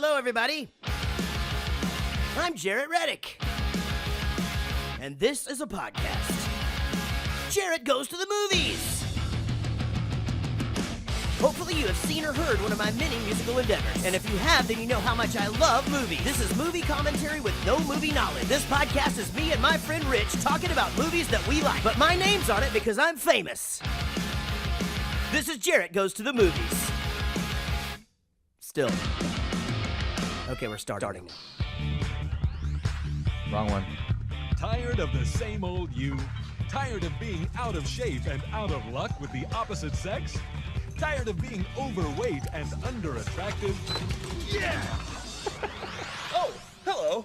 Hello, everybody. I'm Reddick. And this is a podcast. Jaret Goes to the Movies. Hopefully you have seen or heard one of my many musical endeavors. And if you have, then you know how much I love movies. This is movie commentary with no movie knowledge. This podcast is me and my friend Rich talking about movies that we like. But my name's on it because I'm famous. This is Jaret Goes to the Movies. Still. Okay, we're starting now. Wrong one. Tired of the same old you? Tired of being out of shape and out of luck with the opposite sex? Tired of being overweight and under-attractive? Yeah! Oh, hello.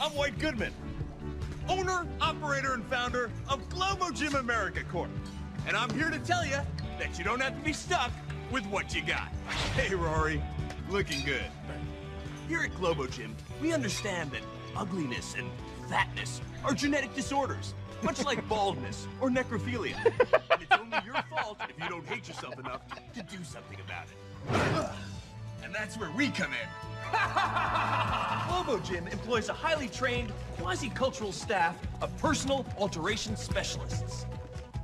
I'm White Goodman, owner, operator, and founder of Globo Gym America Corp. And I'm here to tell you that you don't have to be stuck with what you got. Hey, Rory, looking good. Here at Globo Gym, we understand that ugliness and fatness are genetic disorders, much like baldness or necrophilia. And it's only your fault if you don't hate yourself enough to do something about it. And that's where we come in. Globo Gym employs a highly trained, quasi-cultural staff of personal alteration specialists.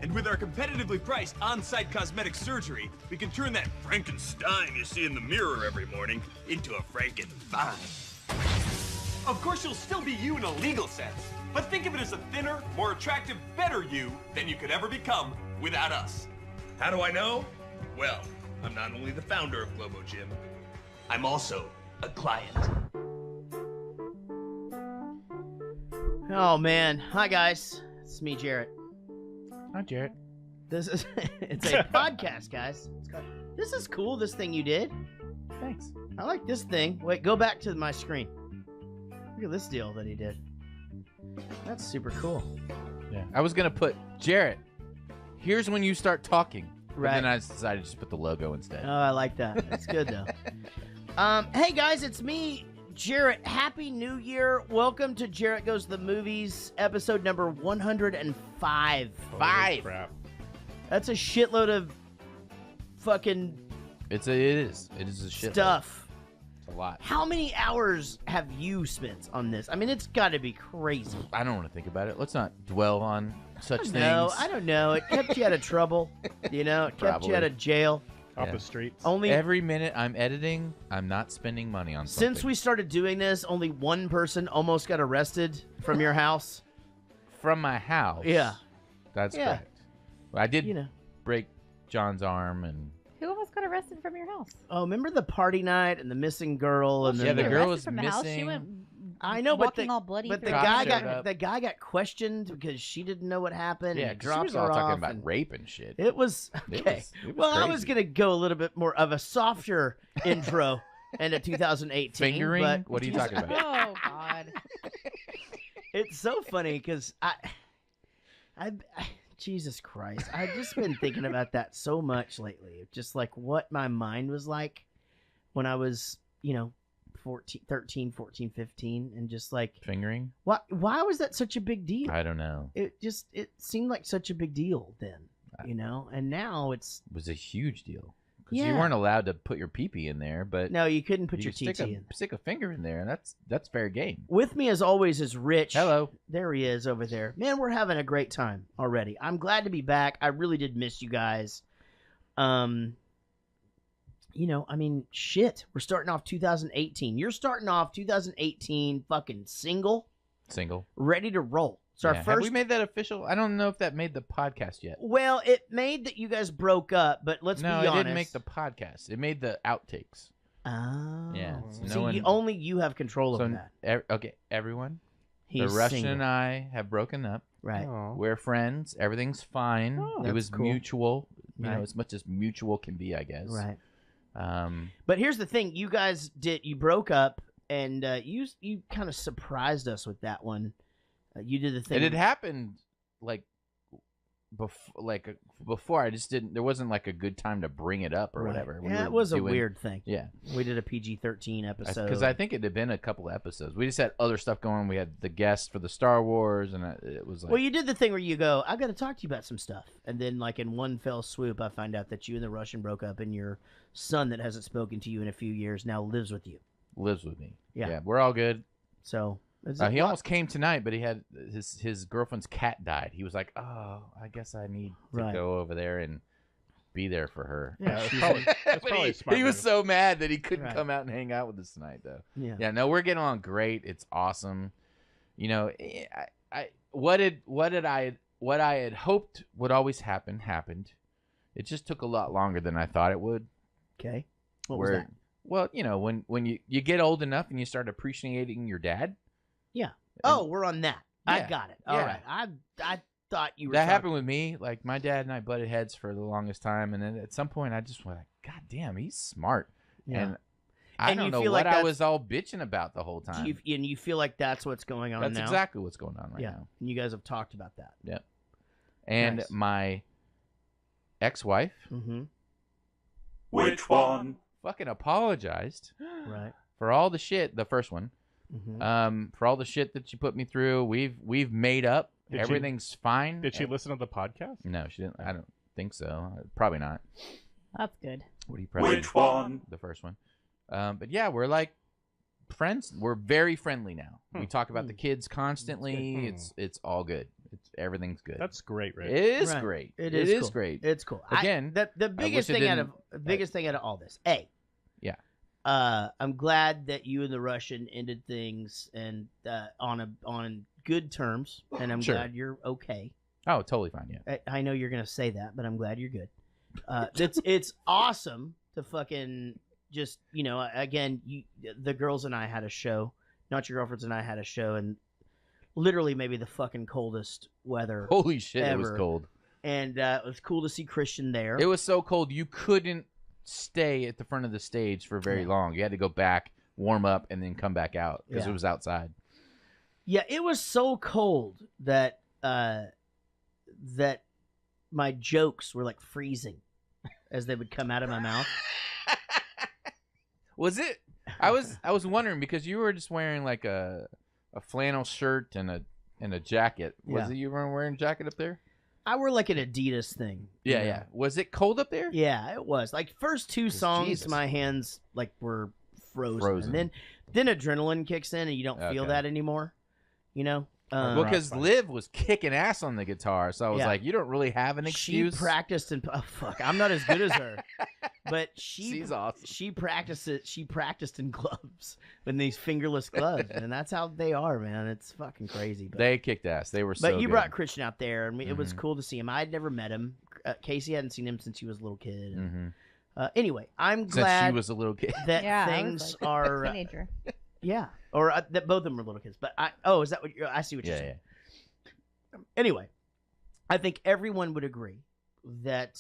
And with our competitively priced on-site cosmetic surgery, we can turn that Frankenstein you see in the mirror every morning into a Frankenfine. Of course, you'll still be you in a legal sense, but think of it as a thinner, more attractive, better you than you could ever become without us. How do I know? Well, I'm not only the founder of Globo Gym, I'm also a client. Oh, man. Hi, guys. It's me, Jaret. Hi, Jaret. This is it's a podcast, guys. This is cool, this thing you did. Thanks. I like this thing. Wait, go back to my screen. Look at this deal that he did. That's super cool. Yeah. I was going to put, Jaret, here's when you start talking. But Right. then I decided to just put the logo instead. Oh, I like that. That's good, though. Hey, guys, it's me, Jaret. Happy New Year. Welcome to Jaret Goes to the Movies, episode number 105. Five. Crap. That's a shitload of fucking It is a shit. stuff. It's a lot. How many hours have you spent on this? I mean, it's got to be crazy. I don't want to think about it. Let's not dwell on such things. No, I don't know. It kept you out of trouble. You know, it kept you Probably. out of jail. Off Yeah. the streets. Only Every minute I'm editing, I'm not spending money on something. since we started doing this, only one person almost got arrested from your house. From my house. Yeah. That's Yeah. correct. I did You know. break John's arm and... Who almost got arrested from your house? Oh, remember the party night and the missing girl and Yeah, then the She girl arrested was from the house. She missing. went I know, but walking all bloody. But the through Cops guy showed got up. the guy got questioned because she didn't know what happened. Yeah, and 'cause she dropped was her all talking off about and rape and shit. It was It okay. was Well, I was crazy. gonna go a little bit more of a softer intro into 2018. Fingering? But What are you talking about? Oh God! it's so funny because I, Jesus Christ, I've just been thinking about that so much lately. Just like what my mind was like when I was, 13, 14, 15, and just like Fingering? why was that such a big deal? I don't know. It seemed like such a big deal then, and now it's It was a huge deal. Because Yeah. you weren't allowed to put your pee-pee in there, but no, you couldn't put you your could TT in. stick a finger in there, and that's fair game. With me as always is Rich. Hello. There he is over there. Man, we're having a great time already. I'm glad to be back. I really did miss you guys. Shit. We're starting off 2018. You're starting off 2018 fucking single, ready to roll. It's our Yeah. Have first. we made that official? I don't know if that made the podcast yet. Well, it made that you guys broke up, but let's No, be it honest. didn't make the podcast. It made the outtakes. Oh. Yeah. So only you have control over that. Okay, everyone. He's the Russian single. and I have broken up. Right. Oh. We're friends. Everything's fine. Oh, it that's was cool. mutual. You Right. know, as much as mutual can be, I guess. Right. Um, But here's the thing: you guys you broke up, and you kind of surprised us with that one. You did the thing. and it happened like before. I just didn't. There wasn't like a good time to bring it up or Right. whatever. We Yeah, were it was a doing- weird thing. Yeah, We did a PG-13 episode because I think it had been a couple of episodes. We just had other stuff going. We had the guest for the Star Wars, and it was like, Well, you did the thing where you go, "I got to talk to you about some stuff," and then like in one fell swoop, I find out that you and the Russian broke up, and your son that hasn't spoken to you in a few years now lives with you. lives with me. Yeah. We're all good. So He almost came tonight, but he had his girlfriend's cat died. He was like, "Oh, I guess I need to go over there and be there for her." Yeah, that's probably smart. He was so mad that he couldn't come out and hang out with us tonight, though. Yeah. No, we're getting along great. It's awesome. You know, what I had hoped would always happen happened. It just took a lot longer than I thought it would. Okay. What was that? Well, you know, when you get old enough and you start appreciating your dad. Yeah. Oh, we're on that. I Yeah. got it. All right. I thought you were. That happened with me. Like, my dad and I butted heads for the longest time, and then at some point I just went like, God damn, he's smart. Yeah. And I don't know what I was all bitching about the whole time. And you feel like that's what's going on now. That's exactly what's going on right now. And you guys have talked about that. Yep. And my ex-wife. Mm-hmm. Which one? Fucking apologized. Right. For all the shit. The first one. Mm-hmm. For all the shit that she put me through. We've made up. Everything's fine. Did she listen to the podcast? No, she didn't. I don't think so. Probably not. That's good. What are you pressing? Which one? The first one. But yeah, we're like friends. We're very friendly now. We talk about the kids constantly. It's all good. Everything's good. That's great, right? It is great. It is is cool. great. It's cool. Again, the biggest thing out of all this. Yeah. I'm glad that you and the Russian ended things and on good terms, and I'm glad you're okay. Oh, totally fine. Yeah. I know you're gonna say that, but I'm glad you're good. It's awesome to fucking just again. The girls and I had a show. Not your girlfriends and I had a show, and literally maybe the fucking coldest weather. Holy shit! ever. It was cold, and it was cool to see Christian there. It was so cold you couldn't stay at the front of the stage for very long. You had to go back, warm up, and then come back out because it was outside. Yeah, it was so cold that that my jokes were like freezing as they would come out of my mouth. Was it? I was wondering because you were just wearing like a flannel shirt and a jacket. Was it you were wearing a jacket up there? I wore like an Adidas thing. Yeah. Was it cold up there? Yeah, it was. Like first two songs, my hands like were frozen. And then adrenaline kicks in and you don't feel that anymore. Well, because Liv was kicking ass on the guitar, so I was like, you don't really have an excuse. She practiced I'm not as good as her. But she's awesome. She practiced in gloves, in these fingerless gloves, and that's how they are, man. It's fucking crazy. But they kicked ass. They were so But you good. brought Christian out there, and it was cool to see him. I had never met him. Casey hadn't seen him since he was a little kid. And, anyway, I'm glad since she was a little kid. that things are teenager. Yeah, or that both of them were little kids. But is that what I see what you're saying? Yeah. Anyway, I think everyone would agree that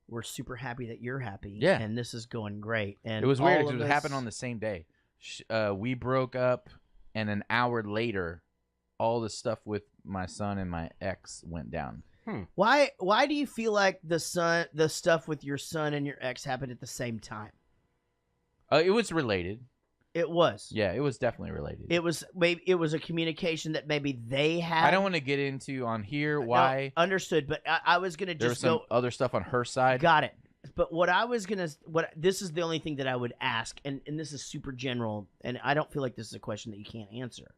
we're super happy that you're happy. Yeah, and this is going great. And it was weird because it happened on the same day. We broke up, and an hour later, all the stuff with my son and my ex went down. Why do you feel like the stuff with your son and your ex happened at the same time? It was related. It was. Yeah, it was definitely related. It was a communication that maybe they had. I don't want to get into on here why. No, understood, but I was gonna there just was some other stuff on her side. Got it. But this is the only thing that I would ask, and this is super general, and I don't feel like this is a question that you can't answer.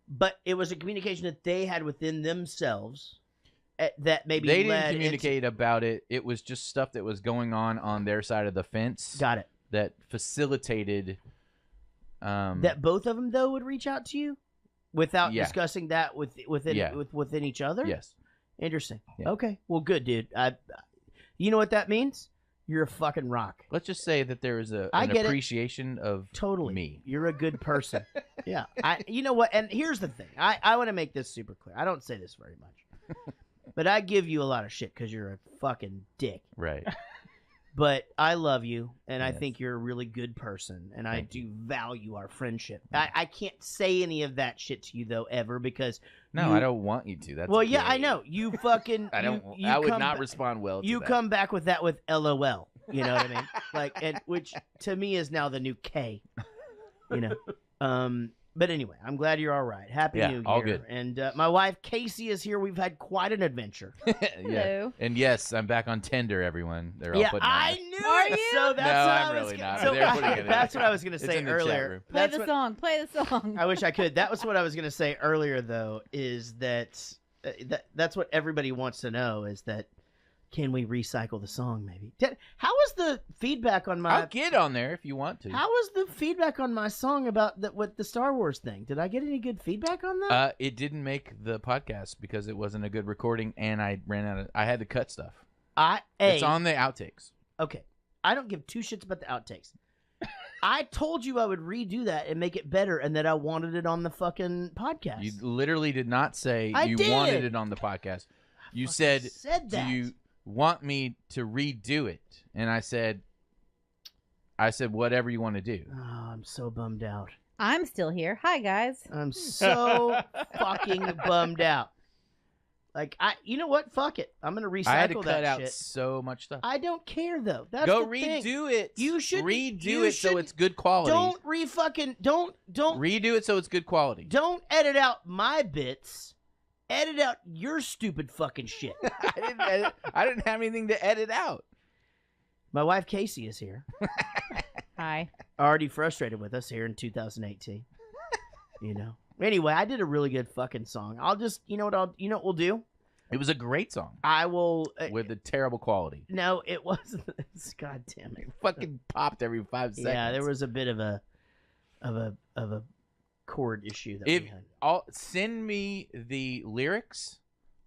But it was a communication that they had within themselves that maybe they didn't communicate about it. It was just stuff that was going on their side of the fence. Got it. That facilitated. That both of them though would reach out to you without discussing that within each other. Yes. Interesting. Yeah. Okay. Well, good, dude. You know what that means? You're a fucking rock. Let's just say that there is an appreciation of me. You're a good person. Yeah. You know what? And here's the thing. I want to make this super clear. I don't say this very much, but I give you a lot of shit because you're a fucking dick. Right. But I love you, and I think you're a really good person, and I do value our friendship. I can't say any of that shit to you, though, ever, because... No, I don't want you to. That's yeah, I know. You fucking... I would not respond well to you that. come back with that with LOL, you know what I mean? Which, to me, is now the new K, But anyway, I'm glad you're all right. Happy Yeah, New Year. all good. And my wife, Casey, is here. We've had quite an adventure. Hello. And yes, I'm back on Tinder, everyone. They're all Yeah, putting I on knew Are it. you? So that's No, what I'm I was really gonna- not. So They're putting it in that's there. what I was going to It's say in the chat earlier. room. Play That's the what, song. Play the song. I wish I could. That was what I was going to say earlier, though, is that, that's what everybody wants to know is that can we recycle the song maybe? How was the feedback on my I'll get on there if you want to. How was the feedback on my song about with the Star Wars thing? Did I get any good feedback on that? It didn't make the podcast because it wasn't a good recording, and I ran out of. I had to cut stuff. It's on the outtakes. Okay. I don't give two shits about the outtakes. I told you I would redo that and make it better and that I wanted it on the fucking podcast. You literally did not say I you did. wanted it on the podcast. You said, said "Do that. you want me to redo it?" And I said, "Whatever you want to do." Oh, I'm so bummed out. I'm still here. Hi, guys. I'm so fucking bummed out. Like, you know what? Fuck it. I'm going to recycle I had to cut that out shit. so much stuff. I don't care, though. That's Go the thing. redo it. You should redo it so it's good quality. Don't redo it so it's good quality. Don't edit out my bits. Edit out your stupid fucking shit. I didn't have anything to edit out. My wife Casey is here. Hi. Already frustrated with us here in 2018. You know. Anyway, I did a really good fucking song. I'll just, you know what we'll do? It was a great song I will. with a terrible quality. No, it wasn't. God damn it! It fucking popped every 5 seconds. Yeah, there was a bit of a chord issue that If we had. send me the lyrics,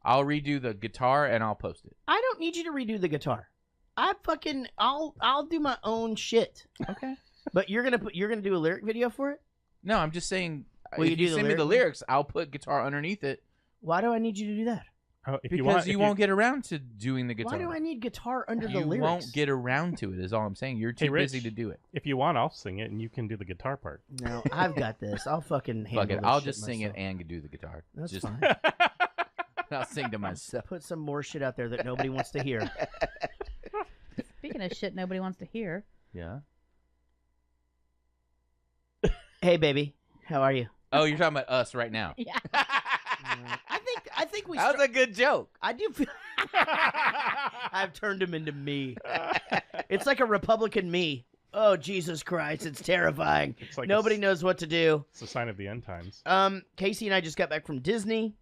I'll redo the guitar and I'll post it. I don't need you to redo the guitar. I'll do my own shit. Okay. But you're gonna do a lyric video for it? No, I'm just saying. Will if you do you the send me the lyric? lyrics, I'll put guitar underneath it. Why do I need you to do that? Oh, if Because you you won't get around to doing the guitar. Why do I need guitar under the You lyrics? won't get around to it. Is all I'm saying. You're too Hey, Rich. busy to do it. If you want, I'll sing it, and you can do the guitar part. No, I've got this. I'll fucking handle Fuck it. this I'll shit just sing it myself. and do the guitar. That's just, fine. I'll sing to myself. Put some more shit out there that nobody wants to hear. Speaking of shit nobody wants to hear. Yeah. Hey, baby, how are you? Oh, you're talking about us right now. Yeah. I think we. That was a good joke. I do feel. I've turned him into me. It's like a Republican me. Oh, Jesus Christ, it's terrifying. It's like Nobody knows what to do. It's a sign of the end times. Casey and I just got back from Disney.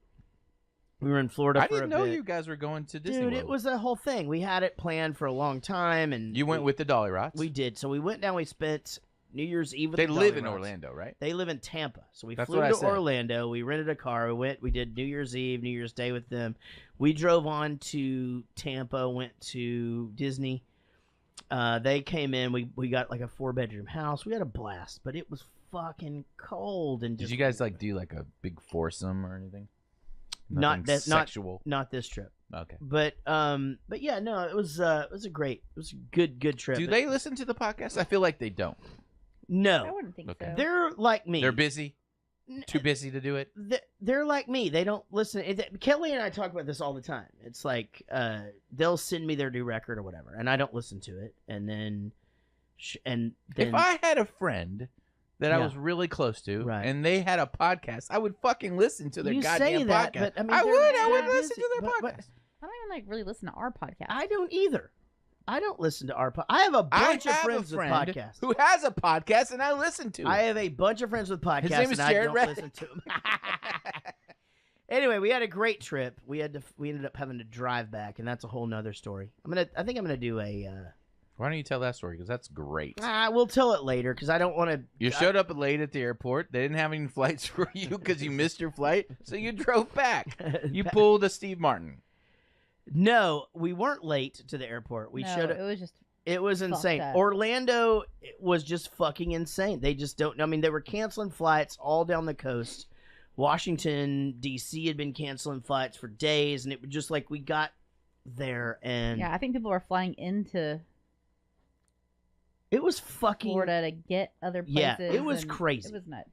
We were in Florida I for didn't a know bit. you guys were going to Disney Dude, World. it was a whole thing. We had it planned for a long time, and You went with the Dolly Rots. We did. So we went down. We spent New Year's Eve with They the live Dolly in Rots. Orlando, right? They live in Tampa. So we That's flew what I to said. Orlando. We rented a car. We did New Year's Eve, New Year's Day with them. We drove on to Tampa, went to Disney. They came in. We got like a 4-bedroom house. We had a blast, but it was fucking cold and Did just you guys like do like a big foursome or anything? Not Nothing that- sexual. not this trip. Okay. But yeah, no, it was a good trip. Do they listen to the podcast? I feel like they don't. I No, wouldn't think Okay. so. they're like me. They're busy. Too busy to do it. They're like me. They don't listen. Kelly and I talk about this all the time. It's like they'll send me their new record or whatever, and I don't listen to it. And then If I had a friend that I Yeah. was really close to, Right. and they had a podcast, I would fucking listen to their You goddamn say that, podcast. but, I mean, I they're- would they're listen busy, to their but- podcast. I don't even like really listen to our podcast. I don't either. I don't listen to our podcast. I have a bunch of I have friends a with friend podcasts. who has a podcast, and I listen to it. I have a bunch of friends with podcasts, name is and I Jaret don't Reddick. listen to them. Anyway, we had a great trip. We ended up having to drive back, and that's a whole nother story. I think I'm gonna do a. Why don't you tell that story? Because that's great. We'll tell it later because I don't want to. You showed up late at the airport. They didn't have any flights for you because you missed your flight, so you drove back. You pulled a Steve Martin. No, we weren't late to the airport. We No, showed up. It was just It was insane. up. Orlando was just fucking insane. They just don't. I mean, they were canceling flights all down the coast. Washington D.C. had been canceling flights for days, and it was just like we got there, and yeah. I think people were flying into it was fucking. Florida to get other places. Yeah, it was and crazy. It was nuts.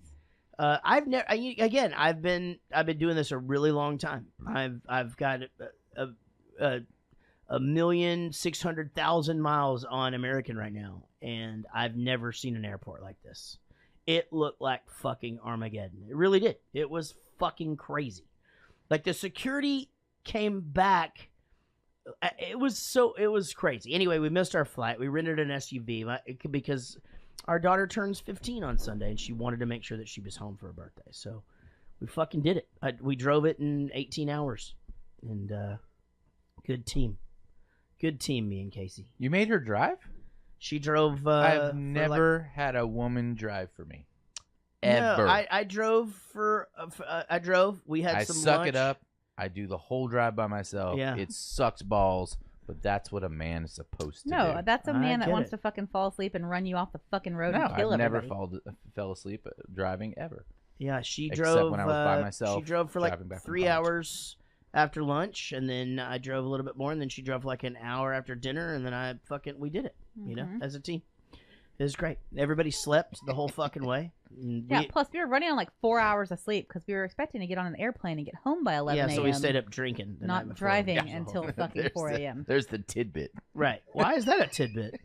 I've never. Again, I've been doing this a really long time. I've got a 1,600,000 miles on American right now, and I've never seen an airport like this. It looked like fucking Armageddon. It really did. It was fucking crazy. Like, the security came back. It was crazy. Anyway, we missed our flight. We rented an SUV because our daughter turns 15 on Sunday, and she wanted to make sure that she was home for her birthday. So we fucking did it. We drove it in 18 hours. And good team. Good team, me and Casey. You made her drive? She drove. I've never had a woman drive for me. Ever. No, I drove for. I drove. We had some suck lunch. it up. I do the whole drive by myself. Yeah. It sucks balls, but that's what a man is supposed to do. No, that's a man that get wants it. to fucking fall asleep and run you off the fucking road No, and kill I've everybody. never fell asleep driving ever. Yeah, she Except drove. when I was by myself, She drove for driving like back from 3 college. hours after lunch, and then I drove a little bit more, and then she drove like an hour after dinner, and then we did it. You know, as a team. It was great. Everybody slept the whole fucking way. And Yeah, plus we were running on like 4 hours of sleep because we were expecting to get on an airplane and get home by 11 a.m. so we stayed up drinking. The night not before. driving That was the until whole- fucking 4 a.m. There's the tidbit. Right. Why is that a tidbit?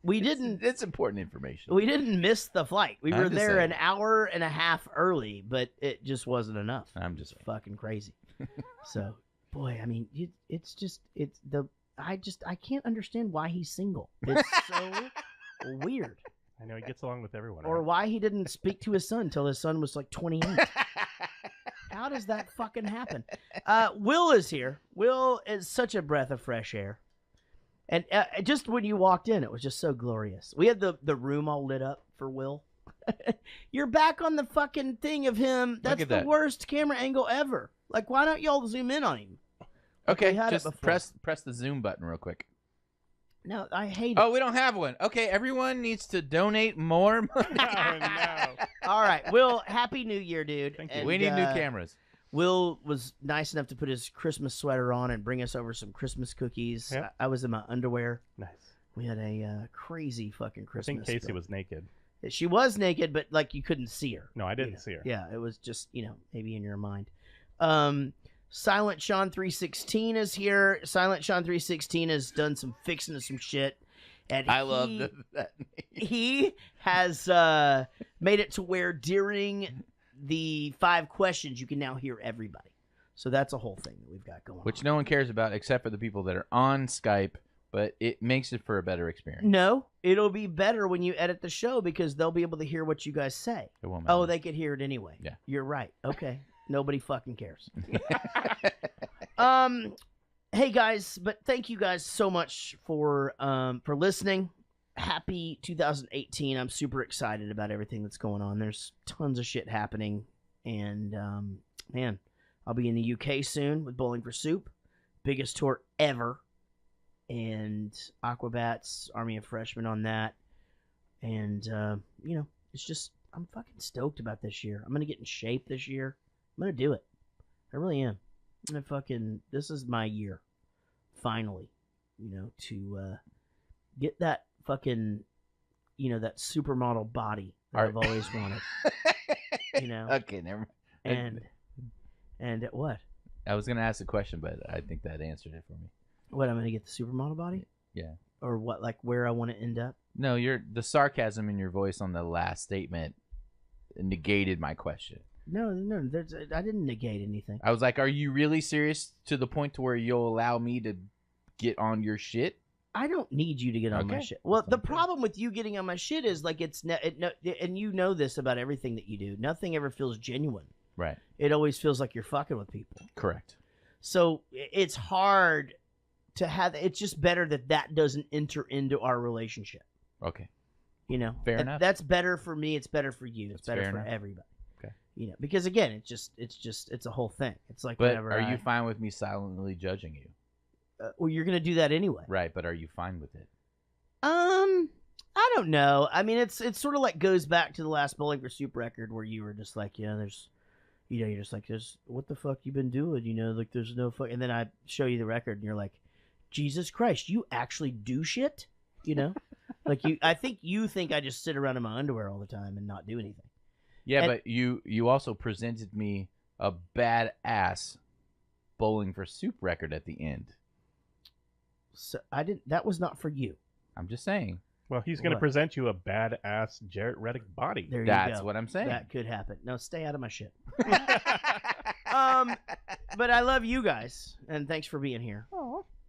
We didn't. It's important information. We didn't miss the flight. We I'm were just there saying. an hour and a half early, but it just wasn't enough. I'm just Fucking crazy. So, boy, I mean, I can't understand why he's single. It's so weird. I know he gets along with everyone. Or right? why he didn't speak to his son until his son was like 28. How does that fucking happen? Will is here. Will is such a breath of fresh air. And just when you walked in, it was just so glorious. We had the room all lit up for Will. You're back on the fucking thing of him. That's at the that. worst camera angle ever. Like, why don't y'all zoom in on him? Okay, we had it just before. press the zoom button real quick. No, I hate it. Oh, we don't have one. Okay, everyone needs to donate more money. Oh, no. All right, Will, happy New Year, dude. Thank you. And, We need new cameras. Will was nice enough to put his Christmas sweater on and bring us over some Christmas cookies. Yep. I was in my underwear. Nice. We had a crazy fucking I Christmas. think Casey spill. was naked. She was naked, but like you couldn't see her. No, I didn't see her. Yeah, it was just maybe in your mind. Silent Sean 316 is here. Silent Sean 316 has done some fixing of some shit, and I love that. he has made it to where during the 5 questions you can now hear everybody. So that's a whole thing that we've got going on. Which no one cares about except for the people that are on Skype, but it makes it for a better experience. No, it'll be better when you edit the show because they'll be able to hear what you guys say. It won't Oh, matter. they could hear it anyway. Yeah. You're right. Okay. Nobody fucking cares. Hey guys, but thank you guys so much for listening. Happy 2018. I'm super excited about everything that's going on. There's tons of shit happening. And man, I'll be in the UK soon with Bowling for Soup. Biggest tour ever. And Aquabats, Army of Freshmen on that. And it's just I'm fucking stoked about this year. I'm gonna get in shape this year. I'm gonna do it. I really am. I'm gonna this is my year. Finally. To get that fucking that supermodel body that I've always wanted. Okay, never mind. And what? I was going to ask a question, but I think that answered it for me. What, I'm gonna get the supermodel body? Yeah. Or what, like where I want to end up? No, the sarcasm in your voice on the last statement negated my question. No, I didn't negate anything. I was like, are you really serious to the point to where you'll allow me to get on your shit? I don't need you to get on my Okay. shit. Well, the Okay. problem with you getting on my shit is like and you know this about everything that you do. Nothing ever feels genuine. Right. It always feels like you're fucking with people. Correct. So it's hard to have. It's just better that doesn't enter into our relationship. Okay. That- Fair enough. That's better for me. It's better for you. It's That's better fair for enough. everybody. Okay. Because again, it's a whole thing. It's like But whenever are you fine with me silently judging you? well, you're gonna do that anyway. Right, but are you fine with it? I don't know. I mean, it's sort of like goes back to the last Bowling for Soup record where you were just like, there's, you're just like, there's what the fuck you been doing? Like there's no fuck. And then I show you the record, and you're like, Jesus Christ, you actually do shit? Like I think you think I just sit around in my underwear all the time and not do anything. Yeah, And- but you also presented me a badass Bowling for Soup record at the end. So I didn't. That was not for you. I'm just saying. Well, he's going to What? present you a badass Jaret Reddick body. There you That's go. what I'm saying. That could happen. No, stay out of my shit. But I love you guys, and thanks for being here.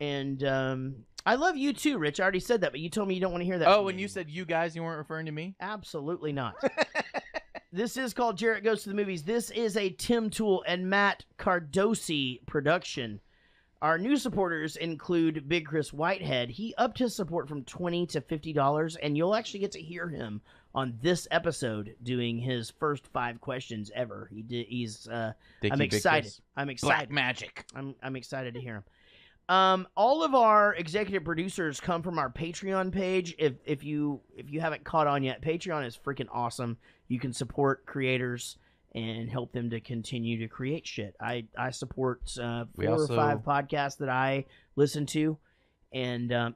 And I love you too, Rich. I already said that, but you told me you don't want to hear that. Oh, from when me. you said you guys, you weren't referring to me? Absolutely not. This is called Jaret Goes to the Movies. This is a Tim Toole and Matt Cardosi production. Our new supporters include Big Chris Whitehead. He upped his support from $20 to $50, and you'll actually get to hear him on this episode doing his first 5 questions ever. He's. I'm Big excited. Chris. I'm excited. Black magic. I'm excited to hear him. All of our executive producers come from our Patreon page. If you haven't caught on yet, Patreon is freaking awesome. You can support creators and help them to continue to create shit. I support 4 or 5 podcasts that I listen to, and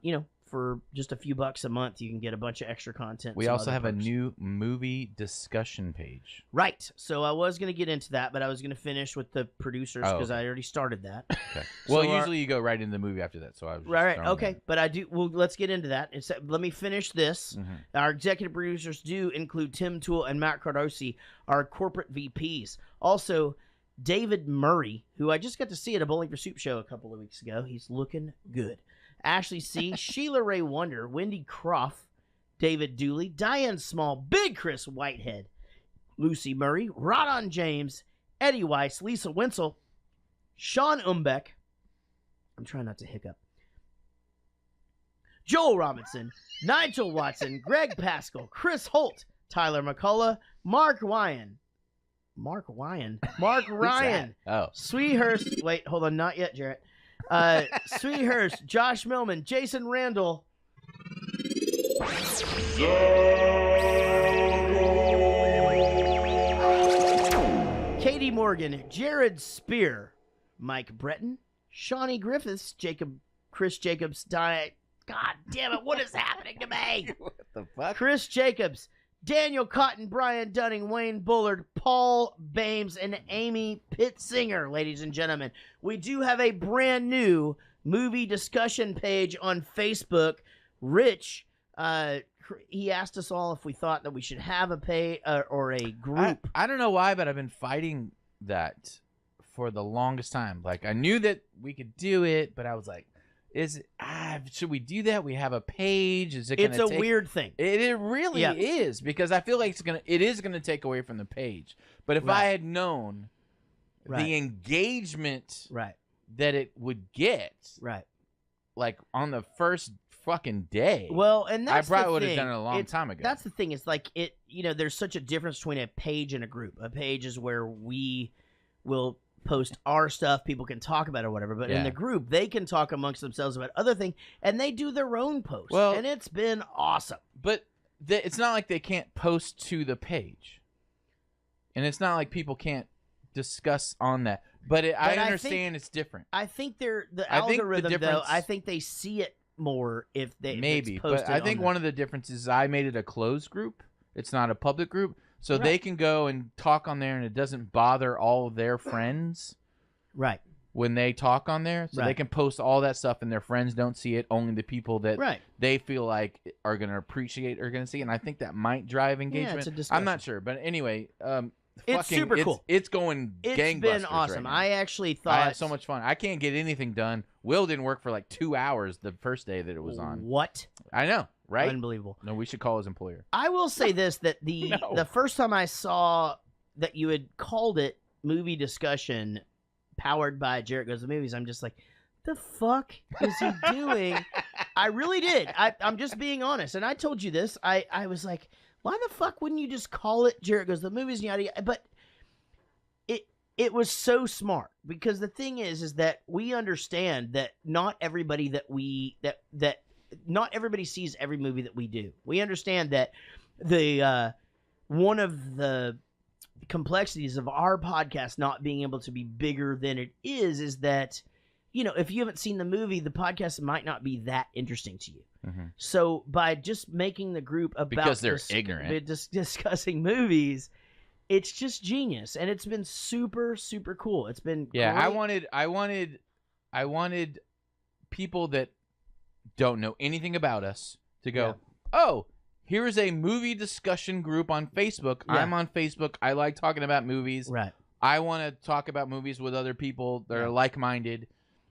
for just a few bucks a month, you can get a bunch of extra content. We some also other have a perks. new movie discussion page. Right. So I was going to get into that, but I was going to finish with the producers because okay. I already started that. Okay. Well, So usually you go right into the movie after that, so I was just Right. throwing Okay. that. But I do. Well, let's get into that. Let me finish this. Mhm. Our executive producers do include Tim Toole and Matt Cardosi, our corporate VPs. Also, David Murray, who I just got to see at a Bowling for Soup show a couple of weeks ago. He's looking good. Ashley C., Sheila Ray Wonder, Wendy Croft, David Dooley, Diane Small, Big Chris Whitehead, Lucy Murray, Rodon James, Eddie Weiss, Lisa Wenzel, Sean Umbeck. I'm trying not to hiccup. Joel Robinson, Nigel Watson, Greg Pascal, Chris Holt, Tyler McCullough, Mark Ryan, Oh. Sweethurst. Wait, hold on, not yet, Jaret. Sweethurst, Josh Millman, Jason Randall, Katie Morgan, Jared Spear, Mike Breton, Shawnee Griffiths, Chris Jacobs, God damn it, what is happening to me? What the fuck? Chris Jacobs, Daniel Cotton, Brian Dunning, Wayne Bullard, Paul Bames, and Amy Pittsinger, ladies and gentlemen. We do have a brand new movie discussion page on Facebook. Rich, he asked us all if we thought that we should have a pay or a group. I don't know why, but I've been fighting that for the longest time. Like, I knew that we could do it, but I was like, should we do that? We have a page. Is it going to It's a weird thing. It really is, because I feel like it is gonna take away from the page. But if I had known the engagement that it would get, like on the first fucking day, well, and that's I probably the would have thing. done it a long time ago. That's the thing. It's like there's such a difference between a page and a group. A page is where we will post our stuff, people can talk about it or whatever, but in the group they can talk amongst themselves about other things, and they do their own posts. Well, and it's been awesome. But it's not like they can't post to the page, and it's not like people can't discuss on that. But I understand it's different. I think the I think the algorithm, though, difference- I think they see it more if they Maybe, if it's but posted I think on one of the differences is I made it a closed group. It's not a public group, so they can go and talk on there, and it doesn't bother all of their friends when they talk on there. So they can post all that stuff, and their friends don't see it. Only the people that they feel like are going to appreciate are going to see it. And I think that might drive engagement. I'm not sure, but anyway, it's super cool. It's going gangbusters. It's been awesome. Right now. I actually thought I had so much fun. I can't get anything done. Will didn't work for like 2 hours the first day that it was on. What? I know, right? Unbelievable. No, we should call his employer. I will say this, that the first time I saw that you had called it movie discussion powered by Jaret Goes to the Movies, I'm just like, the fuck is he doing? I really did. I'm just being honest. And I told you this. I was like, why the fuck wouldn't you just call it Jaret Goes to the Movies and yada yada? But it was so smart, because the thing is that we understand that not everybody not everybody sees every movie that we do. We understand that the one of the complexities of our podcast not being able to be bigger than it is that, if you haven't seen the movie, the podcast might not be that interesting to you. Mm-hmm. So by just making the group about because they're ignorant, discussing movies, it's just genius, and it's been super, super cool. It's been great. I wanted people that don't know anything about us to go, oh, here's a movie discussion group on Facebook. Yeah. I'm on Facebook. I like talking about movies. Right. I want to talk about movies with other people that are like-minded,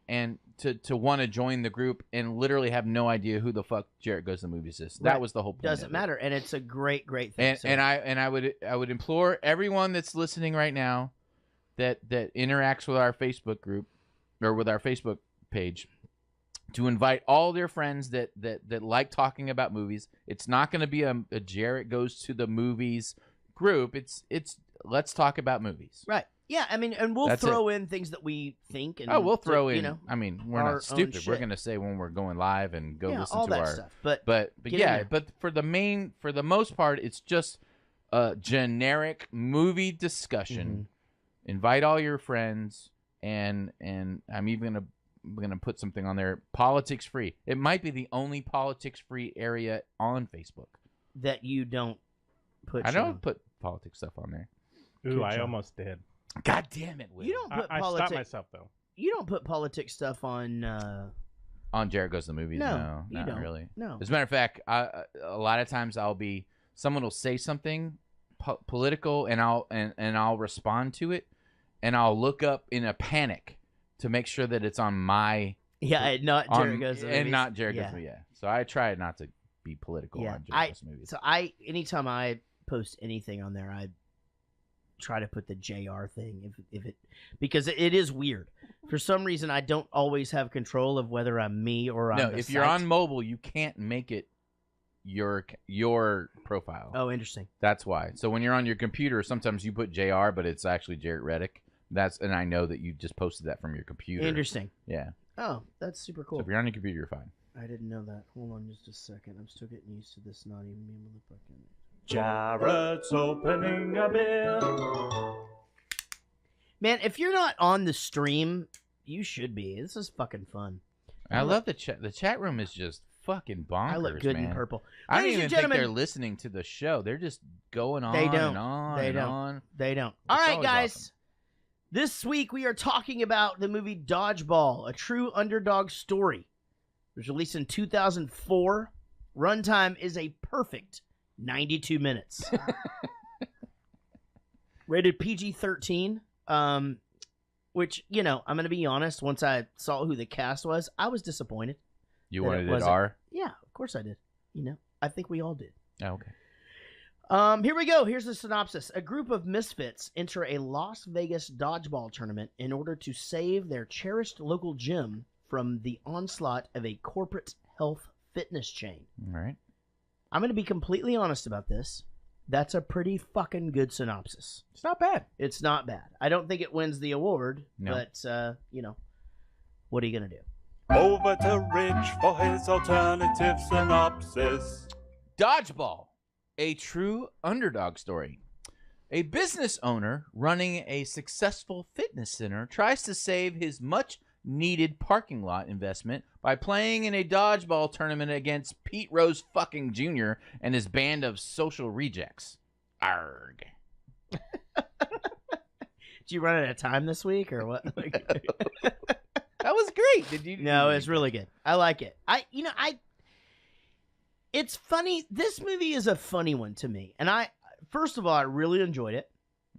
and to want to join the group and literally have no idea who the fuck Jaret Goes to the Movies is. That was the whole point. Doesn't matter, and it's a great thing. And I would implore everyone that's listening right now that interacts with our Facebook group or with our Facebook page to invite all their friends that like talking about movies. It's not going to be a Jaret Goes to the Movies group. It's let's talk about movies. Right. Yeah, I mean, and we'll throw in things that we think. And we'll throw in. You know, I mean, we're not stupid. We're going to say when we're going live and go listen all to that our stuff. But yeah, but for the most part, it's just a generic movie discussion. Mm-hmm. Invite all your friends, and I'm even gonna put something on there. Politics free. It might be the only politics free area on Facebook that you don't put. I don't put politics stuff on there. Ooh, I almost did. God damn it, Will. You don't put I politics. stopped myself though. You don't put politics stuff on. On Jaret Goes to the Movies. No, you not don't. really. No. As a matter of fact, a lot of times someone will say something political, and I'll respond to it, and I'll look up in a panic to make sure that it's on my not Jaret Goes to the Movies. and not Jaret Goes to the Movies. Yeah. So I try not to be political on Jaret Goes to the Movies. So anytime I post anything on there, I try to put the JR thing if it because it is weird. For some reason, I don't always have control of whether I'm me or I'm no. If you're on mobile, you can't make it your profile. Oh, interesting. That's why. So when you're on your computer, sometimes you put JR, but it's actually Jaret Reddick. And I know that you just posted that from your computer. Interesting. Yeah. Oh, that's super cool. So if you're on your computer, you're fine. I didn't know that. Hold on just a second. I'm still getting used to this not even being able to fucking... Jaret's opening a beer. Man, if you're not on the stream, you should be. This is fucking fun. I love the chat. The chat room is just fucking bonkers, I look good man. in purple. I don't Ladies even and think gentlemen, they're listening to the show. They're just going on They don't. and on They and don't. on. They don't. It's All right, always guys. awesome. This week we are talking about the movie Dodgeball, a true underdog story. It was released in 2004. Runtime is a perfect 92 minutes. Rated PG-13. Which, I'm going to be honest, once I saw who the cast was, I was disappointed. You that wanted it wasn't- R? Yeah, of course I did. I think we all did. Oh, okay. Here we go. Here's the synopsis. A group of misfits enter a Las Vegas dodgeball tournament in order to save their cherished local gym from the onslaught of a corporate health fitness chain. All right. I'm going to be completely honest about this. That's a pretty fucking good synopsis. It's not bad. It's not bad. I don't think it wins the award, No. but, what are you going to do? Over to Rich for his alternative synopsis. Dodgeball, a true underdog story. A business owner running a successful fitness center tries to save his much-needed parking lot investment by playing in a dodgeball tournament against Pete Rose fucking Jr. and his band of social rejects. Arg. Did you run out of time this week or what? That was great. Did you? No, it's really good. I like it. It's funny. This movie is a funny one to me. And first of all, I really enjoyed it.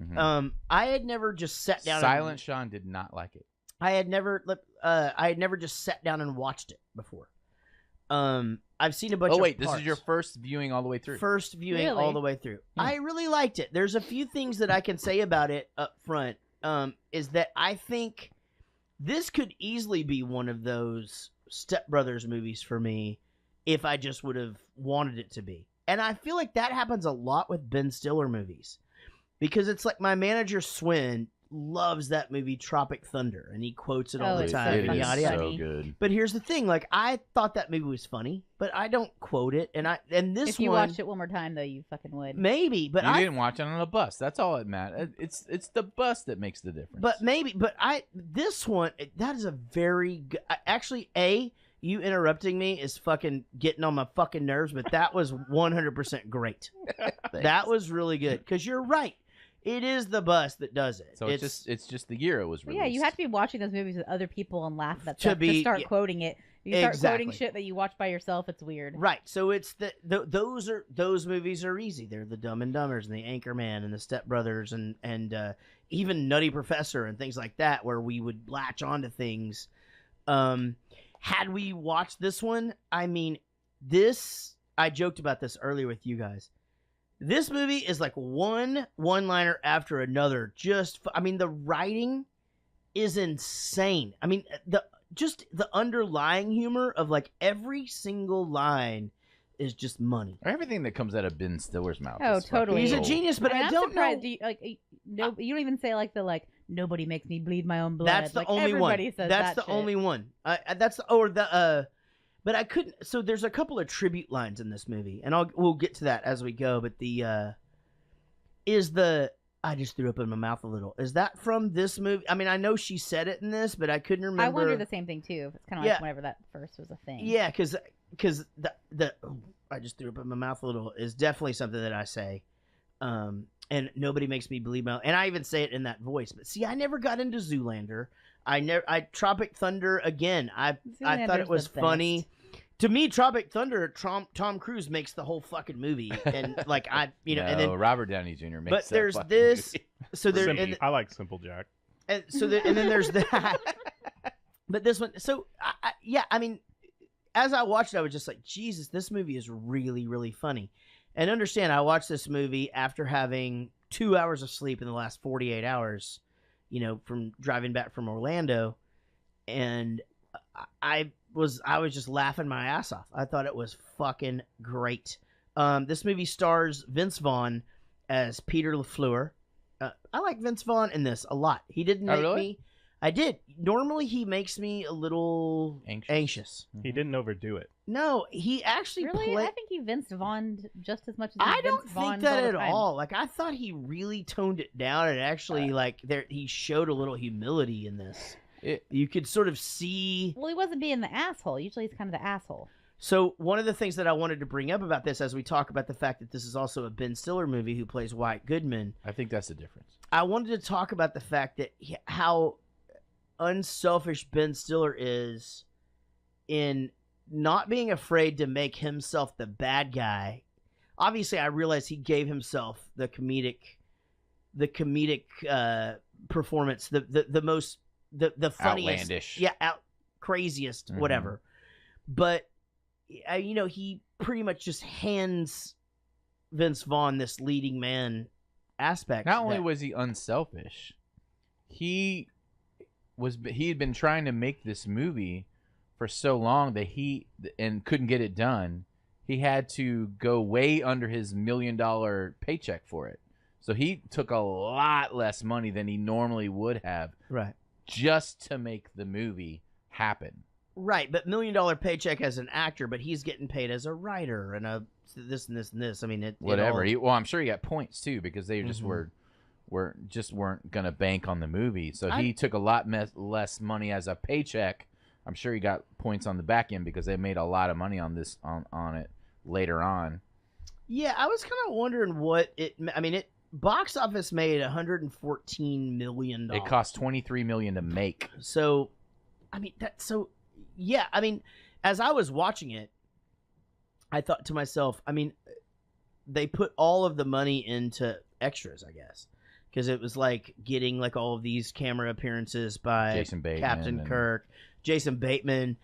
Mm-hmm. I had never just sat down. Silent Sean did not like it. I had never just sat down and watched it before. I've seen a bunch of Oh, wait. This parts. is your first viewing all the way through. First viewing Really? all the way through. I really liked it. There's a few things that I can say about it up front. Is that I think this could easily be one of those Step Brothers movies for me if I just would have wanted it to be. And I feel like that happens a lot with Ben Stiller movies. Because it's like my manager Swin loves that movie Tropic Thunder, and he quotes it all the it's time. It and is yada, yada. so good. But here's the thing, like I thought that movie was funny, but I don't quote it, and this If you one watched it one more time, though, you fucking would. maybe, but You didn't watch it on a bus. That's all it matters. It's the bus that makes the difference. this one that is a very good. Actually, you interrupting me is fucking getting on my fucking nerves, but that was 100% great. That was really good because you're right. It is the bus that does it. So it's just the year it was Well, released. yeah, you have to be watching those movies with other people and laugh at that To stuff be- to start yeah. quoting it. You start quoting shit that you watch by yourself, it's weird. Right. So it's those movies are easy. They're the Dumb and Dumbers and the Anchorman and the Step Brothers and even Nutty Professor and things like that, where we would latch onto things. Had we watched this one, I mean, I joked about this earlier with you guys. This movie is like one-liner after another. The writing is insane. I mean, the underlying humor of like every single line is just money. Everything that comes out of Ben Stiller's mouth. Oh, totally. He's a genius, but I don't know. You don't even say nobody makes me bleed my own blood. That's the only one. Everybody says that's that the only one. But I couldn't. So there's a couple of tribute lines in this movie, and we'll get to that as we go. But I just threw up in my mouth a little. Is that from this movie? I mean, I know she said it in this, but I couldn't remember. I wonder the same thing too. It's kind of like whenever that first was a thing. Yeah, because I just threw up in my mouth a little is definitely something that I say. And nobody makes me bleed my. And I even say it in that voice. But see, I never got into Zoolander. Tropic Thunder again. I thought it was funny. To me, Tropic Thunder, Tom Cruise makes the whole fucking movie, and and then Robert Downey Jr. makes. But there's this. Movie. So there, I like Simple Jack. And so and then there's that. But this one, so I mean, as I watched it, I was just like, Jesus, this movie is really, really funny. And understand, I watched this movie after having 2 hours of sleep in the last 48 hours, from driving back from Orlando, and I was just laughing my ass off. I thought it was fucking great. This movie stars Vince Vaughn as Peter LaFleur. I like Vince Vaughn in this a lot. He didn't make me. I did. Normally, he makes me a little anxious. He didn't overdo it. No, he actually really. I think he Vince Vaughned just as much as I don't think that at all. Like, I thought he really toned it down and actually he showed a little humility in this. You could sort of see. Well, he wasn't being the asshole. Usually, he's kind of the asshole. So one of the things that I wanted to bring up about this, as we talk about the fact that this is also a Ben Stiller movie who plays White Goodman, I think that's the difference. I wanted to talk about the fact that how unselfish Ben Stiller is in not being afraid to make himself the bad guy. Obviously, I realize he gave himself the comedic performance, the most the funniest, outlandish, craziest, whatever. But he pretty much just hands Vince Vaughn this leading man aspect. Not only was he unselfish, he had been trying to make this movie for so long that and couldn't get it done. He had to go way under his $1 million paycheck for it. So he took a lot less money than he normally would have, right, just to make the movie happen. Right, but $1 million paycheck as an actor, but he's getting paid as a writer and a this and this and this. I mean, whatever. I'm sure he got points too because they just weren't gonna bank on the movie. So he took a lot less money as a paycheck. I'm sure he got points on the back end because they made a lot of money on this on it later on. Yeah, I was kind of wondering what it. I mean, it box office made $114 million. It cost $23 million to make. So, I mean Yeah, I mean, as I was watching it, I thought to myself, I mean, they put all of the money into extras, I guess, because it was like getting like all of these camera appearances by Jason Bateman Captain Kirk, Jason Bateman,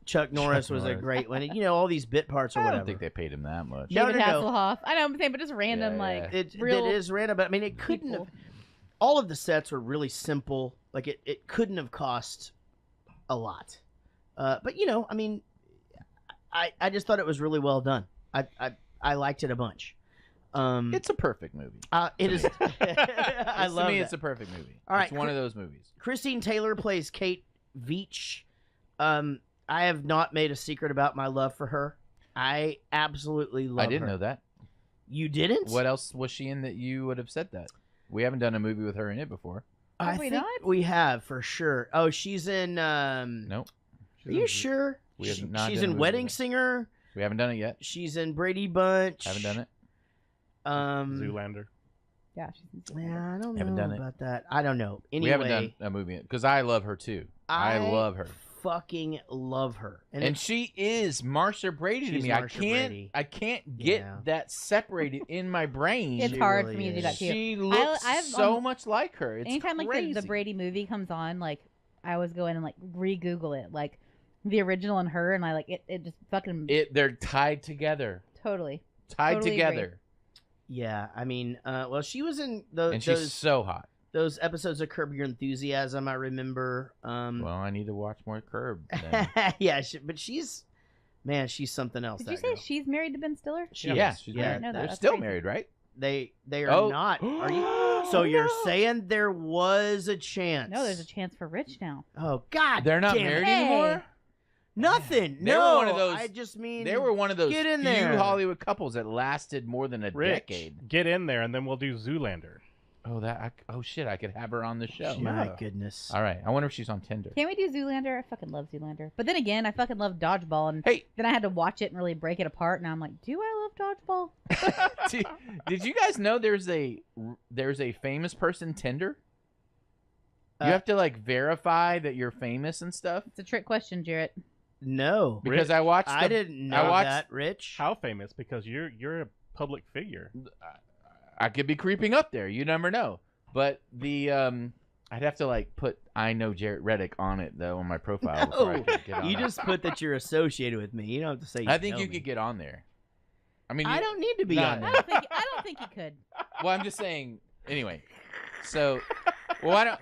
Chuck Norris was a great one. All these bit parts or whatever. I don't think they paid him that much. David Hasselhoff. I know, I'm saying, but just random it is random. But I mean, it couldn't have. All of the sets were really simple. Like it couldn't have cost a lot. But I mean, I just thought it was really well done. I liked it a bunch. It's a perfect movie. It is. I love it. It's a perfect movie. All right, it's one of those movies. Christine Taylor plays Kate Veach. I have not made a secret about my love for her. I absolutely love her. I didn't know that. You didn't? What else was she in that you would have said that? We haven't done a movie with her in it before. I think we have for sure. Oh, she's in. Nope. Are you sure? She's in Wedding Singer. We haven't done it yet. She's in Brady Bunch. Haven't done it. Zoolander. Yeah, I don't know about that. I don't know. Anyway, we haven't done a movie because I love her too. I love her. fucking love her, and she is Marsha Brady to She's me. Marsha Brady. I can't get that separated in my brain. It's hard for me to do that too. She looks so much like her. It's anytime crazy. like the Brady movie comes on, like I always go in and like re-Google it, like the original and her, and I like it just fucking they're tied together. Totally Together. Agree. Yeah, I mean, well, she was in those. And she's so hot. Those episodes of Curb Your Enthusiasm, I remember. Well, I need to watch more Curb. Yeah, but she's something else. Did you say she's married to Ben Stiller? She's married. I know that. They're That's still crazy. married, right? They are not. Are you? So you're saying there was a chance? No, there's a chance for Rich now. Oh God, they're not damn married it. anymore. Nothing. They were one of those. I just mean they were one of those get in few there. Hollywood couples that lasted more than a Rich, decade. get in there, and then we'll do Zoolander. Oh shit! I could have her on the show. My goodness. All right. I wonder if she's on Tinder. Can't we do Zoolander? I fucking love Zoolander. But then again, I fucking love Dodgeball, and Hey, then I had to watch it and really break it apart. And I'm like, do I love Dodgeball? did you guys know there's a famous person Tinder? You have to like verify that you're famous and stuff. It's a trick question, Jaret. No, Because Rich, I didn't know that, Rich. How famous? Because you're a public figure. I could be creeping up there. You never know. But the I'd have to like put I know Jaret Reddick on it though on my profile. Before I No, could get on you there. just put that you're associated with me. You don't have to say. I think know you me. could get on there. I mean, I don't need to be No. on I there. don't think you could. Well, I'm just saying. Anyway, so why don't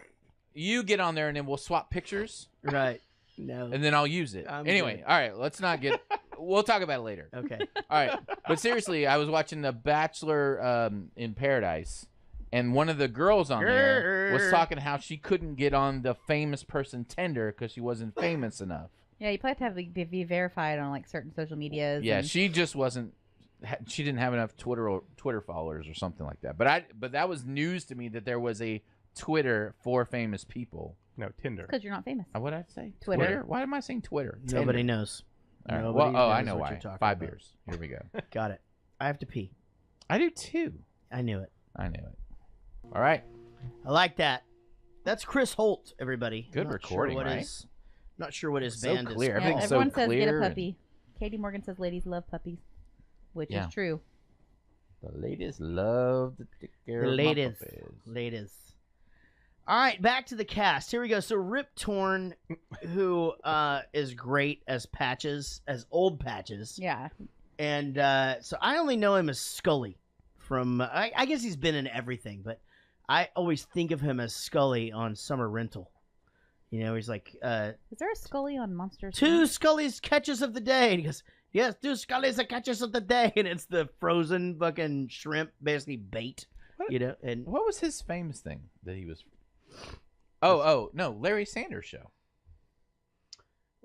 you get on there and then we'll swap pictures Right. No. and then I'll use it. I'm Anyway, good. all right. Let's not get. We'll talk about it later. Okay. All right. But seriously, I was watching The Bachelor in Paradise, and one of the girls on there was talking how she couldn't get on the famous person Tinder because she wasn't famous enough. Yeah, you probably have to be verified on like certain social medias. Yeah, and... she just wasn't. She didn't have enough Twitter followers or something like that. But that was news to me that there was a Twitter for famous people. No, Tinder. because you're not famous. What did I say? Twitter. Why am I saying Twitter? Nobody Tinder. knows. All right. Nobody Well, I knows know what why. you're talking 5 about. beers. Here we go. Got it. I have to pee. I do too. I knew it. I knew it. All right. I like that. That's Chris Holt, everybody. Good Not recording, sure what right? His, not sure what his So band clear. is. Everything's so everyone says get clear a and- puppy. Katie Morgan says ladies love puppies, which Yeah. is true. The ladies love to take care The of my ladies. puppies. Ladies. All right, back to the cast. Here we go. So Rip Torn, who is great as Patches, as old Patches. Yeah. And so I only know him as Scully from, I guess he's been in everything, but I always think of him as Scully on Summer Rental. You know, he's like, Is there a Scully on Monsters? 2 Scully's catches of the day. And he goes, yes, 2 Scully's catches of the day. And it's the frozen fucking shrimp, basically bait, What? you know. And What was his famous thing that he was? Oh no, Larry Sanders Show.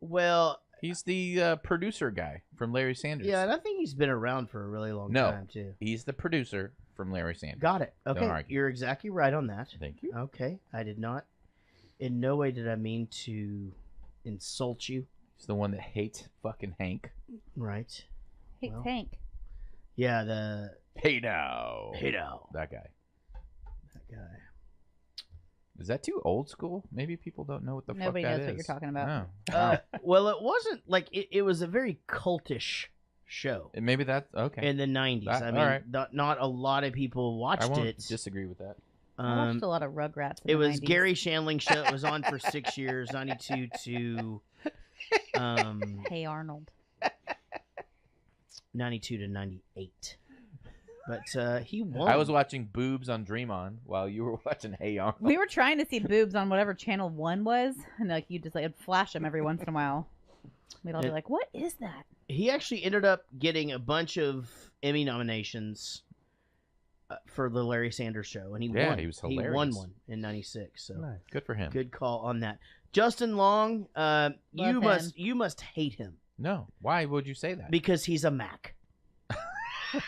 well, He's the producer guy from Larry Sanders. yeah, and I think he's been around for a really long No. time, too. He's the producer from Larry Sanders. Got it. Okay, argue. you're exactly right on that. Thank you. Okay, I did not. In no way did I mean to insult you. He's the one that hates fucking Hank. Right. Hey, Well. Tank. Yeah, the Hey now. Hado. That guy. That guy. Is that too old school? Maybe people don't know what the Nobody fuck that knows what is. you're talking about. No. Well, it wasn't like it was a very cultish show Maybe that's okay. in the 90s. That- I all mean, right. not a lot of people watched I won't it. disagree with that. I watched a lot of Rugrats. In It the was 90s. Gary Shandling show. It was on for 6 years, 92 to 92 to 98. But he won. I was watching Boobs on Dream On while you were watching Hey Arnold. We were trying to see boobs on whatever channel 1 was, and like you just like it'd flash them every once in a while. We'd all be like, "What is that?" He actually ended up getting a bunch of Emmy nominations for the Larry Sanders Show, and he Yeah, won. he was He won hilarious. one in '96. So Nice. Good for him. good call on that. Justin Long, you him. must hate him No. Why would you say that? because he's a Mac.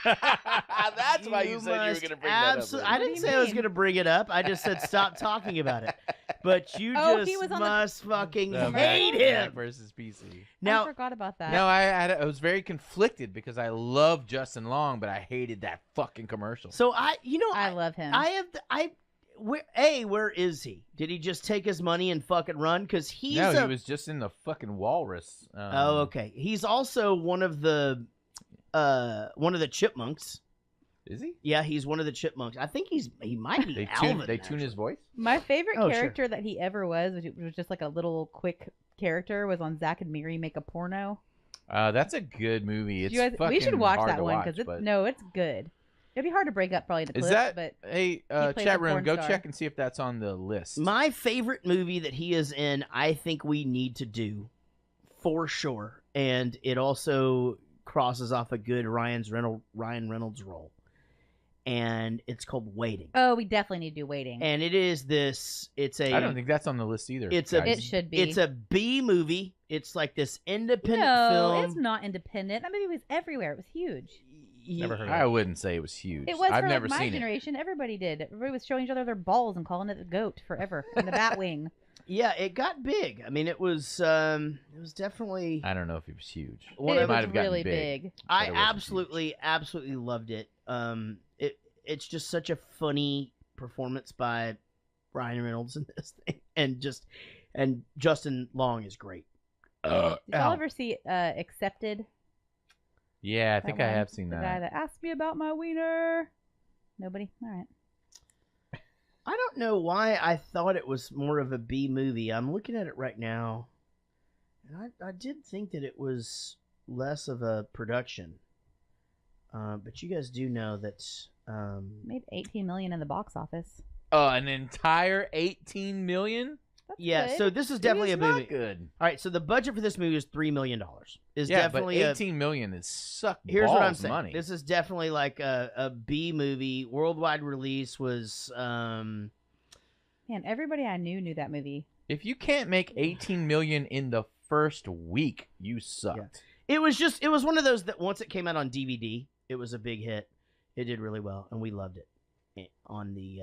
That's why you said you were must going to bring that up. I later. didn't you say I was mean? going to bring it up. I just said stop talking about it. But you Oh, he just was on the- must fucking The hate Mac him. versus PC. I Now, forgot about that. No, I was very conflicted because I love Justin Long, but I hated that fucking commercial. so I love him. where is he? Did he just take his money and fucking run? Because he was just in the fucking walrus. Oh, okay. He's also one of the chipmunks. Is he? Yeah, he's one of the chipmunks. I think he might be Alvin. They tune his voice? My favorite character that he ever was, which was just like a little quick character, was on Zack and Miri Make a Porno. That's a good movie. It's we should watch hard that to one watch, because it's good. It'd be hard to break up probably the clips, but hey, chat room, go check and see if that's on the list. My favorite movie that he is in, I think we need to do for sure, and it also crosses off a good Ryan Reynolds role. And it's called Waiting. Oh, we definitely need to do Waiting. And it is this. I don't think that's on the list either. It should be. It's a B movie. It's like this independent film. No, it's not independent. That movie was everywhere. It was huge. Never heard of it. I wouldn't say it was huge. It was I've for never my seen generation. Everybody did. Everybody was showing each other their balls and calling it the goat forever and the Batwing. Yeah, it got big. I mean, it was definitely. I don't know if it was huge. It was really big. I absolutely loved it. It's just such a funny performance by Ryan Reynolds in this thing, and Justin Long is great. Did y'all ever see Accepted? Yeah, I think I have seen that. The guy that asked me about my wiener. Nobody? All right. I don't know why I thought it was more of a B movie. I'm looking at it right now, and I did think that it was less of a production. But you guys do know that made $18 million in the box office. An entire $18 million? That's yeah, good. so this is definitely a movie. Not good. All right, so the budget for this movie is $3 million. Definitely but $18 million is Here's what I'm saying. Money. This is definitely like a B movie. Worldwide release was. Man, everybody I knew that movie. If you can't make $18 million in the first week, you sucked. Yeah. It was one of those that once it came out on DVD, it was a big hit. It did really well, and we loved it on the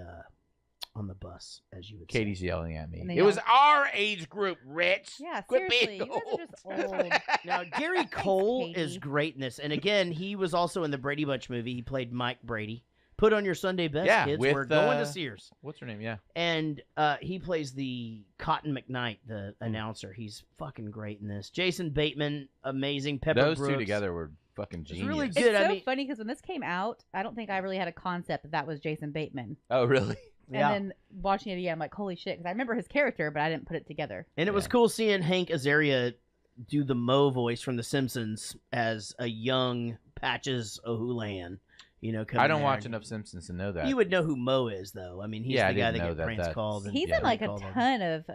bus, as you would say. Katie's yelling at me. It was our age group, Rich. Yeah, Quit seriously. being You guys are just old. Now, Gary Cole Katie. is great in this. And again, he was also in the Brady Bunch movie. He played Mike Brady. Put on your Sunday best, kids. We're going to Sears. What's her name? Yeah. And he plays the Cotton McKnight, the announcer. He's fucking great in this. Jason Bateman, amazing. Pepper Those Brooks. two together were fucking genius. It's really It's good. so funny because when this came out, I don't think I really had a concept that was Jason Bateman. Oh, really? Yeah. And then watching it again, I'm like, holy shit, because I remember his character, but I didn't put it together. And it was cool seeing Hank Azaria do the Moe voice from The Simpsons as a young Patches O'Houlihan. I don't watch enough Simpsons to know that. You would know who Moe is, though. I mean, he's the guy that gets pranks called. He's in like a ton of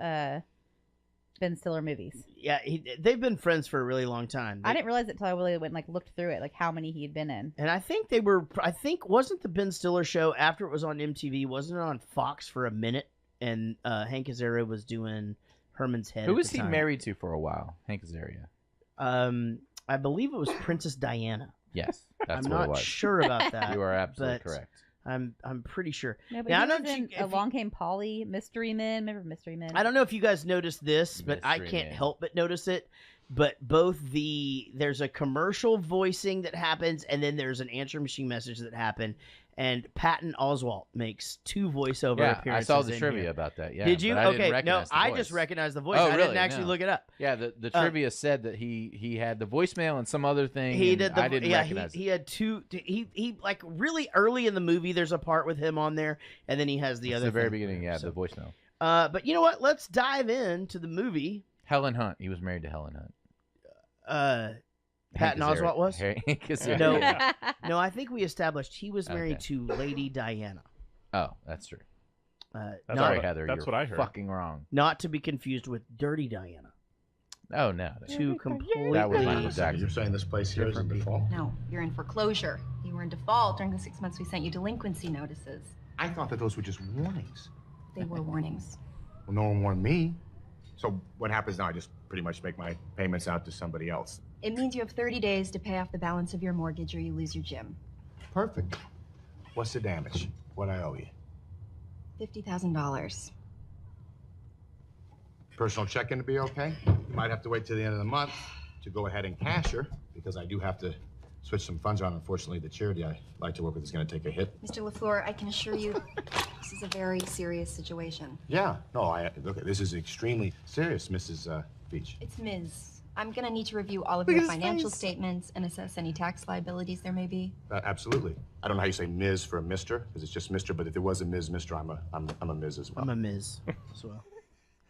Ben Stiller movies. Yeah, they've been friends for a really long time. I didn't realize it until I really went and looked through it, like how many he had been in. And I think wasn't the Ben Stiller show after it was on MTV? Wasn't it on Fox for a minute? And Hank Azaria was doing Herman's Head. Who was he married to for a while? Hank Azaria. I believe it was Princess Diana. Yes, that's I'm what it not was. sure about that. You are absolutely correct. I'm pretty sure. No, but now, Along Came Polly, Mystery Men. Remember Mystery Men? I don't know if you guys noticed this, but I can't help but notice it. But there's a commercial voicing that happens, and then there's an answer machine message that happened. And Patton Oswalt makes 2 voiceover appearances. I saw the in trivia here. about that. Yeah, Did you? Okay, no, I just recognized the voice. Oh, I really? didn't actually look it up. Yeah, the trivia said that he had the voicemail and some other thing. He did. I didn't recognize he had 2. He like really early in the movie. There's a part with him on there, and then he has the other. The very thing beginning, there, the voicemail. But you know what? Let's dive into the movie. Helen Hunt. He was married to Helen Hunt. Patton Oswalt was? No, I think we established he was married to Lady Diana. Oh, that's true. Sorry, Heather. That's what I heard. Fucking wrong. Not to be confused with Dirty Diana. Oh, no. Two completely. That was Michael Jackson. You're saying this place here is in default? No, you're in foreclosure. You were in default during the 6 months we sent you delinquency notices. I thought that those were just warnings. They were warnings. Well, no one warned me. So what happens now? I just pretty much make my payments out to somebody else. It means you have 30 days to pay off the balance of your mortgage or you lose your gym. Perfect. What's the damage? What I owe you? $50,000. Personal check-in to be okay? You might have to wait till the end of the month to go ahead and cash her, because I do have to switch some funds around. Unfortunately, the charity I like to work with is going to take a hit. Mr. LaFleur, I can assure you this is a very serious situation. Yeah, no, look, this is extremely serious, Mrs. Beach. It's Ms. I'm going to need to review all of your financial statements and assess any tax liabilities there may be. Absolutely. I don't know how you say Ms. for a Mr. because it's just Mr. But if there was a Ms. Mr. I'm a Ms. as well. I'm a Ms. as well.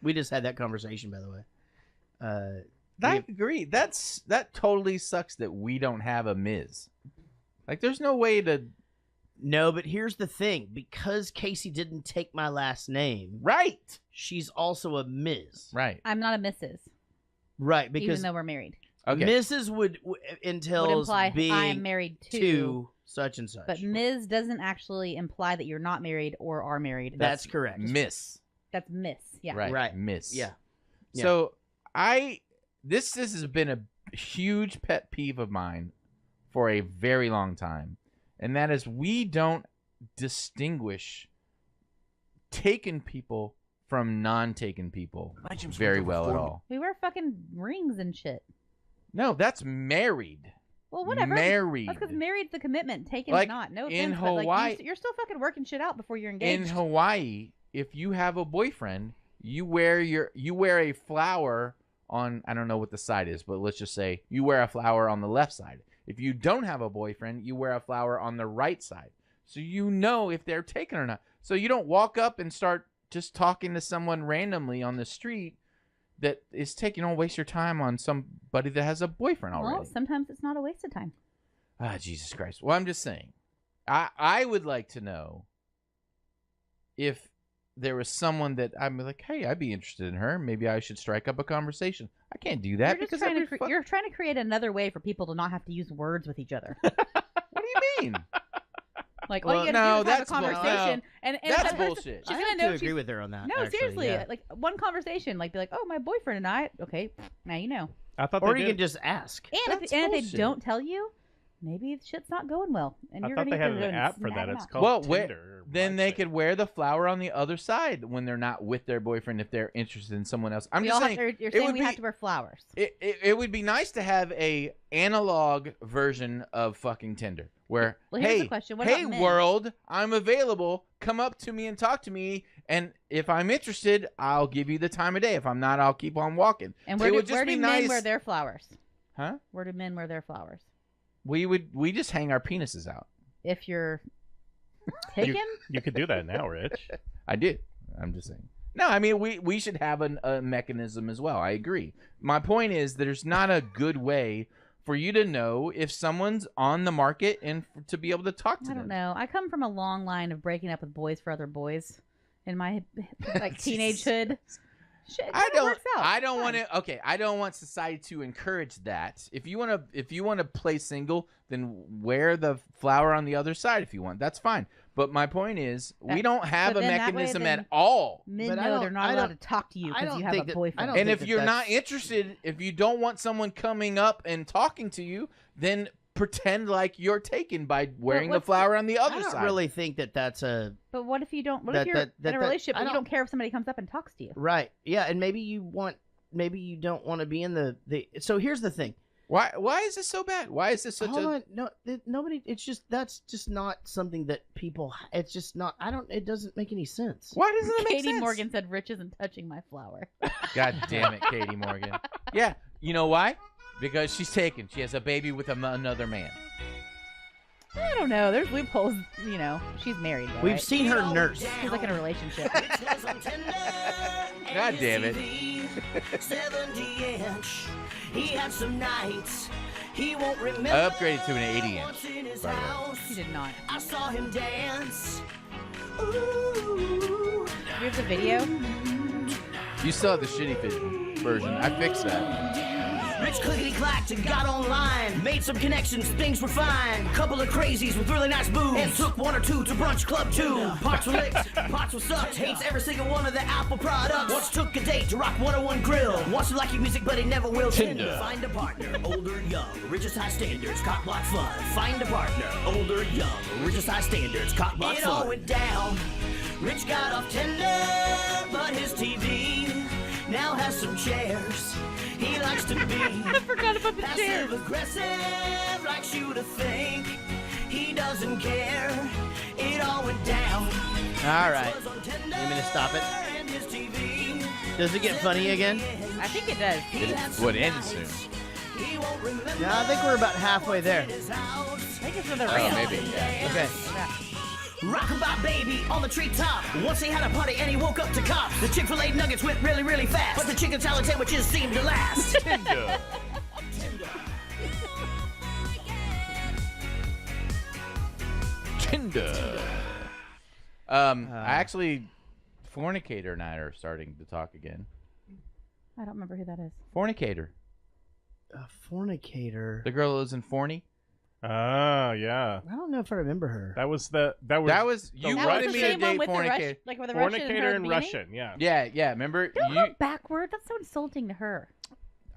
We just had that conversation, by the way. I agree. That totally sucks that we don't have a Ms. Like, there's no way to. No, but here's the thing: because Casey didn't take my last name, right? She's also a Ms. Right. I'm not a Mrs. Right, because even though we're married. Okay. Mrs. would imply being I am married to such and such. But Ms. doesn't actually imply that you're not married or are married. That's correct. Miss. That's Miss. Yeah. Right. Miss. Yeah. So this has been a huge pet peeve of mine for a very long time, and that is we don't distinguish taken people from non-taken people very well at all. We wear fucking rings and shit. No, that's married. Well, whatever. Married. That's because married's the commitment. Taken's like, not. No in offense, Hawaii, but like you're still fucking working shit out before you're engaged. In Hawaii, if you have a boyfriend, you wear a flower on, I don't know what the side is, but let's just say you wear a flower on the left side. If you don't have a boyfriend, you wear a flower on the right side. So you know if they're taken or not. So you don't walk up and start just talking to someone randomly on the street that is taking. Don't waste your time on somebody that has a boyfriend already. Well, sometimes it's not a waste of time. Ah, Jesus Christ. Well, I'm just saying. I would like to know if there was someone that I'm like, hey, I'd be interested in her. Maybe I should strike up a conversation. I can't do that You're because you're trying to create another way for people to not have to use words with each other. What do you mean? Like, all you gotta do is have a conversation. And that's that person, bullshit. She's I gonna have know to agree with her on that. No, actually, seriously. yeah. Like, one conversation. Like, be like, oh, my boyfriend and I. Okay, now you know. I thought Or they you did. can just ask. And if they don't tell you, maybe the shit's not going well. And I you're thought gonna they need had to an go and app for snap that. them It's out. called Well, Tinder. then they could wear the flower on the other side when they're not with their boyfriend if they're interested in someone else. I'm just saying. You're saying we have to wear flowers. It would be nice to have a analog version of fucking Tinder where, Well, here's the hey, question. What hey about men? world, I'm available. Come up to me and talk to me. And if I'm interested, I'll give you the time of day. If I'm not, I'll keep on walking. And It where would do just be men nice- wear their flowers? Huh? Where do men wear their flowers? We just hang our penises out. If you're taken? You could do that now, Rich. I did. I'm just saying. No, I mean, we should have a mechanism as well. I agree. My point is there's not a good way for you to know if someone's on the market and to be able to talk to them. I don't know. I come from a long line of breaking up with boys for other boys in my like teenagehood. Shit, I works out. I don't It's want fine. to. Okay, I don't want society to encourage that. If you want to play single, then wear the flower on the other side if you want. That's fine. But my point is, we don't have a then that way, mechanism then at all. Men But I know don't- they're not I allowed to don't- talk to you I because don't you have think a that- boyfriend. I don't And think if you're not that's- interested, if you don't want someone coming up and talking to you, then pretend like you're taken by wearing the what's the- flower on the I other don't side. really think that that's a But what if you don't? What That- if you're that- that- in a that- relationship I but you don't- don't care if somebody comes up and talks to you? right. Yeah, and maybe you don't want to be in the. So here's the thing. Why is this so bad? Why is this such Hold a on, no, nobody. It's just that's just not something that people. It's just not. I don't. It doesn't make any sense. Why doesn't it make Katie sense? Morgan said, "Rich isn't touching my flower." God damn it, Katie Morgan. Yeah, you know why? Because she's taken. She has a baby with another man. I don't know. There's loopholes. You know, she's married. Though, We've right? seen her nurse. She's like in a relationship. God damn it. 70-inch. He had some nights he won't remember. I upgraded to an 80-inch, Once in his by the way. house, She did not. I saw him dance. Ooh. We have the video. You still have the shitty version. I fixed that. Rich clickety-clacked and got online. Made some connections, things were fine. Couple of crazies with really nice boobs. And took one or two to brunch club too. Parts were licked, parts were sucked. Hates every single one of the Apple products. Once took a date to Rock 101 Grill. Wants to like your music, but he never will. Tinder. Find a partner, older, young. Richest high standards, cock block fun. Find a partner, older, young. Richest high standards, cock block fun. It all went down. Rich got off Tinder, but his TV now has some chairs. He likes to be I forgot about the chair. Passive aggressive, like shoot to think. He doesn't care. It all went down. All right. You want me to stop it? Does it get funny again? I think it does. It would end soon. No, I think we're about halfway there. I think it's another Oh, maybe. Yeah. Okay. Rockabye baby on the treetop. Once he had a party and he woke up to cops. The Chick-fil-A nuggets went really, really fast. But the chicken salad sandwiches seemed to last. Tinder. Actually, Fornicator and I are starting to talk again. I don't remember who that is. Fornicator. A fornicator. The girl that lives in Forney. Oh, yeah. I don't know if I remember her. You That was wanted the me to same one date with the Fornicator. like with the Russian Fornicator in beginning? Russian, yeah. Yeah. Remember? Don't go backward. That's so insulting to her.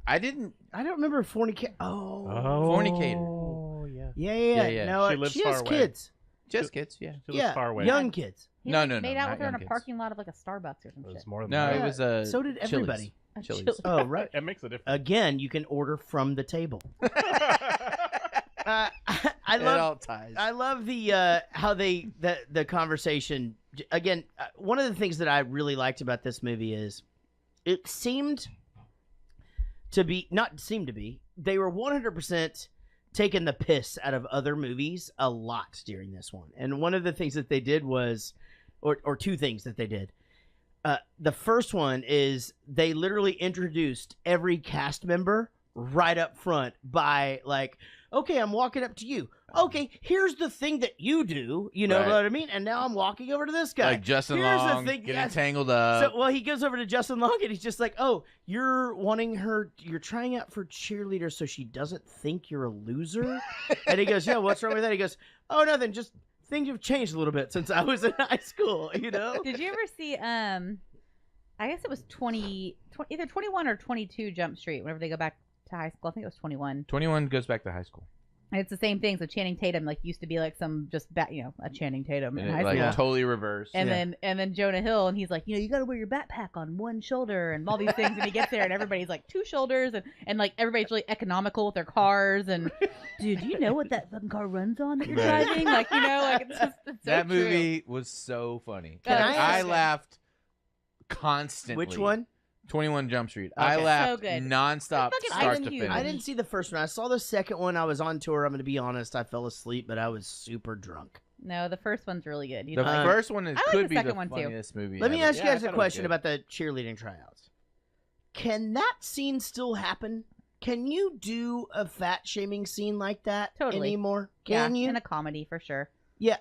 I don't remember fornicator. Fornicator. Oh, yeah. Yeah. No, She lives she far has away. kids. Just kids, yeah. She lives far away. Young kids. He No, like, no, made no, out not with her in a young kids. parking lot of like a Starbucks or some It was shit. more than No, that. it was So did Chili's. everybody. Chili's. Oh, right. It makes a difference. Again, you can order from the table. I It love. all ties. I love the how the conversation. Again, one of the things that I really liked about this movie is it seemed to be they were 100% taking the piss out of other movies a lot during this one. And one of the things that they did was, or two things that they did. The first one is they literally introduced every cast member right up front by like, okay, I'm walking up to you. Okay, here's the thing that you do. You know what I mean? And now I'm walking over to this guy. Like Justin Here's Long the thing, getting tangled up. So, well, he goes over to Justin Long and he's just like, oh, you're trying out for cheerleader so she doesn't think you're a loser? And he goes, yeah, what's wrong with that? He goes, oh, nothing, just things have changed a little bit since I was in high school, you know? Did you ever see, I guess it was either 21 or 22 Jump Street, whenever they go back to high school. I think it was 21. 21 goes back to high school. And it's the same thing. So Channing Tatum used to be like some just a Channing Tatum in And high it, like school. totally reversed. And then Jonah Hill, and he's like, you got to wear your backpack on one shoulder and all these things. And he gets there, and everybody's like two shoulders, and like everybody's really economical with their cars. And dude, do you know what that fucking car runs on that you're driving? Like it's just it's so that true. movie was so funny. I laughed constantly. Which one? 21 Jump Street. Okay. I laughed So good. nonstop, start to finish. I didn't see the first one. I saw the second one. I was on tour. I'm going to be honest. I fell asleep, but I was super drunk. No, the first one's really good. The first one I like could the be the second one, too. funniest movie Let me ever. ask you guys I a thought it was question good. about the cheerleading tryouts. Can that scene still happen? Can you do a fat shaming scene like that Totally. anymore? Can you? in a comedy for sure. Yeah,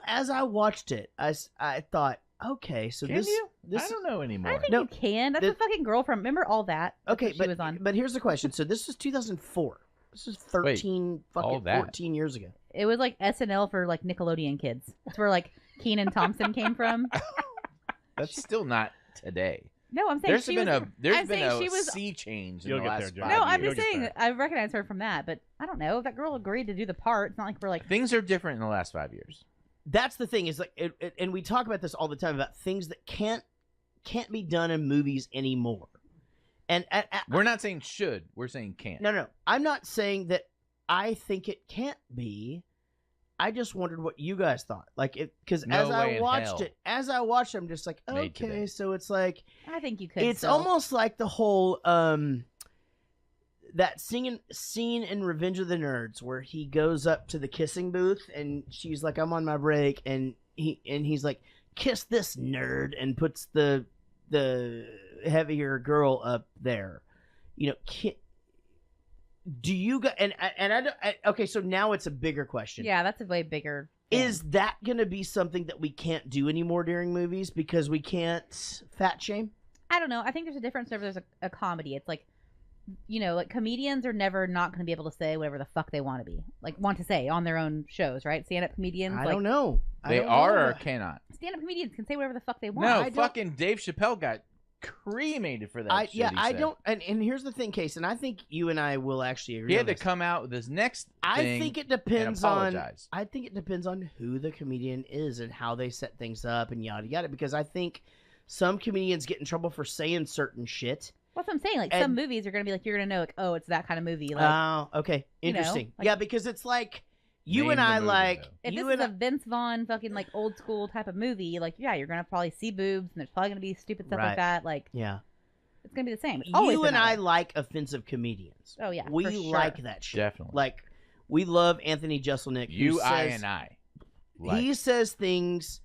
as I watched it, I thought, okay, so Can this you? this I don't know anymore. I think No, you can. That's the- a fucking girl from. Remember all that? That's okay, what she was on. but here's the question. So this was 2004. This is 13 all fucking that. 14 years ago. It was like SNL for like Nickelodeon kids. That's where like Kenan Thompson came from. That's still not today. No, I'm saying There's she been was, a she was. sea change in You'll the get last there, 5 Joe. No, I'm years. just saying I recognize her from that, but I don't know if that girl agreed to do the part. It's not like we're like Things are different in the last 5 years. That's the thing is like, and we talk about this all the time about things that can't be done in movies anymore. And We're not saying should. We're saying can't. no, I'm not saying that I think it can't be. I just wondered what you guys thought. Like it, because No as way I in watched hell. it, I'm just like, Made okay, today. so it's like I think you could. it's still. almost like the whole that scene in Revenge of the Nerds where he goes up to the kissing booth and she's like, I'm on my break, and he's like, kiss this nerd, and puts the heavier girl up there. You know, do you guys, and I don't, okay, so now it's a bigger question. Yeah, that's a way bigger. Is that going to be something that we can't do anymore during movies because we can't fat shame? I don't know. I think there's a difference whenever there's a comedy. It's like, like comedians are never not going to be able to say whatever the fuck they want to say on their own shows, right? Stand-up comedians. I don't know. They are or cannot. Stand-up comedians can say whatever the fuck they want. No, fucking Dave Chappelle got cremated for that shit. Yeah, he I said. don't. And here's the thing, Case, and I think you and I will actually agree. He on had to this. come out with his next thing. I think it depends and on. apologize. I think it depends on who the comedian is and how they set things up and yada yada. Because I think some comedians get in trouble for saying certain shit, That's what I'm saying. Like, some movies are going to be like, you're going to know, like, oh, it's that kind of movie. Like, oh, okay. Interesting. Like, yeah, because it's like, you and I like... If this is a Vince Vaughn fucking, like, old school type of movie, like, yeah, you're going to probably see boobs, and there's probably going to be stupid stuff like that. Like, yeah. It's going to be the same. You and I like offensive comedians. Oh, yeah. We like that shit. Definitely. Like, we love Anthony Jeselnik. I. He says things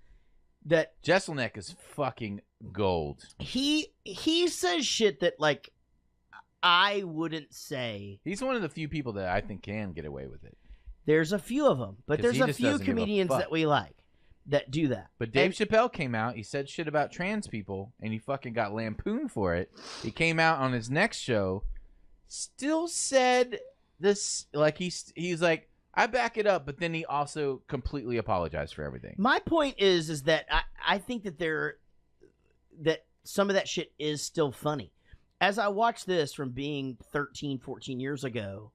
that... Jeselnik is fucking gold. He says shit that, like, I wouldn't say. He's one of the few people that I think can get away with it. There's a few of them, but there's a few comedians that we like that do that. But Dave Chappelle came out. He said shit about trans people, and he fucking got lampooned for it. He came out on his next show, still said this, like he's like, I back it up, but then he also completely apologized for everything. My point is that I think that that some of that shit is still funny. As I watched this from being 13, 14 years ago,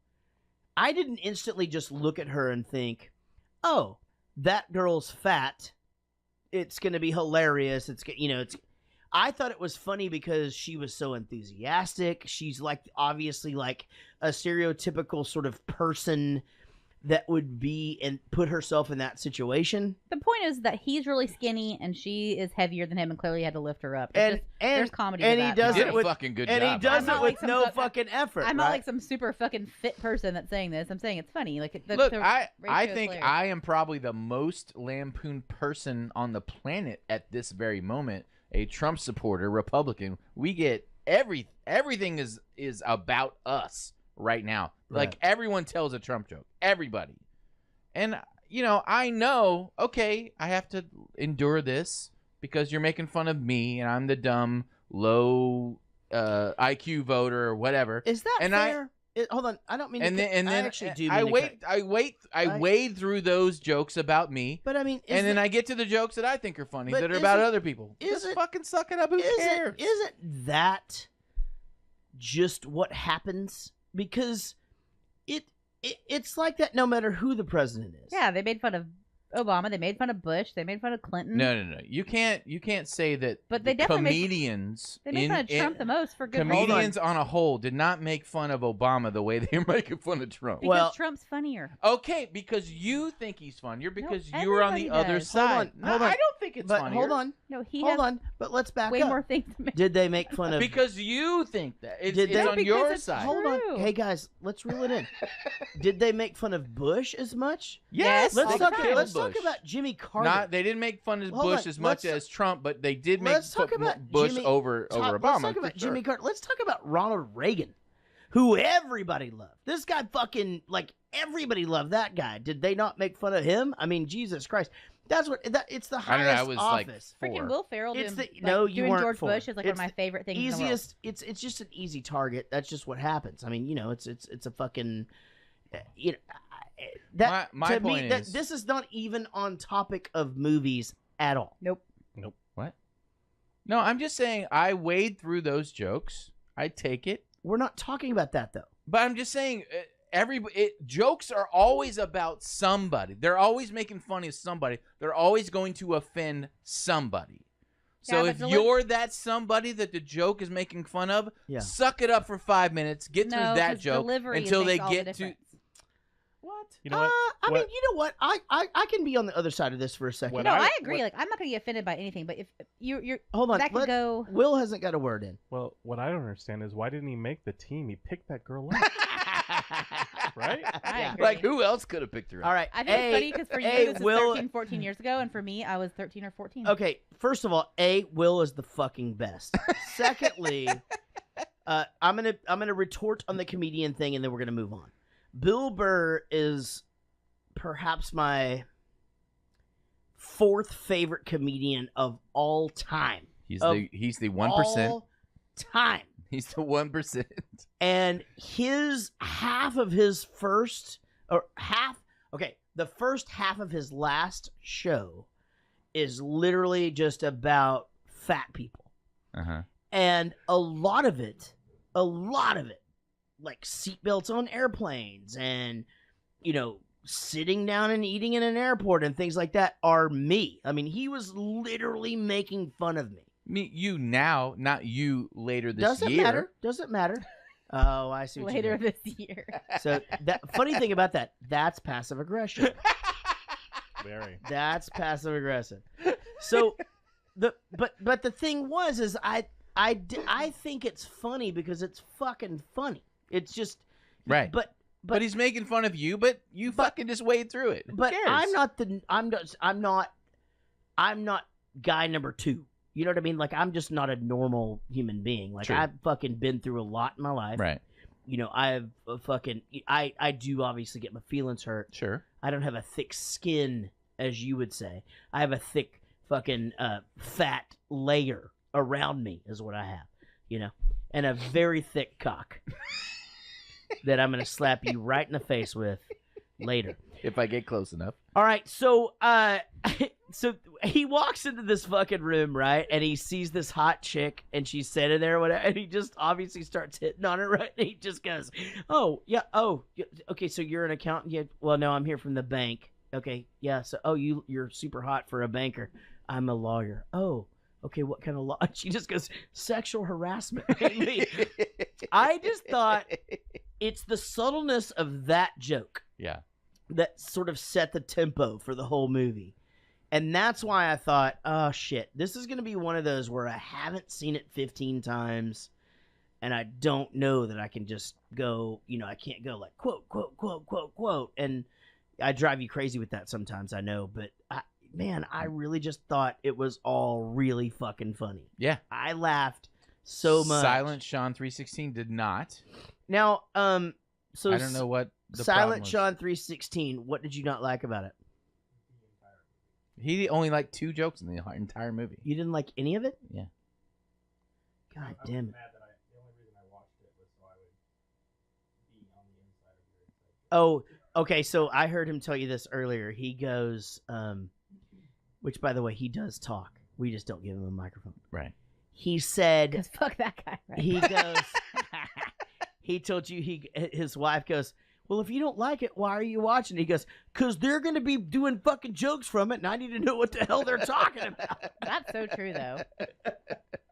I didn't instantly just look at her and think, oh, that girl's fat. It's going to be hilarious. I thought it was funny because she was so enthusiastic. She's like, obviously like a stereotypical sort of person that would be and put herself in that situation. The point is that he's really skinny and she is heavier than him, and clearly had to lift her up. There's comedy. And to he that. does he did it a with fucking good and job. he does it with like no fucking effort. I'm not like some super fucking fit person that's saying this. I'm saying it's funny. Like, look, I think I am probably the most lampooned person on the planet at this very moment. A Trump supporter, Republican. We get everything is about us right now. Right. Like, everyone tells a Trump joke. Everybody. And, I know, okay, I have to endure this because you're making fun of me and I'm the dumb, low IQ voter or whatever. Is that fair? Hold on, I don't mean. I actually do. I wade through those jokes about me, but I mean, then I get to the jokes that I think are funny that are about other people. Just fucking suck it up. Who cares? Isn't that just what happens? Because it's like that no matter who the president is. Yeah, they made fun of Obama. They made fun of Bush. They made fun of Clinton. No. You can't say that. But they definitely comedians. They made fun of Trump the most for good reason. Comedians on a whole did not make fun of Obama the way they're making fun of Trump. Because Trump's funnier. Okay, because you think he's funnier because you're on the other side. Hold on. I don't think it's funnier. Hold on. No, hold on. But let's back way up. more things to make. Did they make fun of? Because you think that it's on because your it's side. Hold on. Hey guys, let's reel it in. Did they make fun of Bush as much? Yes. Let's talk Bush. about Jimmy Carter. They didn't make fun of Bush as much as Trump, but they did make Bush over Obama. Let's talk about Jimmy Carter. Let's talk about Ronald Reagan, who everybody loved. This guy fucking, like, everybody loved that guy. Did they not make fun of him? I mean, Jesus Christ. It's the highest I don't know, I was office. Like freaking Will Ferrell It's doing, you weren't George 4. Bush is like one of my favorite things in the world. It's just an easy target. That's just what happens. I mean, it's a fucking, that my to point me, is, this is not even on topic of movies at all. Nope. What? No, I'm just saying I wade through those jokes. I take it. We're not talking about that though. But I'm just saying, jokes are always about somebody. They're always making fun of somebody. They're always going to offend somebody. So if you're that somebody that the joke is making fun of, suck it up for 5 minutes, get through that joke until they get to. What? You know what? I mean, you know what? I can be on the other side of this for a second. I agree. Like, I'm not going to get offended by anything, but if you're hold on, that could go. Will hasn't got a word in. Well, what I don't understand is why didn't he make the team? He picked that girl up. Right? Yeah. Like, who else could have picked her up? All right. I think it's funny because for you, this is 13, 14 years ago, and for me, I was 13 or 14. Okay, first of all, Will is the fucking best. Secondly, I'm gonna retort on the comedian thing, and then we're gonna move on. Bill Burr is perhaps my 4th favorite comedian of all time. He's the 1%. All time. He's the 1%. And his half of his first the first half of his last show is literally just about fat people. Uh-huh. And a lot of it, like seatbelts on airplanes and, sitting down and eating in an airport and things like that are me. I mean, he was literally making fun of me. You now, not you later this year. Doesn't matter. Oh, I see what Later you mean. this year. So that funny thing about that's passive aggression. Very. That's passive aggressive. So but the thing is I think it's funny because it's fucking funny. It's just right. But he's making fun of you, but you fucking just wade through it. But I'm not guy number 2. You know what I mean? Like, I'm just not a normal human being. Like, True. I've fucking been through a lot in my life. Right. You know, I do obviously get my feelings hurt. Sure. I don't have a thick skin, as you would say. I have a thick fucking fat layer around me is what I have, you know, and a very thick cock that I'm going to slap you right in the face with later. If I get close enough. All right, so so he walks into this fucking room, right? And he sees this hot chick, and she's sitting there, whatever, and he just obviously starts hitting on her, right? And he just goes, "Oh yeah, okay, so you're an accountant? Yeah, well, no, I'm here from the bank. Okay, yeah, so you're super hot for a banker. I'm a lawyer. Oh, okay, what kind of law?" She just goes, "Sexual harassment." I just thought it's the subtleness of that joke. Yeah. That sort of set the tempo for the whole movie. And that's why I thought, oh shit, this is going to be one of those where I haven't seen it 15 times and I don't know that I can just go, you know, I can't go like quote, quote, quote, quote, quote. And I drive you crazy with that sometimes, I know, but I really just thought it was all really fucking funny. Yeah. I laughed so much. Silent Sean 316 did not. Now, so I don't know what the Silent Sean 316, what did you not like about it? He only liked 2 jokes in the entire movie. You didn't like any of it? Yeah. God damn it. The only reason I watched it was so I would be on the inside of your inside. Oh, okay, so I heard him tell you this earlier. He goes, which by the way, he does talk. We just don't give him a microphone. Right. He said, Because fuck that guy, right? he goes, he told you, his wife goes, "Well, if you don't like it, why are you watching?" He goes, "Because they're going to be doing fucking jokes from it, and I need to know what the hell they're talking about." That's so true, though.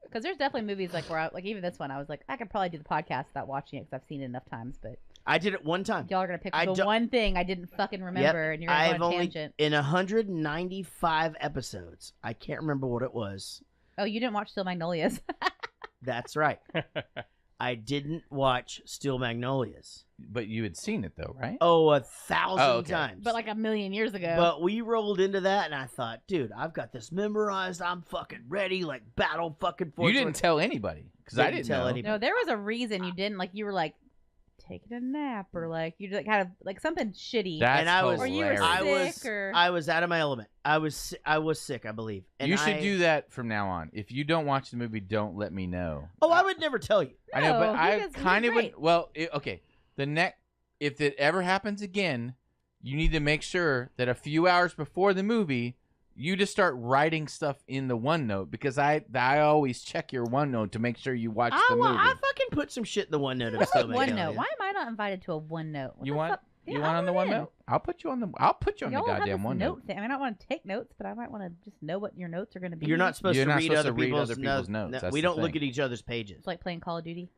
Because there's definitely movies like where, like even this one, I was like, I could probably do the podcast without watching it because I've seen it enough times. But I did it one time. y'all are gonna pick the one thing I didn't fucking remember, and you're gonna go on a tangent. In 195 episodes, I can't remember what it was. Oh, you didn't watch Still Magnolias? That's right. I didn't watch Steel Magnolias. But you had seen it though, right? Oh, 1,000 times. But like a million years ago. But we rolled into that, and I thought, dude, I've got this memorized. I'm fucking ready, like battle fucking force. You didn't tell anybody because I didn't tell anybody. No, there was a reason you didn't. Like you were like taking a nap, or like you like kind of like something shitty. That's and I was, or you were sick, or I was out of my element. I was sick, I believe. And you should do that from now on. If you don't watch the movie, don't let me know. Oh, I would never tell you. I know, but No, I he kind of would. great. Well, okay. If it ever happens again, you need to make sure that a few hours before the movie, you just start writing stuff in the OneNote, because I always check your OneNote to make sure you watch the movie. I fucking put some shit in the OneNote. What's a OneNote? Why am I not invited to a OneNote? You want on the OneNote? I'll put you on the Y'all goddamn have this OneNote. note thing. I mean, I don't want to take notes, but I might want to just know what your notes are going to be. You're not supposed You're to not read supposed other to read people's other people's notes. notes. No, That's we the don't look thing. at each other's pages. It's like playing Call of Duty.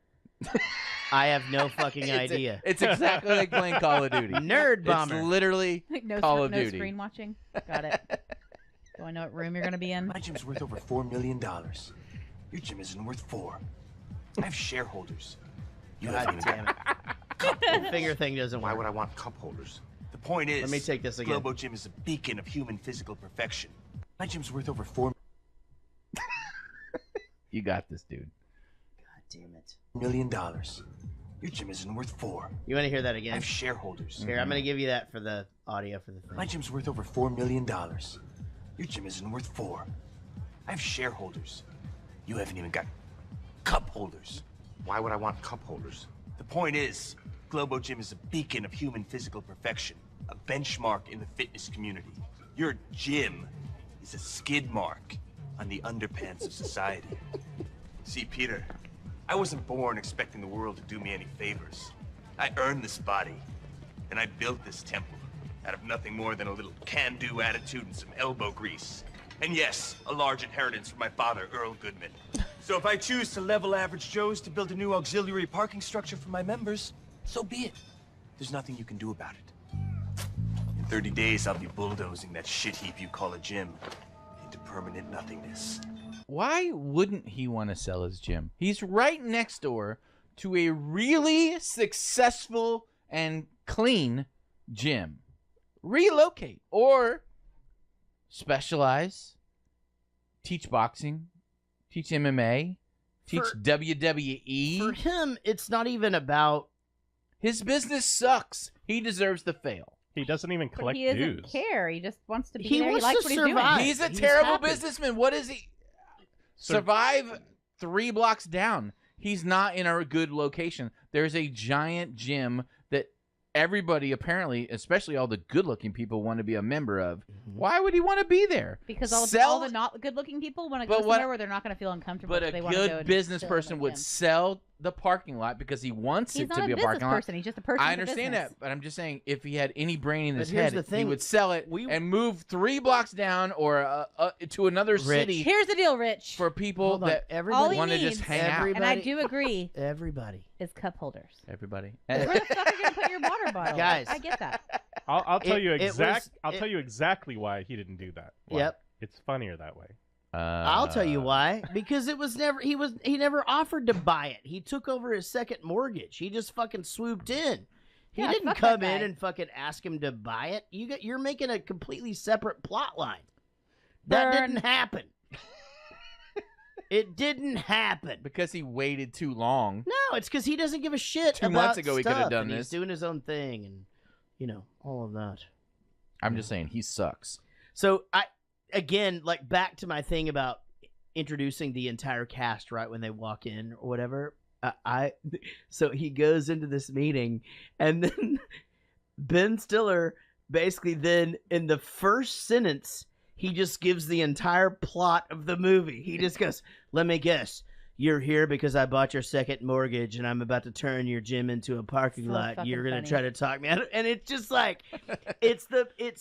I have no fucking idea. It's exactly like playing Call of Duty. Nerd bomber. It's literally No, Call of no Duty. screen watching. Got it. Do I know what room you're going to be in? My gym's worth over $4 million. Your gym isn't worth $4. I have shareholders. God damn it. The finger thing doesn't work. Why would I want cup holders? The point is, Let me take this again. Globo Gym is a beacon of human physical perfection. My gym's worth over $4 You got this, dude. God damn it. million. Your gym isn't worth $4. You want to hear that I again? have shareholders. Here, I'm going to give you that for the audio for the thing. My gym's worth over $4 million. Your gym isn't worth $4. I have shareholders. You haven't even got cup holders. Why would I want cup holders? The point is, Globo Gym is a beacon of human physical perfection, a benchmark in the fitness community. Your gym is a skid mark on the underpants of society. See, Peter, I wasn't born expecting the world to do me any favors. I earned this body, and I built this temple out of nothing more than a little can-do attitude and some elbow grease. And yes, a large inheritance from my father, Earl Goodman. So if I choose to level average Joes to build a new auxiliary parking structure for my members, so be it. There's nothing you can do about it. In 30 days, I'll be bulldozing that shit heap you call a gym into permanent nothingness. Why wouldn't he want to sell his gym? He's right next door to a really successful and clean gym. Relocate or specialize, teach boxing, teach MMA, teach WWE. For him, it's not even about... His business sucks. He deserves to fail. He doesn't even collect He doesn't dues. care. He just wants to be He there. wants He likes to what survive. he's doing. He's a terrible happy. businessman. What is he? Survive 3 blocks down. He's not in a good location. There's a giant gym that everybody, apparently, especially all the good-looking people, want to be a member of. Why would he want to be there? Because all the not good-looking people want to go somewhere where they're not going to feel uncomfortable. But so a they want to go good and business chill in person the would gym. sell the parking lot because he wants He's it not to be a a business parking lot. person. He's just a person. I with a understand business. that, but I'm just saying, if he had any brain in his But here's head, the thing. he would sell it and move 3 blocks down or to another city Here's the deal, Rich. for people Hold on. that Everybody- All he want to needs, just hang out. and I do agree, Everybody. is cup holders. Everybody. Where the fuck are you going to put your water bottle? Guys. I get that. I'll tell you It I'll was- tell you exactly why he didn't do that. Why. Yep. It's funnier that way. I'll tell you why. Because it was never he never offered to buy it. He took over his second mortgage. He just fucking swooped in. He Yeah, didn't fuck come that in guy. and fucking ask him to buy it. You're making a completely separate plot line. That Burn. didn't happen. It didn't happen. Because he waited too long. No, it's because he doesn't give a shit 2 about months ago he could have stuff, done and this. He's doing his own thing, and all of that. I'm just saying, he sucks. So again, like back to my thing about introducing the entire cast right when they walk in or whatever. So he goes into this meeting, and then Ben Stiller basically then in the first sentence he just gives the entire plot of the movie. He just goes, "Let me guess. You're here because I bought your second mortgage and I'm about to turn your gym into a parking So lot. fucking You're going funny. to try to talk me out of it." And it's just like, it's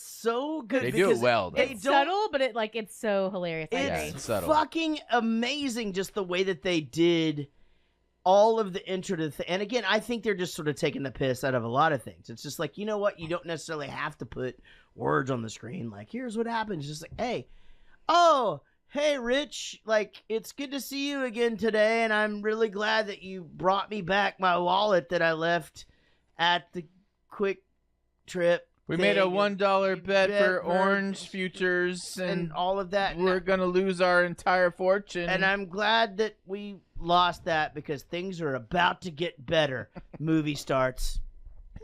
so good. They do it because well, though. They It's don't, subtle, but it's so hilarious. I agree. it's subtle. fucking amazing just the way that they did all of the intro to the thing. And again, I think they're just sort of taking the piss out of a lot of things. It's just like, you know what? You don't necessarily have to put words on the screen. Like, here's what happens. Just like, hey, Rich, like, it's good to see you again today, and I'm really glad that you brought me back my wallet that I left at the Quick Trip. We made a thing, $1 and bet bet for for- orange futures, and and all of that. we're going to lose our entire fortune. And I'm glad that we lost that because things are about to get better. Movie starts.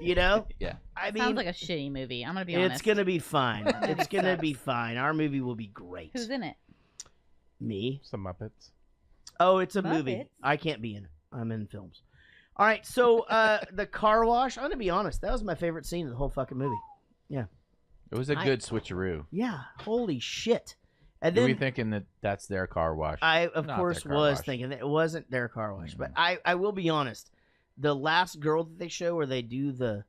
You know? Yeah. I mean, Sounds like a shitty movie. I'm gonna be honest. it's going to be fine. It's going to Sucks. be fine. Our movie will be great. Who's in it? Me. Some Muppets. Oh, it's a movie. Muppets? I can't be in it. I'm in films. All right, so the car wash, I'm going to be honest. That was my favorite scene of the whole fucking movie. Yeah. It was a good switcheroo. Yeah. Holy shit. And Were then we thinking that that's their car wash? I, of Not course, their car was wash. thinking that it wasn't their car wash. Mhm. But I will be honest. The last girl that they show where they do the...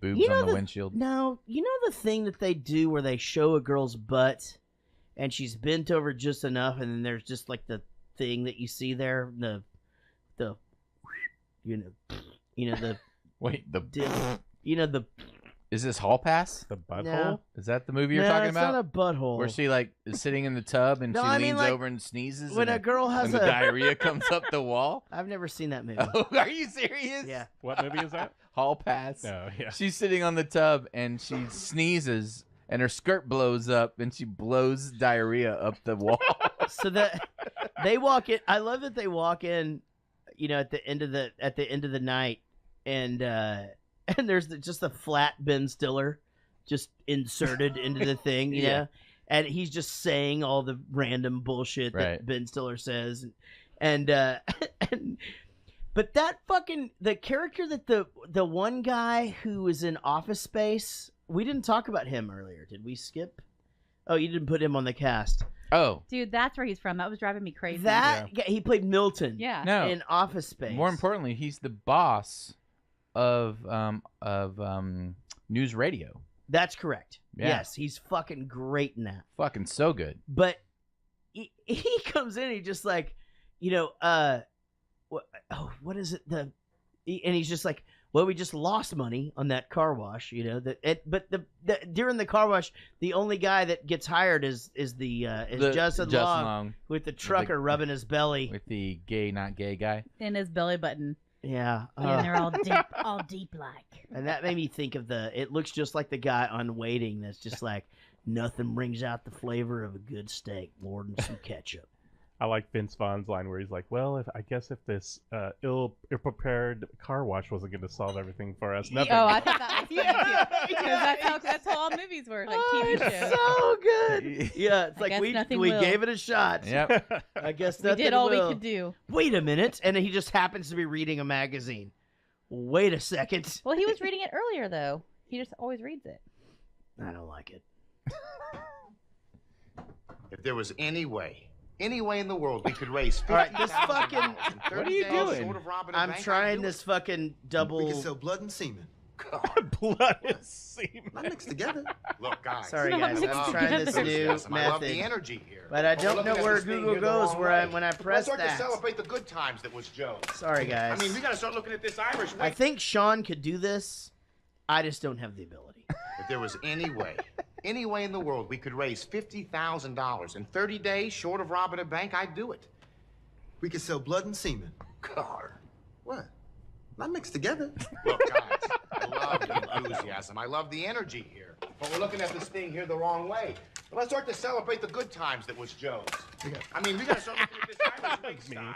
Boobs You know on the windshield. No, you know the thing that they do where they show a girl's butt and she's bent over just enough, and then there's just like the thing that you see there, the you know the Wait, the is this Hall Pass? The butthole? No. Is that the movie you're no, talking it's about? not a butthole. Where she like is sitting in the tub and No, she I leans mean, like, over and sneezes, when and a girl has and the a diarrhea comes up the wall. I've never seen that movie. Oh, are you serious? Yeah. What movie is that? Hall Pass. No, yeah. She's sitting on the tub and she sneezes and her skirt blows up and she blows diarrhea up the wall. So that they walk in. I love that they walk in, at the end of the night, and there's just a flat Ben Stiller just inserted into the thing, you know, and he's just saying all the random bullshit that Right. Ben Stiller says, and but that fucking the character that the one guy who was in Office Space, we didn't talk about him earlier, did we skip? Oh, you didn't put him on the cast. Oh, Dude, that's where he's from. That was driving me crazy. He played Milton. Yeah. no. In Office Space. More importantly, he's the boss of News Radio. That's correct. Yeah. Yes, he's fucking great in that. Fucking so good. But he comes in, he just like, what is it? And he's just like, well, we just lost money on that car wash, but during the car wash, the only guy that gets hired is Justin Long with the trucker rubbing his belly with the gay not gay guy in his belly button. Yeah, and they're all deep like. And that made me think of it looks just like the guy on Waiting. That's just like nothing brings out the flavor of a good steak more than some ketchup. I like Vince Vaughn's line where he's like, "Well, I guess if this ill-prepared car wash wasn't going to solve everything for us, nothing." Oh, I thought that was funny too. Because that's how all movies work, like TV shows. So good. Yeah, it's like we gave it a shot. Yep. I guess nothing we did all will. we could do. Wait a minute, and he just happens to be reading a magazine. Wait a second. Well, he was reading it earlier though. He just always reads it. I don't like it. If there was any way in the world we could raise $50,000 All right, this fucking. What are you doing? I'm trying this fucking double. We can sell blood and semen. Blood and semen. Not mixed together. Look, guys. Sorry, guys. I'm trying this new method. I love the energy here. But I don't know where Google goes when I press Let's start that. to celebrate the good times that was Joe's. Sorry, guys. I mean, we got to start looking at this Irish way. I think Sean could do this. I just don't have the ability. If there was any way in the world we could raise $50,000 in 30 days short of robbing a bank, I'd do it. We could sell blood and semen. God. What? Not mixed together. Look, guys, I love the enthusiasm. I love the energy here. But we're looking at this thing here the wrong way. But let's start to celebrate the good times that was Joe's. I mean, we got to start looking at this Irish wing style.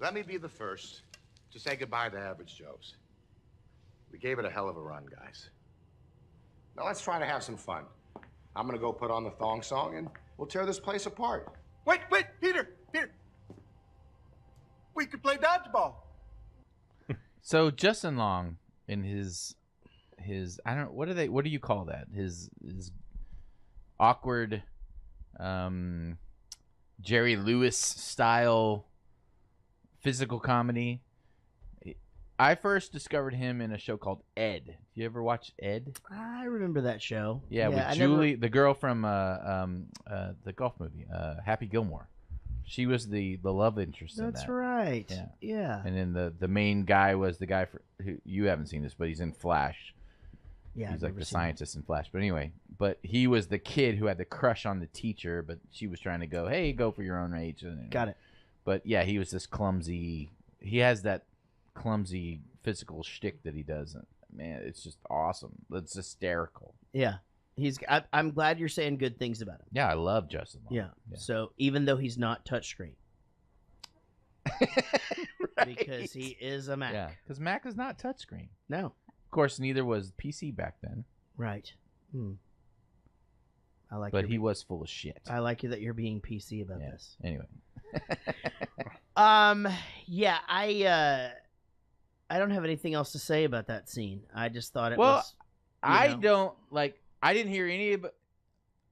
Let me be the first to say goodbye to Average Joe's. We gave it a hell of a run, guys. Now let's try to have some fun. I'm gonna go put on the thong song and we'll tear this place apart. Wait, Peter. We could play dodgeball. So Justin Long in his I don't what do you call that? His awkward Jerry Lewis style physical comedy. I first discovered him in a show called Ed. Do you ever watch Ed? I remember that show. Yeah, with Julie, the girl from the golf movie, Happy Gilmore. She was the love interest in that. That's right. Yeah. And then the main guy was the guy who you haven't seen this, but he's in Flash. Yeah, he's like the scientist in Flash. But anyway, he was the kid who had the crush on the teacher, but she was trying to go, hey, go for your own age. Got it. But yeah, he was this clumsy. He has that clumsy physical shtick that he does. Man, it's just awesome. It's hysterical. Yeah. I'm glad you're saying good things about him. Yeah, I love Justin Long. Yeah. So even though he's not touchscreen. Right. Because he is a Mac. Yeah, because Mac is not touchscreen. No. Of course, neither was PC back then. Right. I like. But he was full of shit. I like that you're being PC about this. Anyway. Yeah, I don't have anything else to say about that scene. I just thought it was. I didn't hear any of it.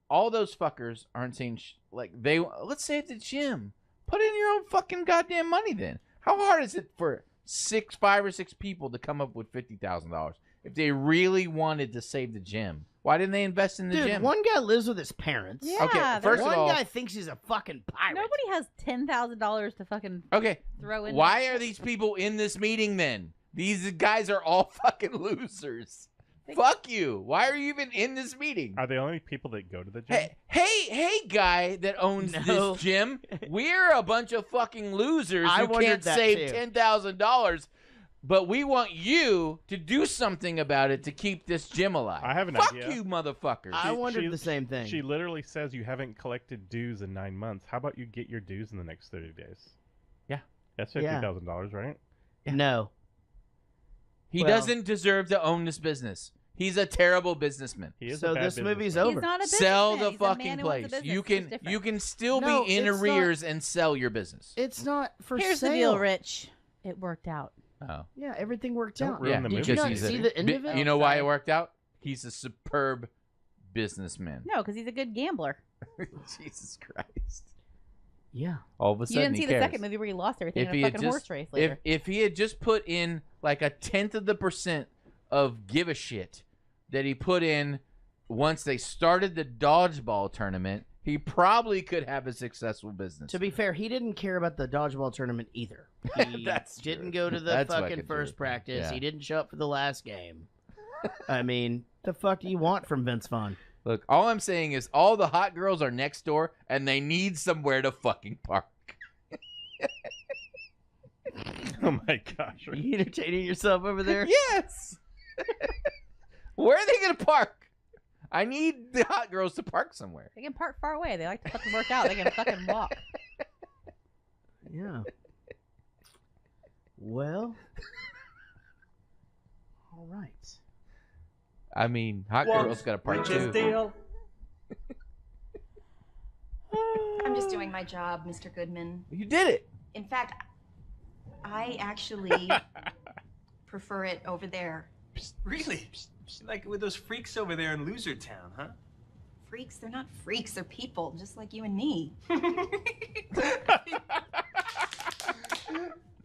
All those fuckers aren't saying let's save the gym. Put in your own fucking goddamn money then. How hard is it for 5 or 6 people to come up with $50,000 if they really wanted to save the gym? Why didn't they invest in the gym? One guy lives with his parents. Yeah, okay, first of all, one guy thinks he's a fucking pirate. Nobody has $10,000 to fucking throw in. Why are these people in this meeting then? These guys are all fucking losers. Fuck you. Why are you even in this meeting? Are they only people that go to the gym? Hey, guy that owns this gym. We're a bunch of fucking losers who can't save $10,000, but we want you to do something about it to keep this gym alive. I have an idea. idea. Fuck you, motherfuckers. I wondered the same thing. She literally says you haven't collected dues in 9 months. How about you get your dues in the next 30 days? Yeah. That's $50,000, right? Yeah. No. He doesn't deserve to own this business. He's a terrible businessman. He is so this movie's over. He's not a sell the He's fucking place. You can still be in arrears and sell your business. It's not for Here's sale. the deal, Rich. It worked out. Oh. Yeah, everything worked out. ruin the Did movie. you not see the end of it? You know why it worked out? He's a superb businessman. No, because he's a good gambler. Jesus Christ. Yeah. All of a You sudden, didn't see he the cares. second movie where he lost everything If in he a had fucking just, horse race later. if he had just put in like 0.1% of give a shit that he put in once they started the dodgeball tournament, he probably could have a successful business. To be fair, he didn't care about the dodgeball tournament either. He didn't go to the That's fucking fucking first true. practice. Yeah. He didn't show up for the last game. I mean, the fuck do you want from Vince Vaughn? Look, all I'm saying is all the hot girls are next door, and they need somewhere to fucking park. Oh my gosh! Are you entertaining yourself over there? Yes. Where are they gonna park? I need the hot girls to park somewhere. They can park far away. They like to fucking work out. They can fucking walk. Yeah. Well. All right. I mean, hot girls got to park too. I'm just doing my job, Mr. Goodman. You did it. In fact, I actually prefer it over there. Really? Like with those freaks over there in Loser Town, huh? Freaks? They're not freaks. They're people, just like you and me.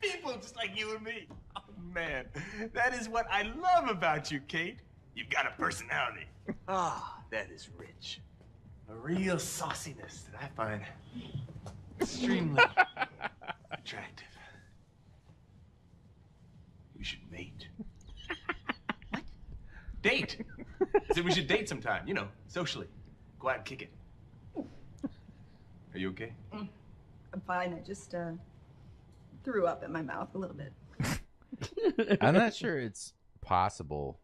People just like you and me. Oh, man. That is what I love about you, Kate. You've got a personality. Ah, that is rich. A real sauciness that I find extremely attractive. We should mate. What? Date. I said we should date sometime, you know, socially. Go out and kick it. Are you okay? I'm fine. I just threw up in my mouth a little bit. I'm not sure it's possible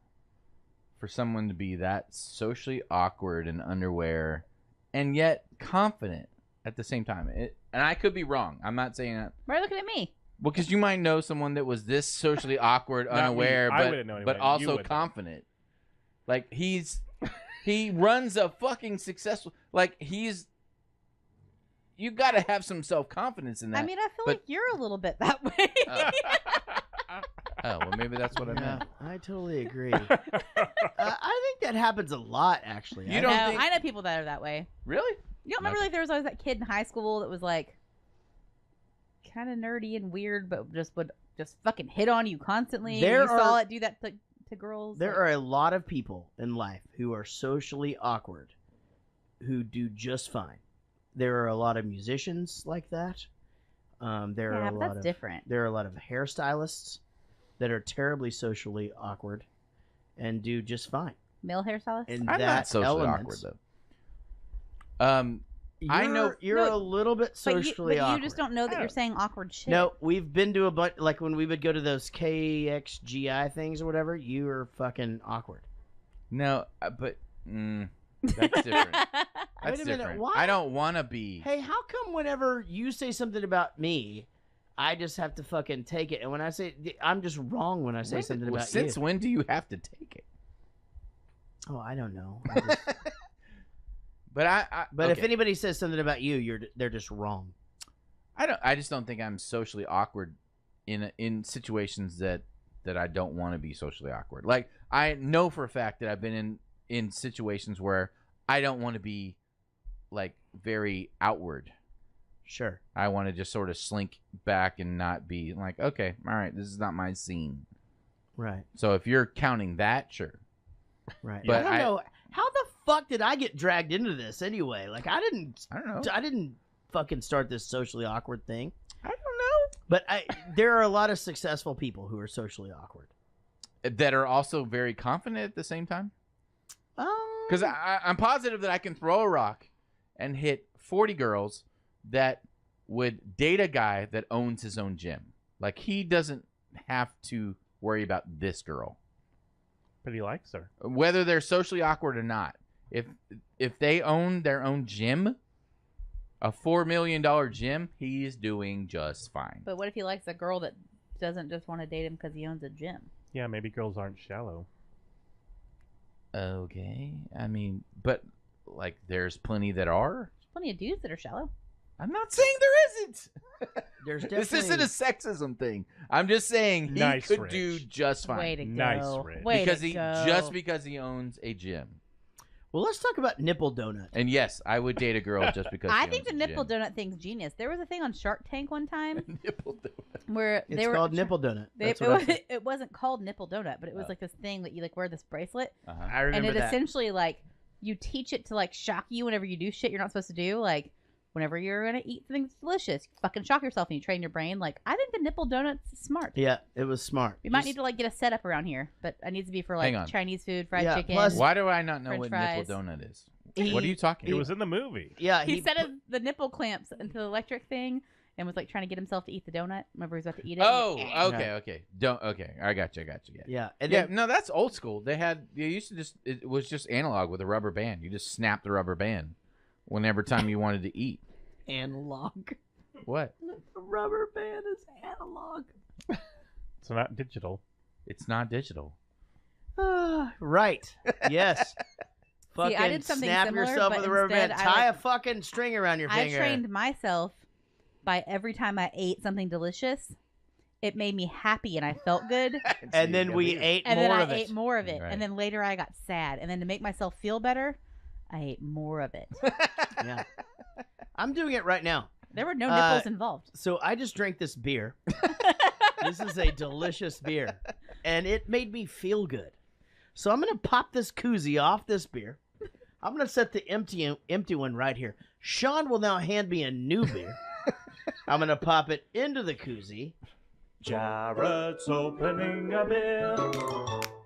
for someone to be that socially awkward in underwear and yet confident at the same time. And I could be wrong. I'm not saying that. Why are you looking at me? Well, because you might know someone that was this socially awkward, unaware, I wouldn't know but anybody. You also would know. confident. Like he runs a fucking successful. Like you got to have some self-confidence in that. I mean, I feel like you're a little bit that way. Oh, well, maybe that's what I meant. I totally agree. I think that happens a lot, actually. You don't think... I know people that are that way. Really? You don't remember like there was always that kid in high school that was like kind of nerdy and weird, but would fucking hit on you constantly. You saw it do that to girls. There are a lot of people in life who are socially awkward who do just fine. There are a lot of musicians like that. There are a lot of different. There are a lot of hairstylists that are terribly socially awkward and do just fine. Male hairstylist? And I'm not socially awkward though. I know you're a little bit socially but awkward. you just don't know that you're saying awkward shit. No, we've been to a bunch, like when we would go to those KXGI things or whatever, you are fucking awkward. No, but that's different. That's Wait a minute, different. why? I don't want to be. Hey, how come whenever you say something about me, I just have to fucking take it? And when I say, I'm just wrong when I say something about you. Since when do you have to take it? Oh, I don't know. But But if anybody says something about you, they're just wrong. I just don't think I'm socially awkward in situations that I don't want to be socially awkward. Like I know for a fact that I've been in situations where I don't want to be like very outward. Sure. I want to just sort of slink back and not be like, okay, all right, this is not my scene. Right. So if you're counting that, sure. Right. But I don't know. How the fuck did I get dragged into this anyway? Like I don't know. I didn't fucking start this socially awkward thing. I don't know. But there are a lot of successful people who are socially awkward. That are also very confident at the same time? Because I'm positive that I can throw a rock and hit 40 girls that would date a guy that owns his own gym. Like, he doesn't have to worry about this girl. But he likes her. Whether they're socially awkward or not. If they own their own gym, a $4 million gym, he's doing just fine. But what if he likes a girl that doesn't just want to date him because he owns a gym? Yeah, maybe girls aren't shallow. Okay. I mean, but, like, there's plenty that are. There's plenty of dudes that are shallow. I'm not saying there isn't. There's This isn't a sexism thing. I'm just saying he could do just fine. Way to go. Nice, Rich. Way because to he go. just because he owns a gym. Well, let's talk about nipple donut. And yes, I would date a girl just because. I she think owns the a nipple gym. donut thing's genius. There was a thing on Shark Tank one time Nipple donut. where It's they were called nipple donut. it wasn't called nipple donut, but it was like this thing that you like wear this bracelet, I remember and it that. essentially like you teach it to like shock you whenever you do shit you're not supposed to do, like. Whenever you're gonna eat something that's delicious, you fucking shock yourself and you train your brain. Like, I think the nipple donut's smart. Yeah, it was smart. We might need to like get a setup around here, but it needs to be for Hang like on. Chinese food, fried Yeah, chicken. plus- Why do I not know French what fries. nipple donut is? What are you talking It about? was in the movie. Yeah, he set the nipple clamps into the electric thing and was like trying to get himself to eat the donut. Remember, he was about to eat it. Oh, okay. Okay. I got you. Yeah, and Yeah, then, no, that's old school. They used to it was just analog with a rubber band. You just snap the rubber band whenever time you wanted to eat. analog. What? The rubber band is analog. It's not digital. It's not digital. Right. Yes. Fucking I did something snap similar, yourself but with a rubber band. instead I, Tie like- a fucking string around your I finger. trained myself by every time I ate something delicious, it made me happy and I felt good. And then we ate And more then I of it. ate more of it. Right. And then later I got sad. And then to make myself feel better, I ate more of it. Yeah. I'm doing it right now. There were no nipples involved. So I just drank this beer. This is a delicious beer. And it made me feel good. So I'm going to pop this koozie off this beer. I'm going to set the empty one right here. Sean will now hand me a new beer. I'm going to pop it into the koozie. Jaret's opening a beer.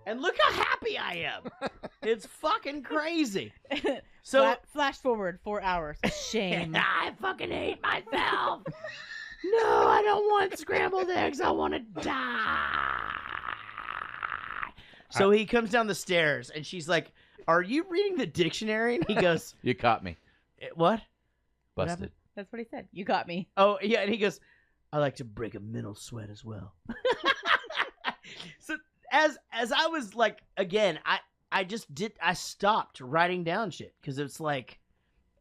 And look how happy I am. It's fucking crazy. So Flash forward 4 hours. Shame. I fucking hate myself. No, I don't want scrambled eggs. I want to die. So he comes down the stairs, and she's like, "Are you reading the dictionary?" And he goes, You caught me. "What?" Busted. That's what he said. You got me. Oh, yeah. And he goes, "I like to break a mental sweat as well." So as I was like, again, I stopped writing down shit because it's like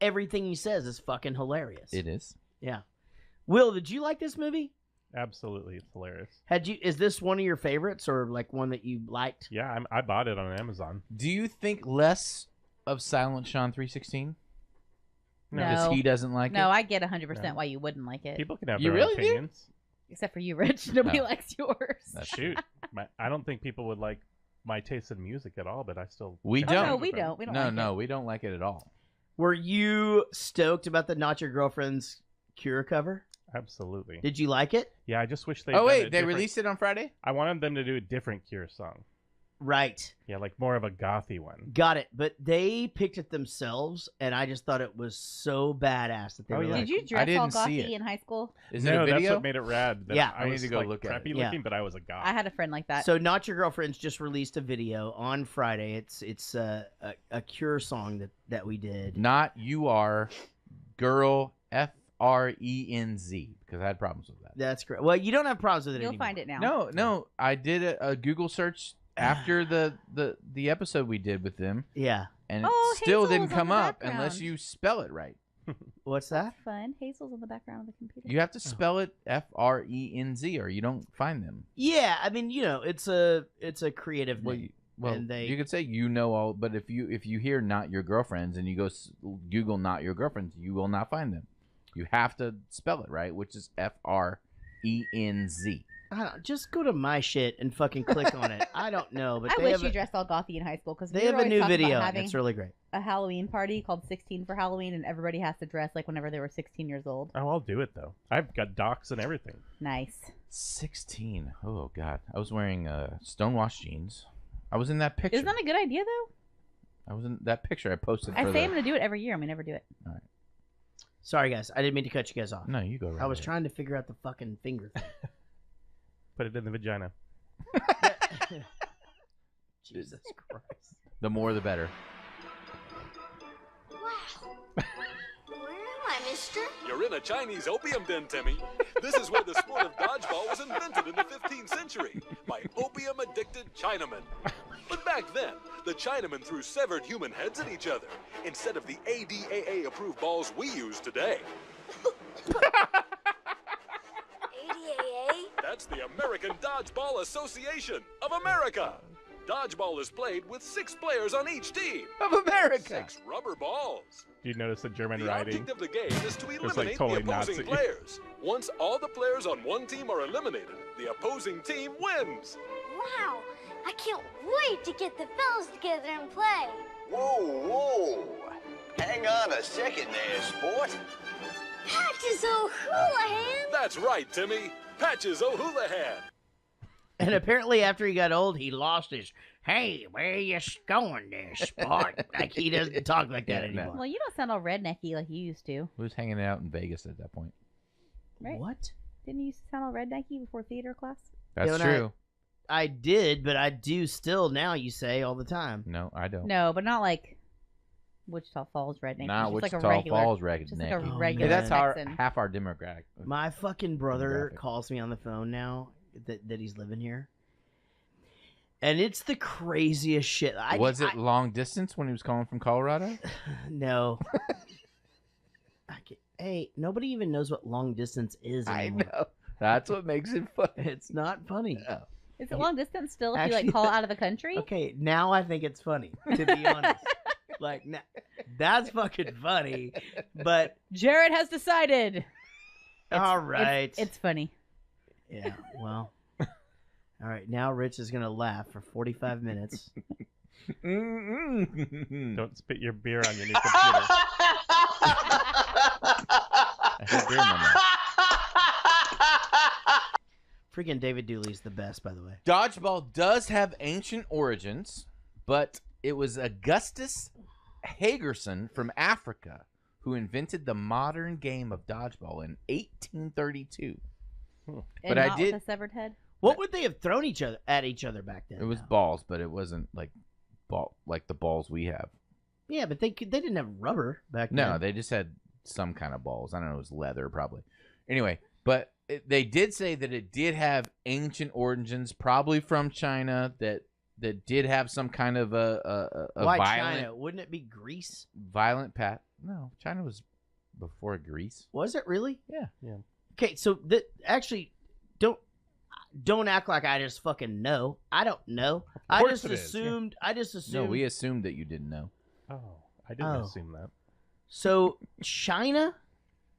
everything he says is fucking hilarious. It is. Yeah. Will, did you like this movie? Absolutely, it's hilarious. Is this one of your favorites or like one that you liked? Yeah, I bought it on Amazon. Do you think less of Silent Sean 316? No. Because he doesn't like it? No, I get 100% why you wouldn't like it. People can have You their own really do? opinions. Except for you, Rich. Nobody No. likes yours. Shoot, I don't think people would like my taste in music at all, but I still. We can don't. have No, it we with them. don't. We don't No, like it. we don't like it at all. Were you stoked about the Not Your Girlfriend's Cure cover? Absolutely. Did you like it? Yeah, I just wish they. Oh, wait, they released it on Friday? I wanted them to do a different Cure song. Right. Yeah, like more of a gothy one. Got it. But they picked it themselves, and I just thought it was so badass that they were yeah. like, Did you I dress all didn't see gothy it. in high school? Is it No, a video? that's what made it rad. That Yeah. I I need was to go like look at crappy it. looking, but I was a goth. I had a friend like that. So Not Your Girlfriend's just released a video on Friday. It's a Cure song that we did. Not you are girl FRENZ because I had problems with that. That's great. Well, you don't have problems with it You'll anymore. find it now. No, I did a Google search after the episode we did with them, Yeah. and Oh, it still Hazel didn't was on come the up background. unless you spell it right. What's that? Fun. Hazel's on the background of the computer. You have to spell it FRENZ, or you don't find them. Yeah, I mean, it's a creative Well, name. Well, And they- you could say all, but if you hear "not your girlfriends" and you go Google "not your girlfriends," you will not find them. You have to spell it right, which is FRENZ. I don't know, just go to my shit and fucking click on it. I don't know, but I they wish have you a, dressed all gothy in high school because they have a new video. It's really great. a Halloween party called 16 for Halloween, and everybody has to dress like whenever they were 16 years old. Oh, I'll do it though. I've got docs and everything. Nice. 16. Oh God, I was wearing stonewashed jeans. I was in that picture. Isn't that a good idea though? I was in that picture I posted. I for say I'm going to do it every year. I'm going to never do it. All right. Sorry, guys. I didn't mean to cut you guys off. No, you go right I was ahead. trying to figure out the fucking finger thing. Put it in the vagina. Jesus Christ. The more, the better. Wow. Where am I, mister? You're in a Chinese opium den, Timmy. This is where the sport of dodgeball was invented in the 15th century by opium-addicted Chinamen. But back then, the Chinamen threw severed human heads at each other instead of the ADAA-approved balls we use today. ADAA? That's the American Dodgeball Association of America. Dodgeball is played with 6 players on each team. Of America. 6 rubber balls. Do you notice the German The writing? object of the game is to It's eliminate totally the opposing Nazi. players. Once all the players on one team are eliminated, the opposing team wins. Wow, I can't wait to get the fellas together and play. Whoa, whoa. Hang on a second there, sport. Patches O'Houlihan! That's right, Timmy. Patches O'Houlihan. And apparently after he got old, he lost his, hey, where you going there, sport? Like, he doesn't talk like that anymore. Well, you don't sound all rednecky like you used to, We was hanging out in Vegas at that point. right? What? Didn't you sound all rednecky before theater class? That's Don't true. I did, but I do still now, you say, all the time. No, I don't. No, but not like Wichita Falls rednecky. Not Just Wichita like a regular, Falls just like a rednecky. regular Hey, that's Texan. half our demographic. My fucking brother Demographic. calls me on the phone now that he's living here. And it's the craziest shit. Was it long distance when he was calling from Colorado? No. Hey, nobody even knows what long distance is anymore. I know. That's what makes it funny. It's not funny. Is it long distance still if you Actually- like call out of the country? Okay, now I think it's funny, to be honest. Like, that's fucking funny. But Jaret has decided. all right. It's funny. Yeah, well. All right, now Rich is going to laugh for 45 minutes. Don't spit your beer on your new computer. I had beer in my mouth. Freaking David Dooley's the best, by the way. Dodgeball does have ancient origins, but it was Augustus Hagerson from Africa who invented the modern game of dodgeball in 1832. And But I not did. with a severed head. What would they have thrown at each other back then? It was now? balls, but it wasn't like the balls we have. Yeah, but they didn't have rubber back then. No, they just had some kind of balls. I don't know, it was leather probably. Anyway, but they did say that it did have ancient origins, probably from China. That did have some kind of a Why violent, China? Wouldn't it be Greece? violent path. No, China was before Greece. Was it really? Yeah. Yeah. Okay, so actually, don't act like I just fucking know. I don't know. I course just it is, yeah. assumed. I just assumed. No, we assumed that you didn't know. Oh, I didn't Oh. assume that. So China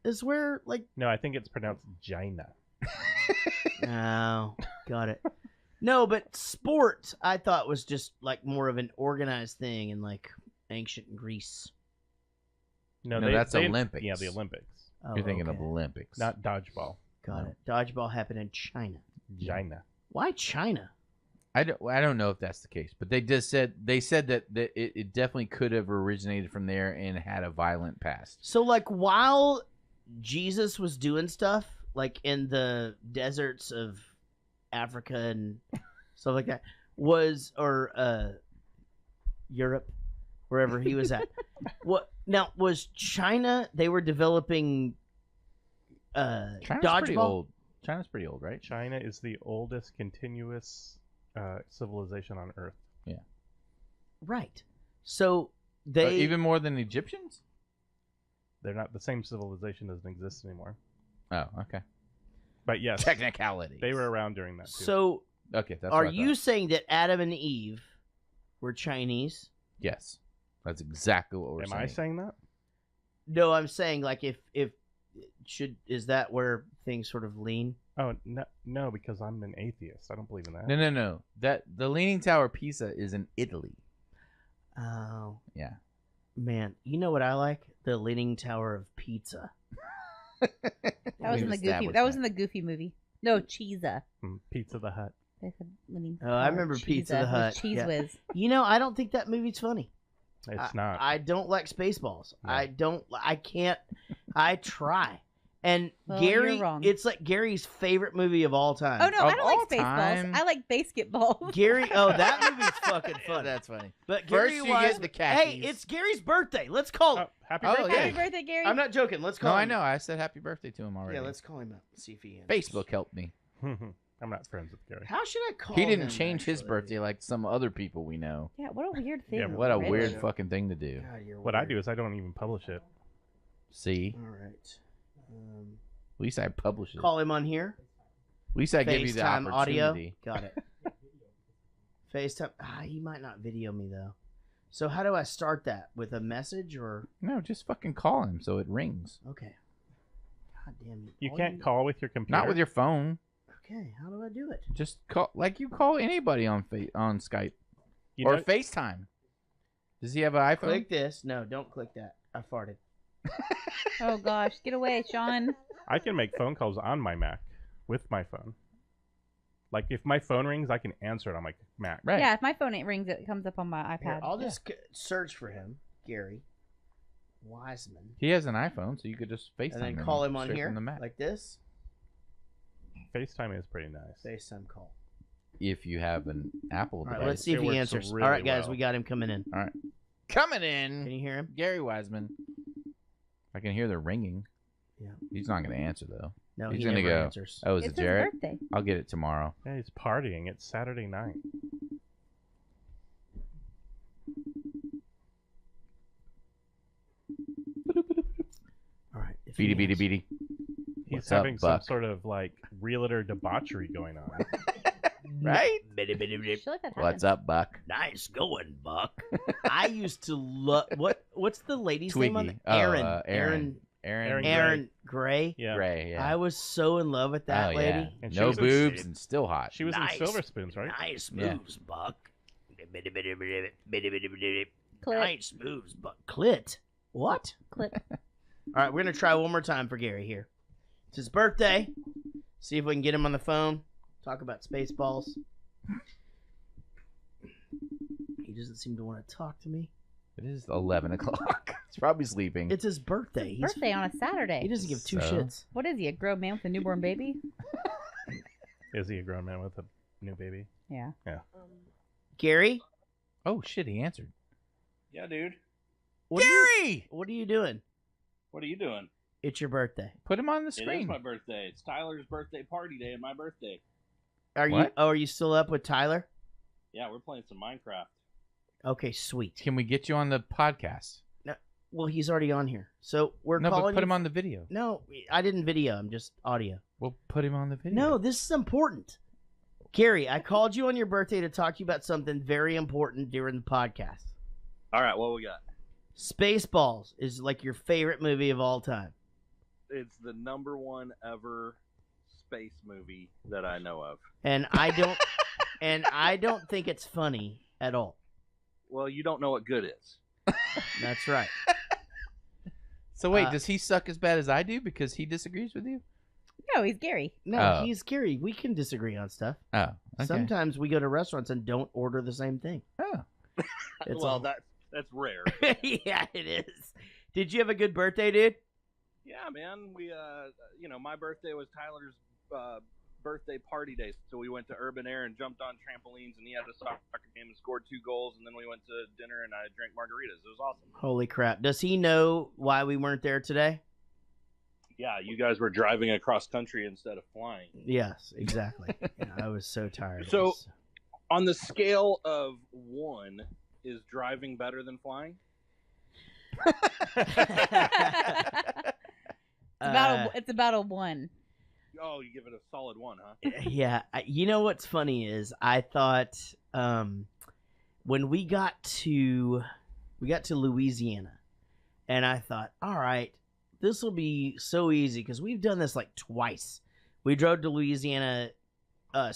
is where, like. No, I think it's pronounced Gina. Oh, got it. No, but sport I thought was just like more of an organized thing in like ancient Greece. No, that's Olympics. Yeah, the Olympics. Oh, You're thinking of okay. Olympics. Not dodgeball. Got it. Dodgeball happened in China. Gina. Why China? I don't know if that's the case, but they said that it definitely could have originated from there and had a violent past. So like while Jesus was doing stuff like in the deserts of Africa and stuff like that, Europe, wherever he was at. What now was China? They were developing China's dodgeball. pretty old. China's pretty old, right? China is the oldest continuous civilization on Earth. Yeah. Right. So they Even more than the Egyptians? They're not the same civilization doesn't exist anymore. Oh, okay. But yes, Technicalities. they were around during that too. So Okay, that's are what I you thought. saying that Adam and Eve were Chinese? Yes. That's exactly what we're Am saying. I saying that? No, I'm saying like if is that where things sort of lean? Oh no, because I'm an atheist. I don't believe in that. No. That the Leaning Tower of Pisa is in Italy. Oh Yeah. man, you know what I like? The Leaning Tower of Pizza. That was in the Goofy. That was in the Goofy movie. No, Cheesa. Pizza the Hut. They said Leaning Oh, I remember Pizza the with Hut. Cheese Yeah. Whiz. You know, I don't think that movie's funny. It's not. I don't like Spaceballs. No. I can't. I try. And Well, Gary, you're wrong. it's like Gary's favorite movie of all time. Oh no, Of I don't all like Spaceballs. time. I like Basketball. Gary, oh, that movie's fucking funny. That's funny. But First Gary you was, get the khakis. hey, it's Gary's birthday. Let's call him. Happy Oh, birthday. yeah. Happy birthday, Gary. I'm not joking. Let's No, call I him. know. I said happy birthday to him already. Yeah, let's call him up. See if he answers. Facebook helped me. I'm not friends with Gary. How should I call He him? didn't change his actually? birthday like some other people we know. Yeah, what a weird thing. Yeah, What a Rich. weird fucking thing to do. God, you're What I weird. do is I don't even publish it. See? All right. At least I published it. Call him on here. At least I gave you the FaceTime audio. opportunity. Got it. FaceTime. He might not video me though. So how do I start that? With a message or? No, just fucking call him so it rings. Okay. God damn it. You can't call with your computer. Not with your phone. Okay, how do I do it? Just call like you call anybody on Skype or FaceTime. Does he have an iPhone? Click this. No, don't click that. I farted. Oh gosh, get away, Sean. I can make phone calls on my Mac with my phone. Like if my phone rings, I can answer it on my Mac. Right. Yeah, if my phone rings, it comes up on my iPad. Here, I'll just search for him, Gary Wiseman. He has an iPhone, so you could just FaceTime and then him call him on straight here from the Mac. like this. FaceTime is pretty nice. FaceTime call. If you have an Apple All device. right, let's see if he answers. really All right, guys, well. we got him coming in. All right. Coming in. Can you hear him? Gary Wiseman. I can hear the ringing. Yeah. He's not going to answer, though. No, he's he going to never go, answers. oh, is It's it his Jaret? birthday. I'll get it tomorrow. Yeah, he's partying. It's Saturday night. All right. Beady. He's What's up, having some Buck? sort of like realtor debauchery going on. Right? I feel like that What's happens. up, Buck? Nice going, Buck. I used to love what's the lady's name on Twiggy. the Aaron Aaron Gray. Yeah. Gray, yeah. I was so in love with that oh, lady. yeah. And she No was in- boobs and still hot. She was Nice. in Silver Spoons, right? Nice Yeah. moves, Buck. Clit. Nice moves, Buck. Clit. What? Clip. All right, we're gonna try one more time for Gary here. It's his birthday. See if we can get him on the phone. Talk about Spaceballs. He doesn't seem to want to talk to me. It is 11 o'clock. He's probably sleeping. It's his birthday. He's Birthday on a Saturday. He doesn't give two So? shits. What is he, a grown man with a newborn baby? Is he a grown man with a new baby? Yeah. Yeah. Gary? Oh, shit, he answered. Yeah, dude. Gary! What are you doing? What are you doing? It's your birthday. Put him on the It is screen. my birthday. It's Tyler's birthday party day and my birthday. Are you? What? Oh, are you still up with Tyler? Yeah, we're playing some Minecraft. Okay, sweet. Can we get you on the podcast? No, well, he's already on here, so we're No, calling. but put you him on the video. No, I didn't video. I'm just audio. We'll put him on the video. No, this is important. Gary, I called you on your birthday to talk to you about something very important during the podcast. All right, what we got? Spaceballs is like your favorite movie of all time. It's the #1 ever space movie that I know of. And I don't and I don't think it's funny at all. Well, you don't know what good is. That's right. So wait, does he suck as bad as I do because he disagrees with you? No, he's Gary. No, Oh. he's Gary. We can disagree on stuff. Oh, okay. Sometimes we go to restaurants and don't order the same thing. Oh. It's well, all- that's rare. Yeah, it is. Did you have a good birthday, dude? Yeah, man. We my birthday was Tyler's birthday party day, so we went to Urban Air and jumped on trampolines, and he had a soccer game and scored 2 goals, and then we went to dinner and I drank margaritas. It was awesome. Holy crap. Does he know why we weren't there today? Yeah, you guys were driving across country instead of flying. Yes, exactly. Yeah, I was so tired. So, on the scale of 1, is driving better than flying? It's about a 1. Oh, you give it a solid 1, huh? Yeah, you know what's funny is I thought when we got to Louisiana, and I thought, all right, this will be so easy because we've done this like twice. We drove to Louisiana,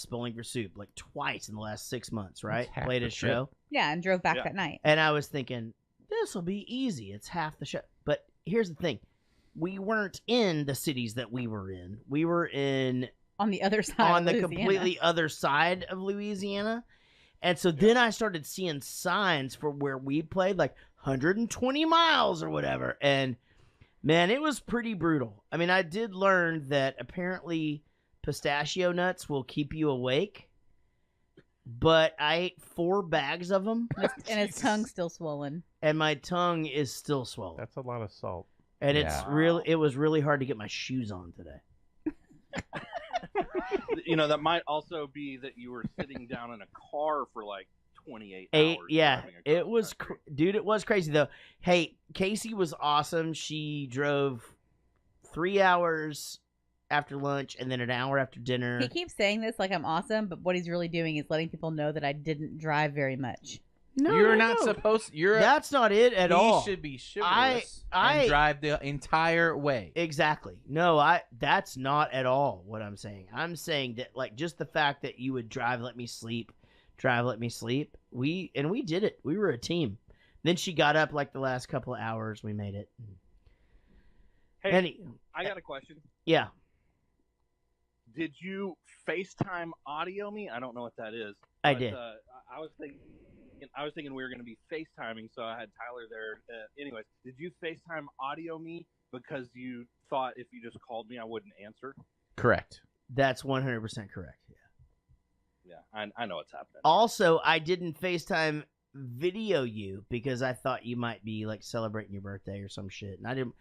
Bowling for Soup, like twice in the last 6 months, right? half Played the a trip. show. Yeah, and drove back that night. And I was thinking, this will be easy. It's half the show. But here's the thing. We weren't in the cities that we were in. We were on the other side on of the Louisiana. completely other side of Louisiana. And so then I started seeing signs for where we played, like 120 miles or whatever. And man, it was pretty brutal. I mean, I did learn that apparently pistachio nuts will keep you awake. But I ate 4 bags of them. And his tongue's still swollen. And my tongue is still swollen. That's a lot of salt. And it was really hard to get my shoes on today. That might also be that you were sitting down in a car for like 28 hours. Yeah, it was, dude, it was crazy though. Hey, Casey was awesome. She drove 3 hours after lunch, and then an hour after dinner. He keeps saying this like I'm awesome, but what he's really doing is letting people know that I didn't drive very much. No, you're no, not no. supposed. You're. That's not it at all. He should be chivalrous and drive the entire way. Exactly. No, that's not at all what I'm saying. I'm saying that, like, just the fact that you would drive, let me sleep. We did it. We were a team. Then she got up like the last couple of hours. We made it. Hey, I got a question. Yeah. Did you FaceTime audio me? I don't know what that is. I did. I was thinking we were going to be FaceTiming, so I had Tyler there. Anyways, did you FaceTime audio me because you thought if you just called me I wouldn't answer? Correct. That's 100% correct. Yeah, I know what's happening. Also, I didn't FaceTime video you because I thought you might be like celebrating your birthday or some shit, and I didn't.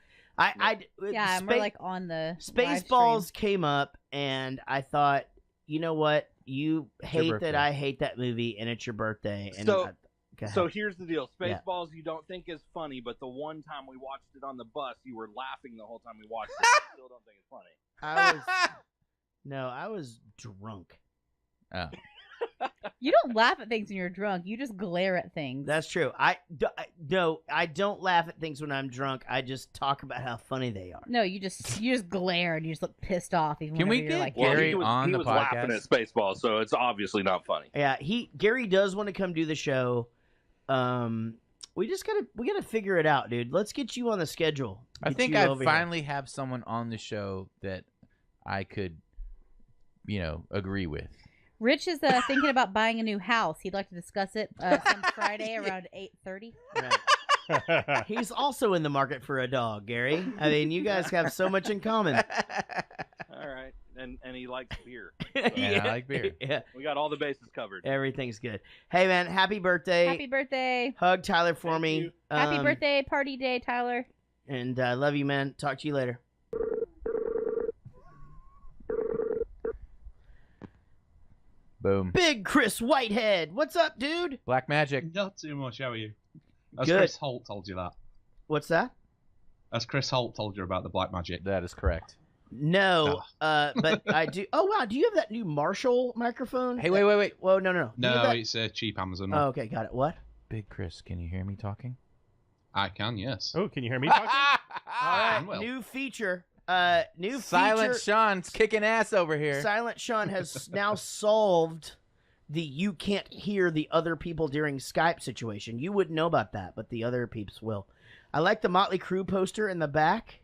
Yeah, we're like on the Spaceballs came up, and I thought, you know what, you hate that I hate that movie, and it's your birthday. And so here's the deal: Spaceballs, you don't think is funny, but the one time we watched it on the bus, you were laughing the whole time we watched it. I still don't think it's funny. I was drunk. Oh. You don't laugh at things when you're drunk. You just glare at things. That's true. I don't laugh at things when I'm drunk. I just talk about how funny they are. No, you just glare and you just look pissed off. Even Can we you're get like, Gary on the podcast? He was laughing at Spaceballs, so it's obviously not funny. Yeah, Gary does want to come do the show. We gotta figure it out, dude. Let's get you on the schedule. I think I finally have someone on the show that I could, agree with. Rich is thinking about buying a new house. He'd like to discuss it some Friday around 8:30. Right. He's also in the market for a dog, Gary. I mean, you guys have so much in common. All right, and he likes beer. Yeah, I like beer. Yeah, we got all the bases covered. Everything's good. Hey, man, happy birthday! Happy birthday! Hug Tyler for me. Happy birthday, party day, Tyler. And I love you, man. Talk to you later. Boom. Big Chris Whitehead. What's up, dude? Black Magic. Not too much, how are you? Has Good. Chris Holt told you that? What's that? Has Chris Holt told you about the black magic? That is correct. No, but I do. Oh, wow. Do you have that new Marshall microphone? Hey, wait. Whoa, no. No, it's a cheap Amazon one. Oh, okay, got it. What? Big Chris, can you hear me talking? I can, yes. Oh, can you hear me talking? All right, well. new feature. Silent Sean's kicking ass over here. Silent Sean has now solved the you can't hear the other people during Skype situation. You wouldn't know about that, but the other peeps will. I like the Motley Crue poster in the back.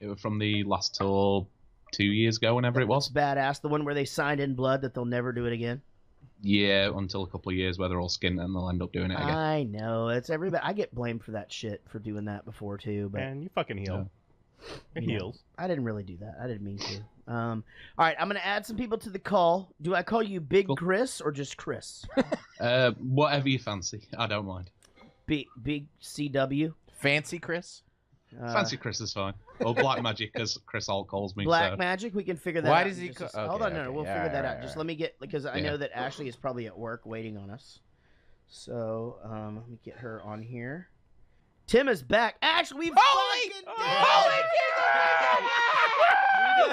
It was from the last tour 2 years ago, whenever it was. It's badass. The one where they signed in blood that they'll never do it again. Yeah, until a couple of years where they're all skinned and they'll end up doing it again. I know. It's everybody. I get blamed for that shit for doing that before too. But And you fucking heal. It heals. I didn't really do that. I didn't mean to. All right, I'm gonna add some people to the call. Do I call you Big Chris or just Chris? Whatever you fancy. I don't mind. Big CW. Fancy Chris. Fancy Chris is fine. Or Black Magic, as Chris Holt calls me. Black so. Magic. We can figure that out. Why does he? Hold on, no, we'll figure that out. Right, Just let me get because I know that Ashley is probably at work waiting on us. So let me get her on here. Tim is back. Ashley, we fucking did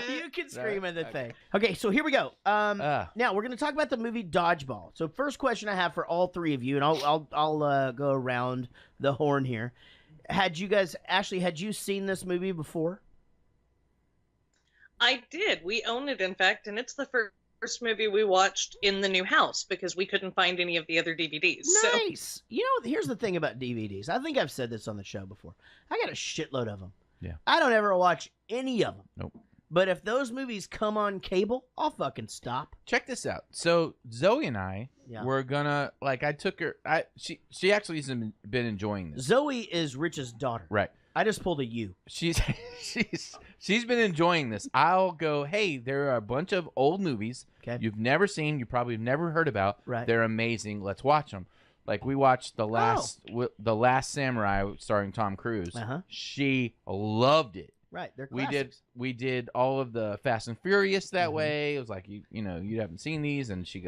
it! You can scream at the thing. Okay, so here we go. Now we're gonna talk about the movie Dodgeball. So first question I have for all three of you, and I'll go around the horn here. Ashley, had you seen this movie before? I did. We own it, in fact, and it's the first movie we watched in the new house because we couldn't find any of the other DVDs. Nice. So. You know, here's the thing about DVDs. I think I've said this on the show before. I got a shitload of them. Yeah. I don't ever watch any of them. Nope. But if those movies come on cable, I'll fucking stop. Check this out. So Zoe and I were gonna I took her. She actually has been enjoying this. Zoe is Rich's daughter. Right. I just pulled a U. She's been enjoying this. I'll go, hey, there are a bunch of old movies you've never seen, you probably have never heard about. Right. They're amazing. Let's watch them. Like we watched the Last Samurai starring Tom Cruise. She loved it. Right. They're classics. We did all of the Fast and Furious that way. It was like you haven't seen these, and she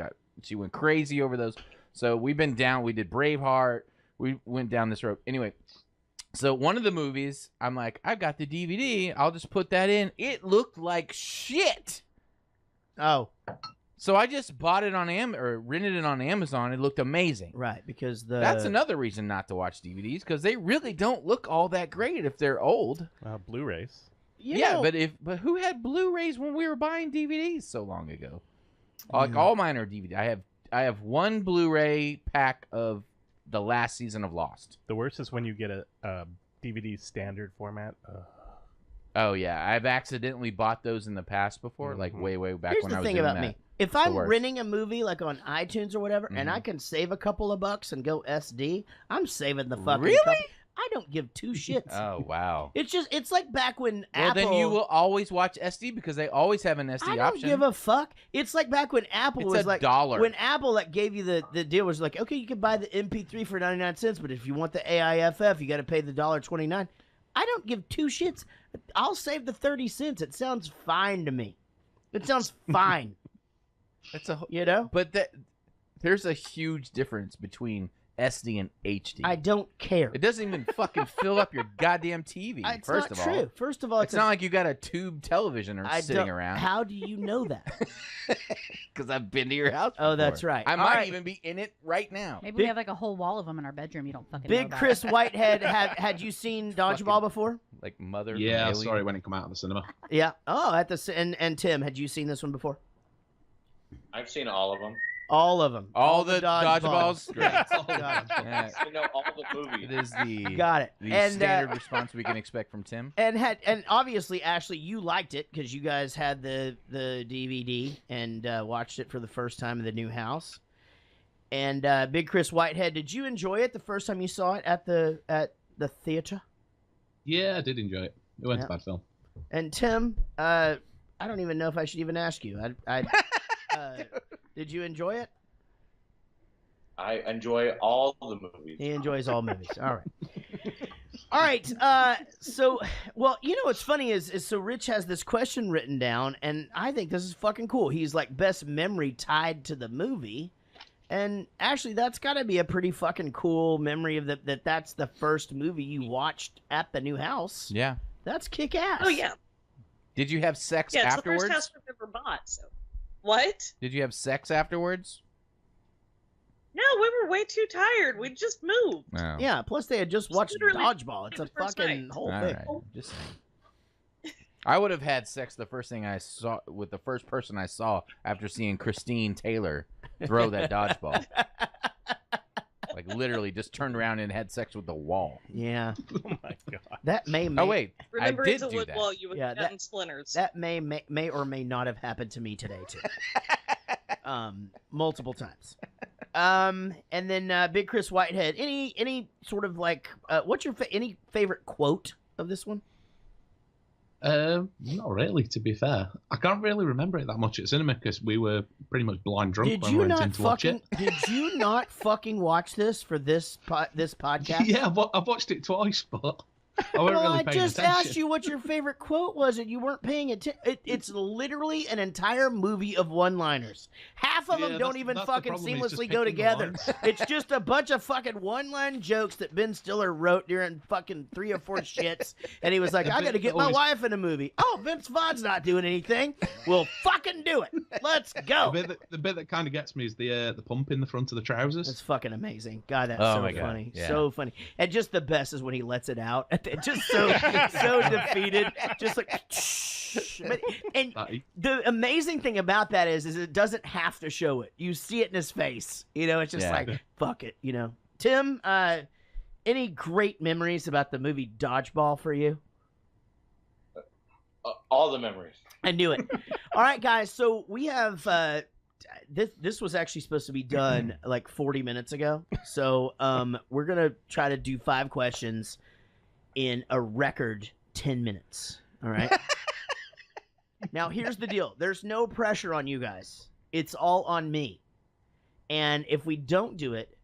went crazy over those. So we've been down. We did Braveheart. We went down this road. Anyway, So one of the movies, I'm like, I got the DVD. I'll just put that in. It looked like shit. Oh. So I just bought it on rented it on Amazon. It looked amazing. Right, because that's another reason not to watch DVDs, because they really don't look all that great if they're old. Blu-rays. But who had Blu-rays when we were buying DVDs so long ago? Like all mine are DVD. I have one Blu-ray pack of the last season of Lost. The worst is when you get a DVD standard format. Oh yeah, I've accidentally bought those in the past before, like way back Here's when I was the thing doing about that. me. If I'm renting a movie like on iTunes or whatever, and Mhm. I can save a couple of bucks and go SD, I'm saving the fucking Really? couple. I don't give two shits. Oh wow. It's like back when Well, Apple. then you will always watch SD because they always have an SD I don't option. give a fuck. It's like back when Apple It's was like $1. when Apple gave you the deal was like, okay, you can buy the MP3 for 99 cents, but if you want the AIFF, you got to pay the $1.29. I don't give two shits. I'll save the 30 cents. It sounds fine to me. It sounds fine. But there's a huge difference between SD and HD. I don't care. It doesn't even fucking fill up your goddamn TV. It's first not of true. all, First of all, it's not like you got a tube television sitting around. How do you know that? Because I've been to your house. Oh, that's before. right. I All might right. even be in it right now. Maybe we have like a whole wall of them in our bedroom. You don't fucking know Big about. Chris Whitehead, had you seen Dodgeball before? Like Mother. Yeah, I from saw Alien. it when it came out of the cinema. Yeah. Oh, and Tim, had you seen this one before? I've seen all of them. All of them. All the dodgeballs. Great. I know all the movies. It is the Got it. The And, standard response we can expect from Tim. And obviously, Ashley, you liked it because you guys had the DVD and watched it for the first time in the new house. And Big Chris Whitehead, did you enjoy it the first time you saw it at the theater? Yeah, I did enjoy it. It wasn't Yeah. a bad film. And Tim, I don't even know if I should even ask you. Did you enjoy it? I enjoy all the movies. He enjoys all movies. All right. All right. So, well, you know what's funny is so Rich has this question written down, and I think this is fucking cool. He's like best memory tied to the movie, and actually, that's got to be a pretty fucking cool memory of that's the first movie you watched at the new house. Yeah. That's kick ass. Oh yeah. Did you have sex Yeah, it's afterwards? the first house we've ever bought. So, what? Did you have sex afterwards? No, we were way too tired. We just moved. No. Yeah. Plus, they had just watched literally Dodgeball. It's a the first fucking night. whole All thing. right. Just saying. I would have had sex the first thing I saw with the first person I saw after seeing Christine Taylor throw that dodgeball. Like literally just turned around and had sex with the wall. Yeah. Oh my god. That may. Oh wait, Remember, I did it's a do wood that. wall. You would Yeah, have gotten splinters. That may or may not have happened to me today too. Multiple times. And then Big Chris Whitehead. Any sort of like what's your any favorite quote of this one? Not really, to be fair. I can't really remember it that much at cinema because we were pretty much blind drunk Did when we you went not in to watch fucking? it. Did you not fucking watch this for this podcast? Yeah, I've watched it twice, but I wasn't Well, really I paying just attention. asked you what your favorite quote was, and you weren't paying attention. It's literally an entire movie of one-liners. Half of them Yeah, don't that's- even that's the fucking problem, he's just seamlessly go picking the together. lines. It's just a bunch of fucking one-line jokes that Ben Stiller wrote during fucking 3 or 4 shits, and he was like, The "I bit got to get that my always- wife in a movie." Oh, Vince Vaughn's not doing anything. We'll fucking do it. Let's go. The bit that kind of gets me is the pump in the front of the trousers. It's fucking amazing. God, that's Oh so my God, funny. yeah. So funny. And just the best is when he lets it out. Just so defeated. Just like but, and the amazing thing about that is it doesn't have to show it. You see it in his face. You know, it's just Yeah. like fuck it, you know. Tim, any great memories about the movie Dodgeball for you? All the memories. I knew it. All right, guys. So we have this was actually supposed to be done like 40 minutes ago. So we're gonna try to do 5 questions in a record 10 minutes. All right. Now here's the deal. There's no pressure on you guys. It's all on me. And if we don't do it,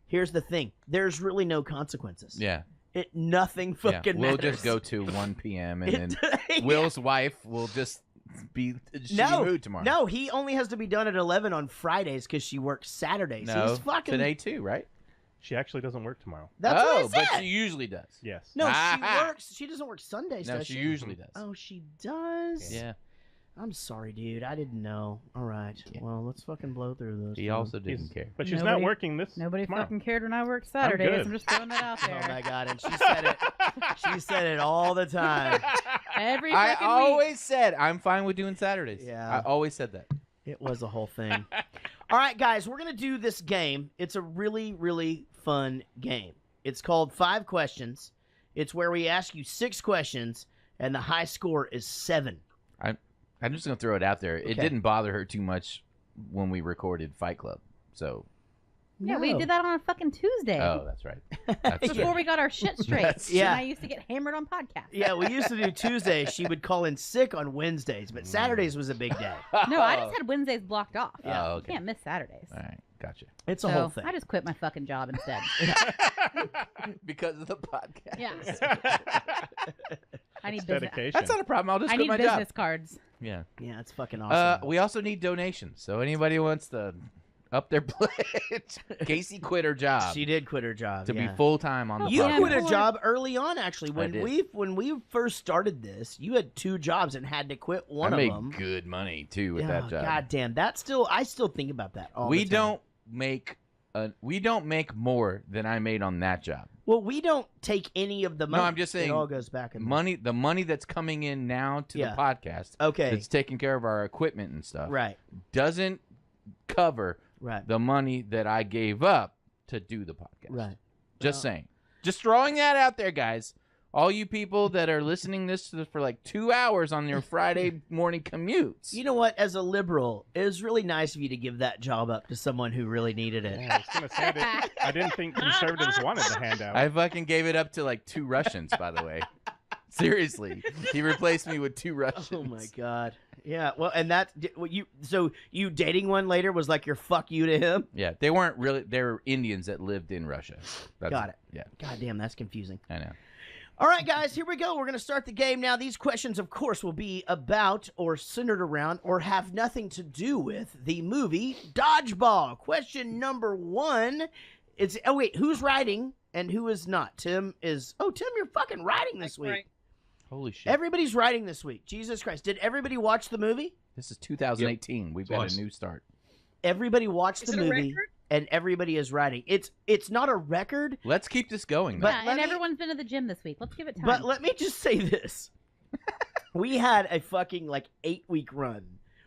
here's the thing. There's really no consequences. Yeah. Nothing fucking We'll matters. just go to 1 p.m. and then Will's wife will just be in a shitty mood tomorrow. No, he only has to be done at 11 on Fridays because she works Saturdays. No, He's fucking today too, right? She actually doesn't work tomorrow. That's what I but said. she usually does. Yes. No, she works. She doesn't work Sundays, No, does she she? usually does. Oh, she does? Yeah. I'm sorry, dude. I didn't know. All right. Well, let's fucking blow through this. He also didn't care. But she's not working this Nobody tomorrow. fucking cared when I worked Saturdays. good. I'm just throwing that out there. Oh my god! And she said it. She said it all the time. Every I fucking week. always said I'm fine with doing Saturdays. Yeah. I always said that. It was a whole thing. All right, guys, we're gonna do this game. It's a really, really fun game. It's called 5 Questions. It's where we ask you 6 questions, and the high score is 7. I'm just gonna throw it out there. Okay. It didn't bother her too much when we recorded Fight Club. So. Yeah, we did that on a fucking Tuesday. Oh, that's right. That's Before true. we got our shit straight. That's Yeah. And I used to get hammered on podcasts. Yeah, we used to do Tuesdays. She would call in sick on Wednesdays, but Saturdays was a big day. No, I just had Wednesdays blocked off. Yeah. Oh, You okay. can't miss Saturdays. All right, gotcha. It's So a whole thing. I just quit my fucking job instead. Because of the podcast. Yeah. I need It's business. dedication. That's not a problem. I'll just I quit need my business job. cards. Yeah. Yeah, it's fucking awesome. We also need donations. So anybody who wants to up their pledge. Casey quit her job. She did quit her job to yeah. be full time on the You podcast. quit a job early on, actually. I did. When we first started this, you had 2 jobs and had to quit one I of made them. good money too with Yeah, that job. God damn, I still think about that all we the time. don't make more than I made on that job. Well, we don't take any of the money. No, I'm just saying it all goes back in money. The money that's coming in now to Yeah. the podcast, Okay. that's taking care of our equipment and stuff, Right. doesn't cover Right. the money that I gave up to do the podcast. Right. Just saying. Just throwing that out there, guys. All you people that are listening this for like 2 hours on your Friday morning commutes. You know what? As a liberal, it was really nice of you to give that job up to someone who really needed it. Yeah, I was gonna say I didn't think conservatives wanted the handout. I fucking gave it up to like 2 Russians, by the way. Seriously, he replaced me with 2 Russians. Oh my god. Yeah. Well, and that so you dating one later was like your fuck you to him. Yeah, they weren't really. They were Indians that lived in Russia. Got it. Yeah. God damn, that's confusing. I know. All right, guys, here we go. We're going to start the game now. These questions, of course, will be about or centered around or have nothing to do with the movie Dodgeball. Question number 1 is, oh, wait, who's writing and who is not? Tim, you're fucking writing this week. Right. Holy shit. Everybody's writing this week. Jesus Christ. Did everybody watch the movie? This is 2018. Yep. We've got a new start. Everybody watched Is the it a movie. record? And everybody is writing. It's not a record. Let's keep this going. But Yeah, let and me- everyone's been to the gym this week. Let's give it time. But let me just say this. We had a fucking 8-week run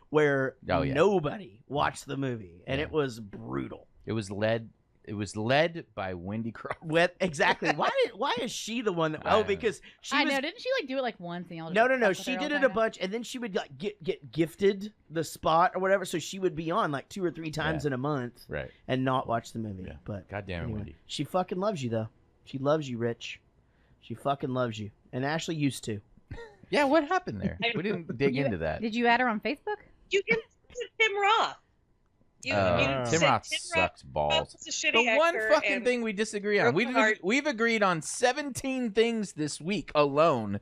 where Oh, yeah. nobody watched the movie, and Yeah. it was brutal. It was led by Wendy Crawford. Exactly. Why is she the one that? I don't Oh, know. because she I was. know. Didn't she do it once and y'all just No. fuck with She her did all it the a time? bunch, and then she would get gifted the spot or whatever. So she would be on 2 or 3 times Yeah. in a month, Right. and not watch the movie. Yeah. But God damn it, anyway, Wendy. she fucking loves you though. She loves you, Rich. She fucking loves you, and Ashley used to. Yeah, what happened there? We didn't dig You- into that. Did you add her on Facebook? You can listen to Tim Roth. You Tim said Roth Tim sucks balls. is a shitty The one actor fucking and thing we disagree on. broke my heart. We've agreed on 17 things this week alone,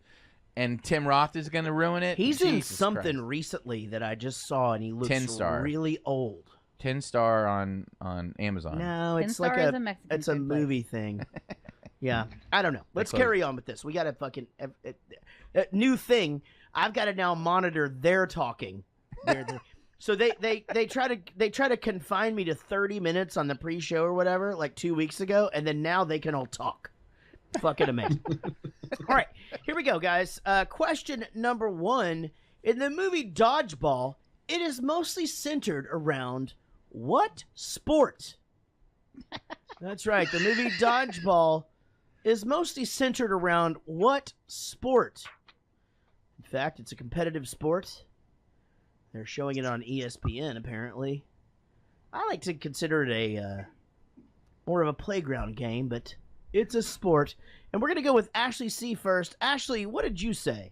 and Tim Roth is going to ruin it. He's in Jesus something Christ. recently that I just saw, and he looks 10-star. really old. 10-star on Amazon. No, it's 10 like Star is a Mexican it's a food place. movie thing. Yeah, I don't know. Let's closed. carry on with this. We got to fucking new thing. I've got to now monitor their talking. So they try to confine me to 30 minutes on the pre-show or whatever, 2 weeks ago, and then now they can all talk. Fucking amazing. All right, here we go, guys. Question number 1: in the movie Dodgeball, it is mostly centered around what sport? That's right. The movie Dodgeball is mostly centered around what sport? In fact, it's a competitive sport. They're showing it on ESPN, apparently. I like to consider it a more of a playground game, but it's a sport. And we're going to go with Ashley C. first. Ashley, what did you say?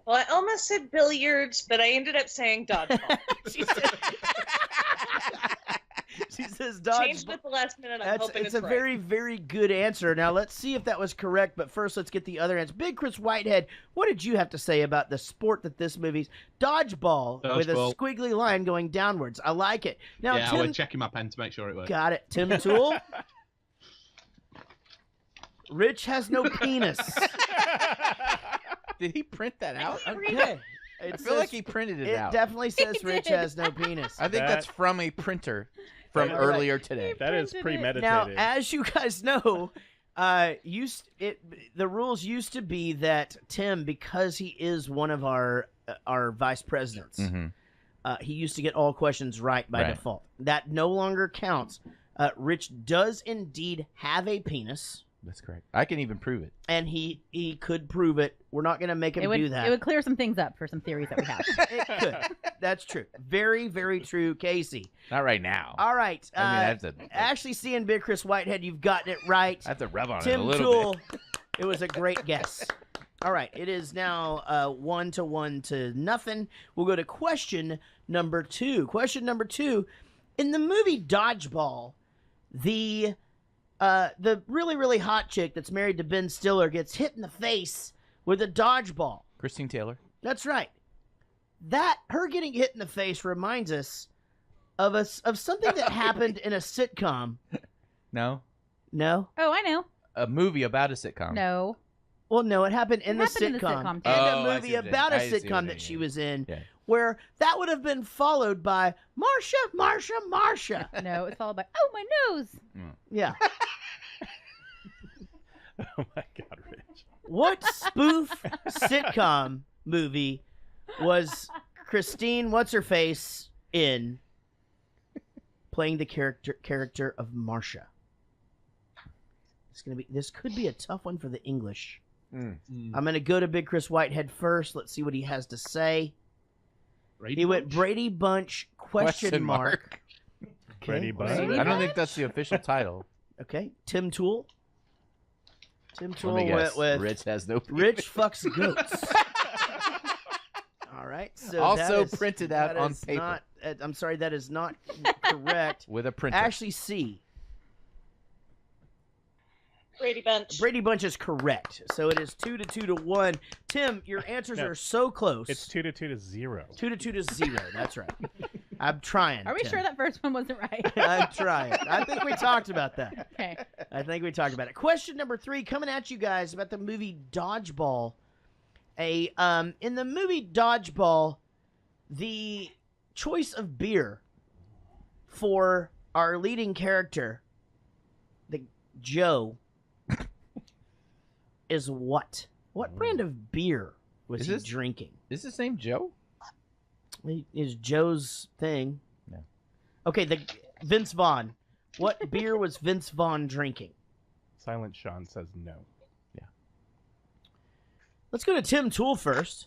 Well, I almost said billiards, but I ended up saying dodgeball. He says dodgeball. Changed at the last minute. I'm hoping It's it's a right. very, very good answer. Now, let's see if that was correct, but first let's get the other answer. Big Chris Whitehead, what did you have to say about the sport that this movie's dodgeball with a Dodgeball. squiggly line going downwards? I like it. Now, yeah, I Tim, was checking my pen to make sure it worked. got it. Tim Toole. Rich has no penis. Did he print that out? Okay. I feel like he printed it out. It definitely says Rich has no penis. I think that's from a printer from earlier today. That is premeditated. Now, as you guys know, the rules used to be that Tim, because he is one of our vice presidents, he used to get all questions right by default. That no longer counts. Rich does indeed have a penis. That's correct. I can even prove it. And he could prove it. We're not going to make him do that. It would clear some things up for some theories that we have. It could. That's true. Very, very true, Casey. Not right now. All right. I have to Ashley C. and Big Chris Whitehead, you've gotten it right. I have to rev on Tim it a little Toole, it was a great guess. All right. It is now 1-1 to nothing. We'll go to question number 2. Question number 2. In the movie Dodgeball, the really, really hot chick that's married to Ben Stiller gets hit in the face with a dodgeball. Christine Taylor. That's right. Her getting hit in the face reminds us of something that happened in a sitcom. No. No? Oh, I know. A movie about a sitcom. No. Well, no, it happened in the sitcom. too. And a movie about a sitcom that she was in, where that would have been followed by Marsha. No, it's followed by, oh, my nose. Yeah. Oh my God, Rich. What spoof sitcom movie was Christine What's-Her-Face in playing the character of Marsha? This could be a tough one for the English. I'm going to go to Big Chris Whitehead first. Let's see what he has to say. He went Brady Bunch question mark. Okay. Brady Bunch. I don't think that's the official title. Okay. Tim Toole. Tim Let Toole me guess. went with Rich has no penis. Rich fucks goats. All right. So Also that is, printed out that on is paper. Not, I'm sorry, that is not correct. With a printer. Ashley C. Brady Bunch. Brady Bunch is correct. So it is 2-2 to 1. Tim, your answers are so close. It's 2-2 to 0. 2-2 to 0. That's right. I'm trying. Are we Tim. sure that first one wasn't right? I'm trying. I think we talked about that. Okay. I think we talked about it. Question number 3 coming at you guys about the movie Dodgeball. In the movie Dodgeball, the choice of beer for our leading character, the Joe, is what? What brand of beer was he drinking? Is his name Joe? Is Joe's thing. No. Okay, Vince Vaughn. What beer was Vince Vaughn drinking? Silent Sean says no. Yeah. Let's go to Tim Toole first.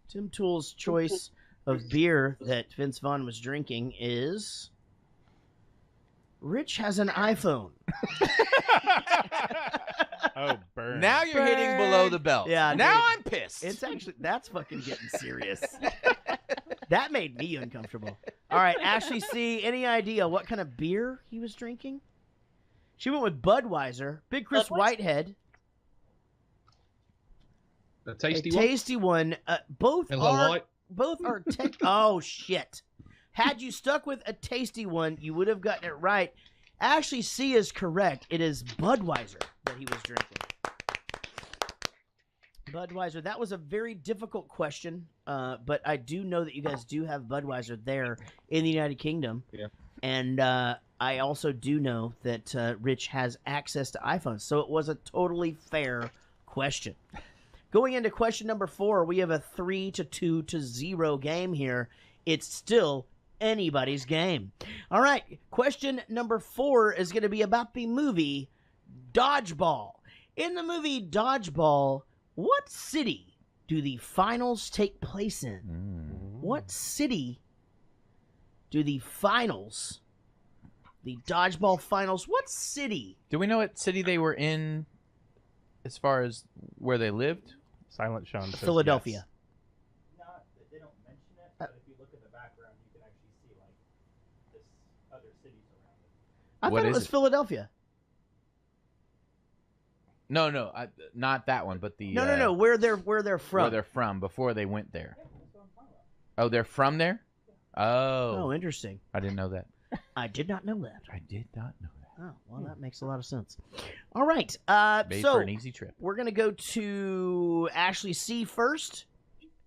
Tim Toole's choice of beer that Vince Vaughn was drinking is Rich has an iPhone. Oh, burn. Now you're hitting below the belt. Yeah. Now dude, I'm pissed. It's actually, that's fucking getting serious. That made me uncomfortable. All right, Ashley C., any idea what kind of beer he was drinking? She went with Budweiser. Big Chris Whitehead. A tasty a one. Tasty one. Both Hello, are. Light. Both are. Oh shit! Had you stuck with a tasty one, you would have gotten it right. Ashley C. is correct. It is Budweiser that he was drinking. Budweiser. That was a very difficult question, but I do know that you guys do have Budweiser there in the United Kingdom. Yeah. And I also do know that Rich has access to iPhones, so it was a totally fair question. Going into question number 4, we have a 3-2 to 0 game here. It's still anybody's game. All right, question number 4 is going to be about the movie Dodgeball. In the movie Dodgeball, what city do the finals take place in? What city do the finals, the Dodgeball finals, what city? Do we know what city they were in as far as where they lived? Silent Sean says Philadelphia. yes. They don't mention it, but if you look at the background, you can actually see like this other cities around it. I thought it was Philadelphia. No, not that one, but the No. Where they're from? Where they're from before they went there. Oh, they're from there. Oh, interesting. I didn't know that. I did not know that. I did not know that. Oh, well, that makes a lot of sense. All right. Made So for an easy trip. we're gonna go to Ashley C first.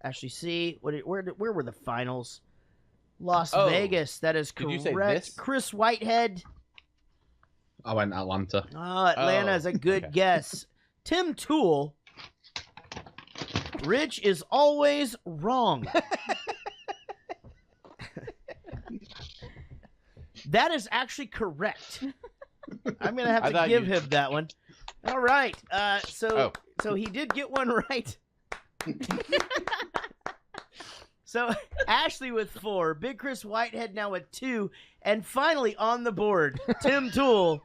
Ashley C. Where were the finals? Las Vegas. That is correct. Did you say this? Chris Whitehead. I went Atlanta. Atlanta is a good guess. Tim Toole. Rich is always wrong. That is actually correct. I'm gonna have to give him that one. All right. So he did get one right. So Ashley with 4, Big Chris Whitehead now with 2, and finally on the board, Tim Toole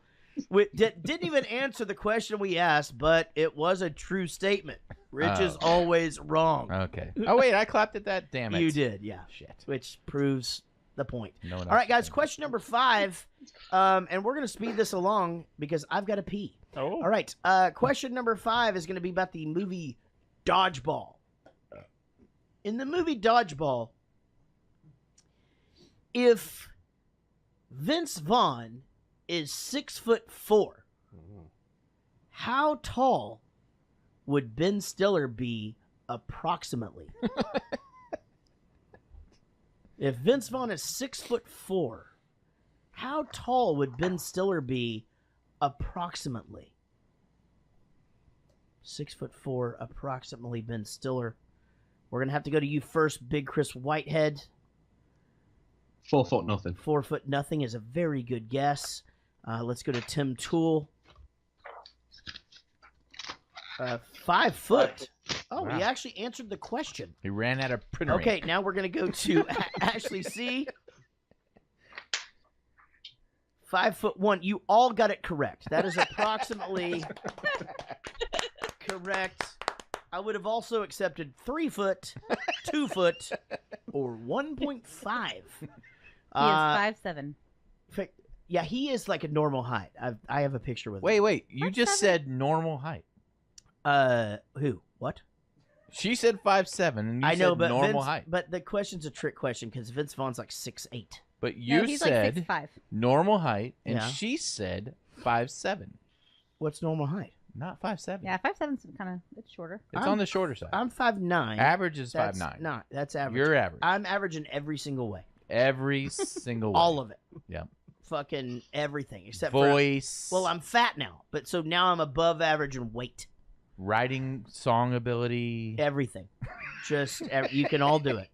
didn't even answer the question we asked, but it was a true statement. Rich is always wrong. Okay. Oh wait, I clapped at that. Damn it. You did, yeah. Shit. Which proves the point. No one All right, guys. Question number 5, and we're gonna speed this along because I've got to pee. Oh. All right. Question number 5 is gonna be about the movie Dodgeball. In the movie Dodgeball, if Vince Vaughn is 6'4", how tall would Ben Stiller be approximately? If Vince Vaughn is 6'4", how tall would Ben Stiller be approximately? 6'4", approximately Ben Stiller. We're going to have to go to you first, Big Chris Whitehead. 4 foot nothing. 4 foot nothing is a very good guess. Let's go to Tim Toole. 5 foot. Oh, Wow. He actually answered the question. He ran out of printer Okay, ink. now we're going to go to Ashley C. 5'1". You all got it correct. That is approximately correct. I would have also accepted 3 foot, 2 foot, or 1.5. He is 5'7". Yeah, he is like a normal height. I have a picture with him. Wait. You just said normal height. Who? What? She said 5'7", and you I know, said but normal Vince, height. But the question's a trick question because Vince Vaughn's like 6'8". But you he's said like 6'5". normal height, and Yeah. she said 5'7". What's normal height? Not 5'7". Yeah, 5'7's kind of it's shorter. It's on the shorter side. I'm 5'9". Average is That's 5'9". not. That's average. You're average. I'm average in every single way. Every single way. All of it. Yeah. Fucking everything except Voice. For I'm fat now, but so now I'm above average in weight. Writing, song ability. Everything. Just you can all do it.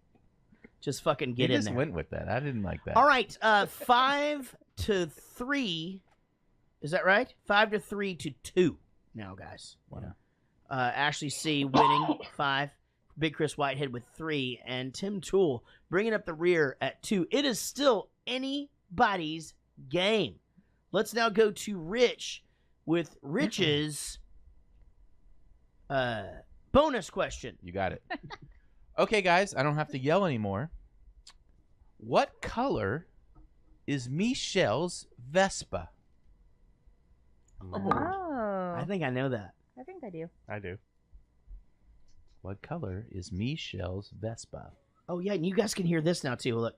Just fucking get you in just there. went with that. I didn't like that. All right, 5-3. Is that right? 5-3-2 now, guys. Yeah. Ashley C winning 5. Big Chris Whitehead with 3, and Tim Toole bringing up the rear at 2. It is still anybody's game. Let's now go to Rich with Rich's bonus question. You got it. Okay, guys, I don't have to yell anymore. What color is Michelle's Vespa? Oh. I think I know that. I think I do. I do. What color is Michelle's Vespa? Oh, yeah, and you guys can hear this now, too. Look.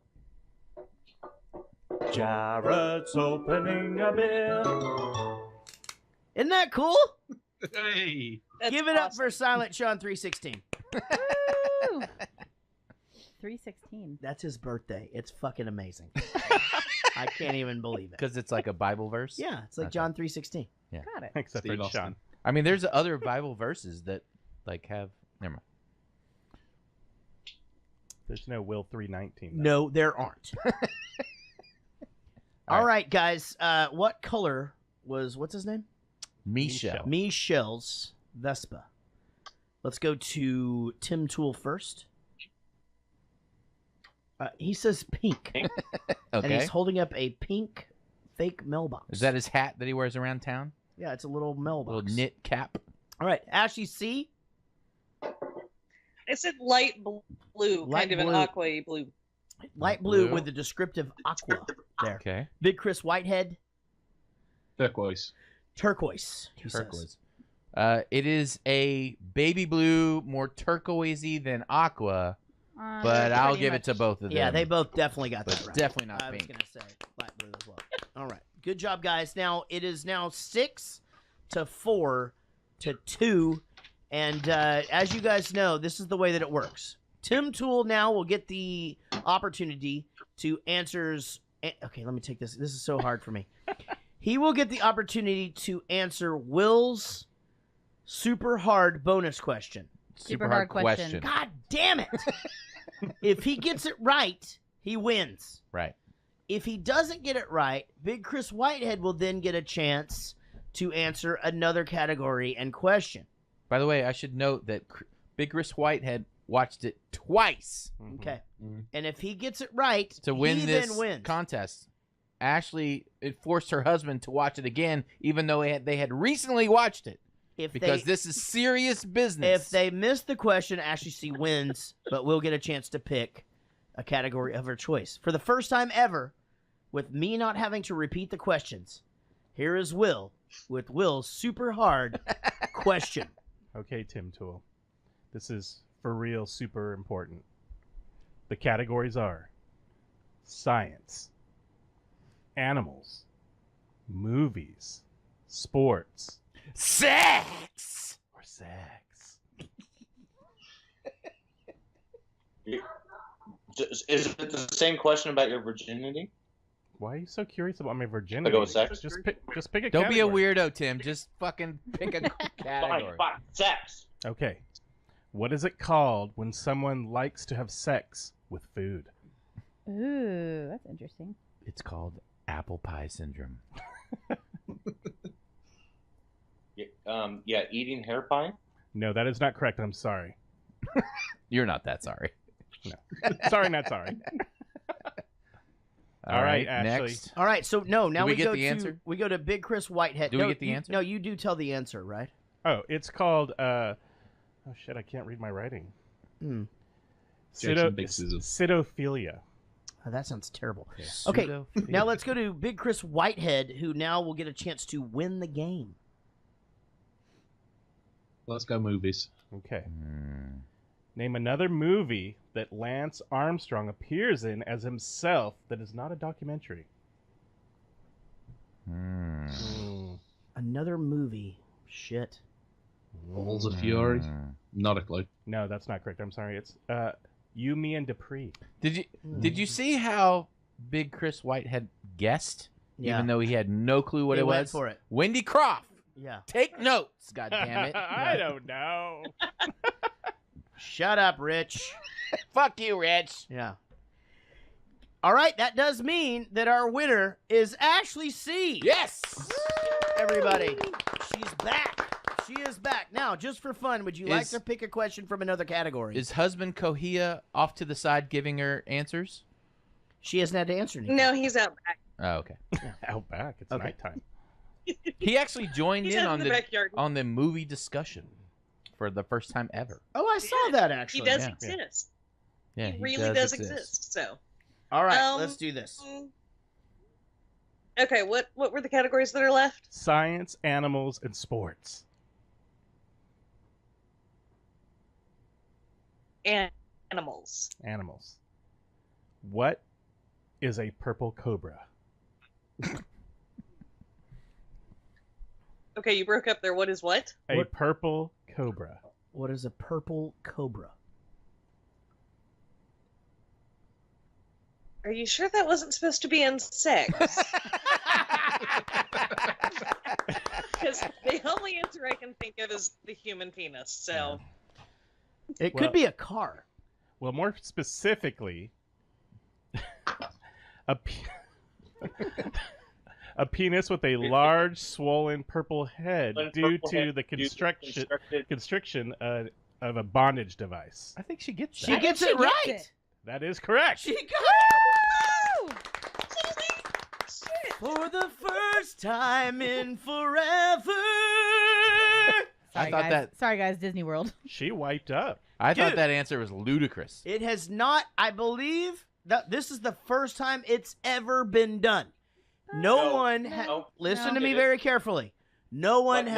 Jaret's opening a beer. Isn't that cool? Hey. Give it up for Silent Sean 316. 316. That's his birthday. It's fucking amazing. I can't even believe it. Because it's like a Bible verse? Yeah, it's like John 3:16. Yeah. Got it. Except Steve for Austin. Sean. I mean, there's other Bible verses that like have. Never mind. There's no Will 319. though. No, there aren't. All right, guys. What color was what's his name? Michelle. Michelle's Vespa. Let's go to Tim Toole first. He says pink. And Okay. he's holding up a pink fake mailbox. Is that his hat that he wears around town? Yeah, it's a little mailbox. Little knit cap. All right, Ashley C. I said light blue, Light kind of blue. an aqua blue. Light blue blue. with the descriptive aqua there. Okay. Big Chris Whitehead. Turquoise. Turquoise. He says. Turquoise. It is a baby blue, more turquoisey than aqua, but I'll give it to both of them. Yeah, they both definitely got that right. Definitely not I pink. was going to say light blue as well. All right. Good job, guys. Now, it is now 6-4 to 2. And as you guys know, this is the way that it works. Tim Toole now will get the opportunity to answers. Okay, let me take this. This is so hard for me. He will get the opportunity to answer Will's super hard bonus question. Super hard question. God damn it. If he gets it right, he wins. Right. If he doesn't get it right, Big Chris Whitehead will then get a chance to answer another category and question. By the way, I should note that Big Chris Whitehead watched it twice. Okay. And if he gets it right, To win he this then wins. contest. Ashley, it forced her husband to watch it again, even though they had recently watched it. Because this is serious business. If they miss the question, Ashley C wins, but we'll get a chance to pick a category of her choice. For the first time ever, with me not having to repeat the questions, here is Will with Will's super hard question. Okay, Tim Toole. This is for real super important. The categories are science, animals, movies, sports, sex, or sex. Is it the same question about your virginity? Why are you so curious about my virginity? go with sex? Just pick a Don't be a category. weirdo, Tim. Just fucking pick a category. Fine. Sex. Okay. What is it called when someone likes to have sex with food? Ooh, that's interesting. It's called apple pie syndrome. Yeah, eating hair pie? No, that is not correct. I'm sorry. You're not that sorry. No. Sorry, not sorry. All right, Ashley. next. All right, so now Do we we get go the to answer? we go to Big Chris Whitehead. Do we No, get the answer? No, you do tell the answer, right? Oh, it's called oh shit, I can't read my writing. Jason Big Scissors. Cytophilia. Oh, that sounds terrible. Okay, Pseudophilia. now let's go to Big Chris Whitehead, who now will get a chance to win the game. Let's go movies. Okay. Name another movie that Lance Armstrong appears in as himself that is not a documentary. Another movie. Shit. Balls of Fury. Not a clue. No, that's not correct. I'm sorry. It's You, Me, and Dupree. Did you see how Big Chris Whitehead guessed? Yeah. Even though he had no clue what He it went was? for it. Wendy Croft. Yeah. Take notes, goddammit. I don't know. Shut up, Rich. Fuck you, Rich. Yeah. All right, that does mean that our winner is Ashley C. Yes. Everybody, she's back. She is back. Now, just for fun, would you like to pick a question from another category? Is husband Kohia off to the side giving her answers? She hasn't had to answer anything. No, he's out back. Oh, okay. Out back. It's nighttime. He actually joined He's in out on in the backyard. on the movie discussion for the first time ever. Oh, I saw that actually. He does Yeah. exist. Yeah, he really does exist. So. All right, let's do this. Okay, what were the categories that are left? Science, animals, and sports. Animals. Animals. What is a purple cobra? Okay, you broke up there. What is what? A purple cobra. What is a purple cobra? Are you sure that wasn't supposed to be in sex? Because the only answer I can think of is the human penis. So It could be a car. Well, more specifically, a penis with a large, swollen purple head due to the constriction of a bondage device. I think she gets She gets it right. That is correct. She got it. For the first time in forever. Sorry, guys. Disney World. She wiped up. I thought that answer was ludicrous. It has not, I believe, that this is the first time it's ever been done. No one listen to me very carefully. No one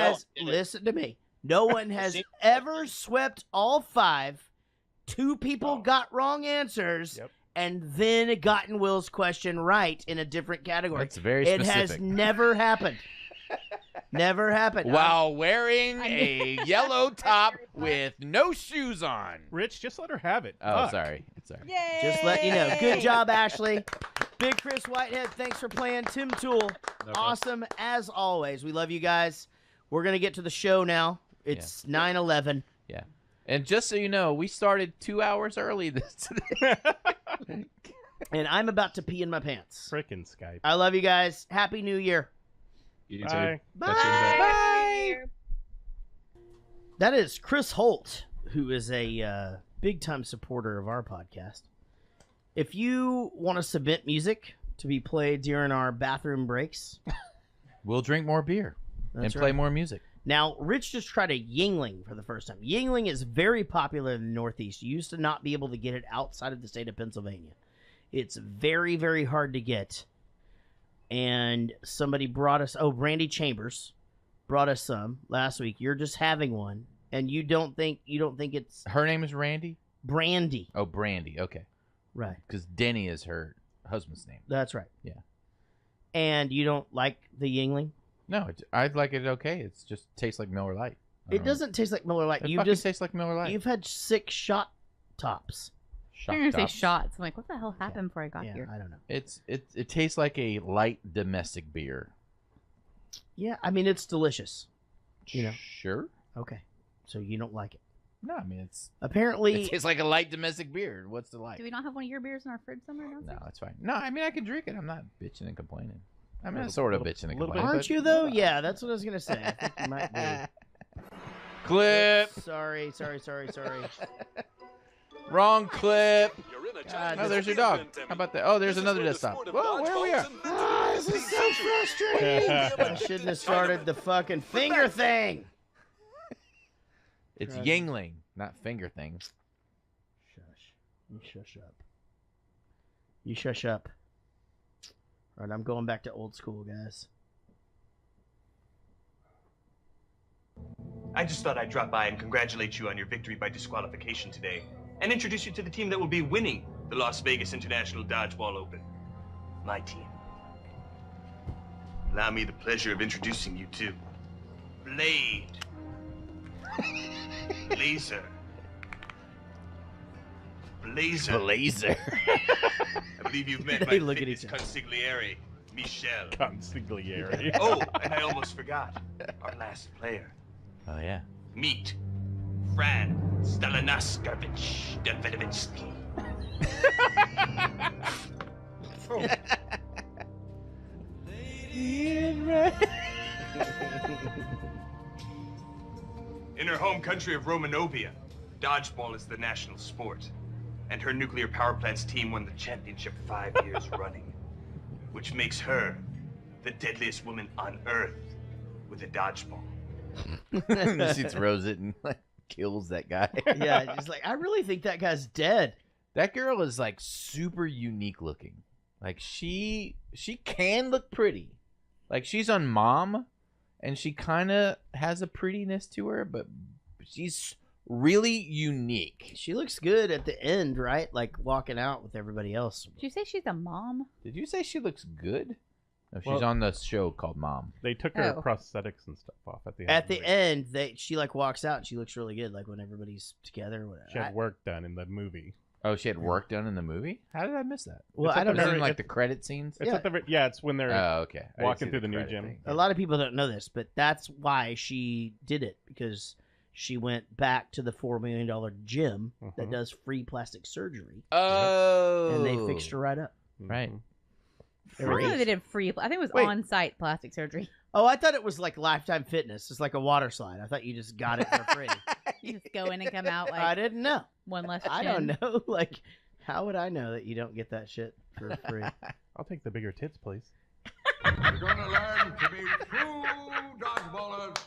listen to me. No one has ever swept all 5. 2 people got wrong answers. And then gotten Will's question right in a different category. That's very specific. It has never happened. Never happened. While wearing a yellow top with no shoes on. Rich, just let her have it. Oh, Fuck. sorry. Yay! Just letting you know. Good job, Ashley. Big Chris Whitehead, thanks for playing. Tim Toole, awesome as always. We love you guys. We're going to get to the show now. It's 9/11. Yeah. And just so you know, we started 2 hours early today. And I'm about to pee in my pants. Frickin' Skype. I love you guys. Happy New Year. You Bye. too. Bye. Bye. That is Chris Holt, who is a big-time supporter of our podcast. If you want to submit music to be played during our bathroom breaks, we'll drink more beer and play more music. Now, Rich just tried a Yingling for the first time. Yingling is very popular in the Northeast. You used to not be able to get it outside of the state of Pennsylvania. It's very, very hard to get. And somebody brought us, Brandy Chambers brought us some last week. You're just having one, and you don't think it's... Her name is Randy? Brandy. Oh, Brandy. Okay. Right. Because Denny is her husband's name. That's right. Yeah. And you don't like the Yingling? No, I'd like it okay. It just tastes like Miller Lite. It doesn't taste like Miller Lite. It You fucking just tastes like Miller Lite. You've had 6 shot tops. You're going to say shots. I'm like, what the hell happened before I got here? I don't know. It tastes like a light domestic beer. Yeah, I mean, it's delicious. You know? Sure. Okay. So you don't like it. No, I mean, it's... Apparently... It tastes like a light domestic beer. What's the light? Do we not have one of your beers in our fridge somewhere downstairs? No, it's fine. No, I mean, I can drink it. I'm not bitching and complaining. I mean, I'm sort of bitching and complaining. Aren't you, though? Yeah, that's what I was going to say. I think you might be. Clip. Sorry. Wrong clip. God, Oh, there's your dog. How about that? Oh, there's another desktop. Whoa, where are we at? This is so frustrating. I shouldn't have started the fucking finger thing. It's Yingling, not finger things. Shush. You shush up. You shush up. All right, I'm going back to old school, guys. I just thought I'd drop by and congratulate you on your victory by disqualification today, and introduce you to the team that will be winning the Las Vegas International Dodgeball Open. My team. Allow me the pleasure of introducing you to Blade, Blazer, Blazer. I believe you've met my fitness consigliere, Michelle. Consigliere. Oh, and I almost forgot. Our last player. Oh, yeah. Meet Fran Stalinaskevich Davidovitsky. In her home country of Romanovia, dodgeball is the national sport. And her nuclear power plant's team won the championship 5 years running, which makes her the deadliest woman on Earth with a dodgeball. She throws it and like kills that guy. Yeah, just like, I really think that guy's dead. That girl is like super unique looking. Like she can look pretty. Like she's on Mom, and she kind of has a prettiness to her, but she's really unique. She looks good at the end, right? Like walking out with everybody else. Did you say she's a mom? Did you say she looks good? No, she's Well, on the show called Mom. They took her prosthetics and stuff off at the end. At the end, she like walks out and she looks really good, like when everybody's together. Or whatever. She had work done in the movie. Oh, she had work done in the movie? How did I miss that? Well, It's at I don't the know. very- Like the credit scenes? It's at the it's when they're Oh, okay. I didn't walking see through the new credit gym. thing. A lot of people don't know this, but that's why she did it, because she went back to the $4 million gym that does free plastic surgery. Oh. And they fixed her right up. Right. I don't know they did free. I think it was on-site plastic surgery. Oh, I thought it was like Lifetime Fitness. It's like a water slide. I thought you just got it for free. You just go in and come out like I didn't know. one less chin. I don't know. Like, how would I know that you don't get that shit for free? I'll take the bigger tits, please. You're going to learn to be true dodgeballers.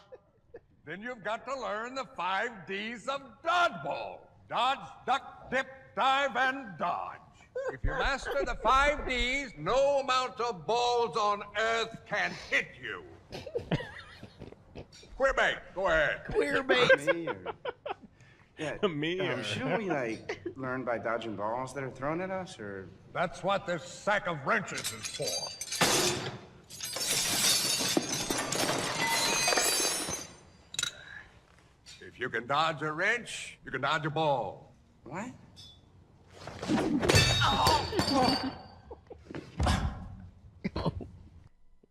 Then you've got to learn the 5 Ds of dodgeball. Dodge, duck, dip, dive, and dodge. If you master the 5 Ds, no amount of balls on earth can hit you. Queerbait, go ahead. Queerbait. Yeah, me or... shouldn't we, learn by dodging balls that are thrown at us, or...? That's what this sack of wrenches is for. If you can dodge a wrench, you can dodge a ball. What?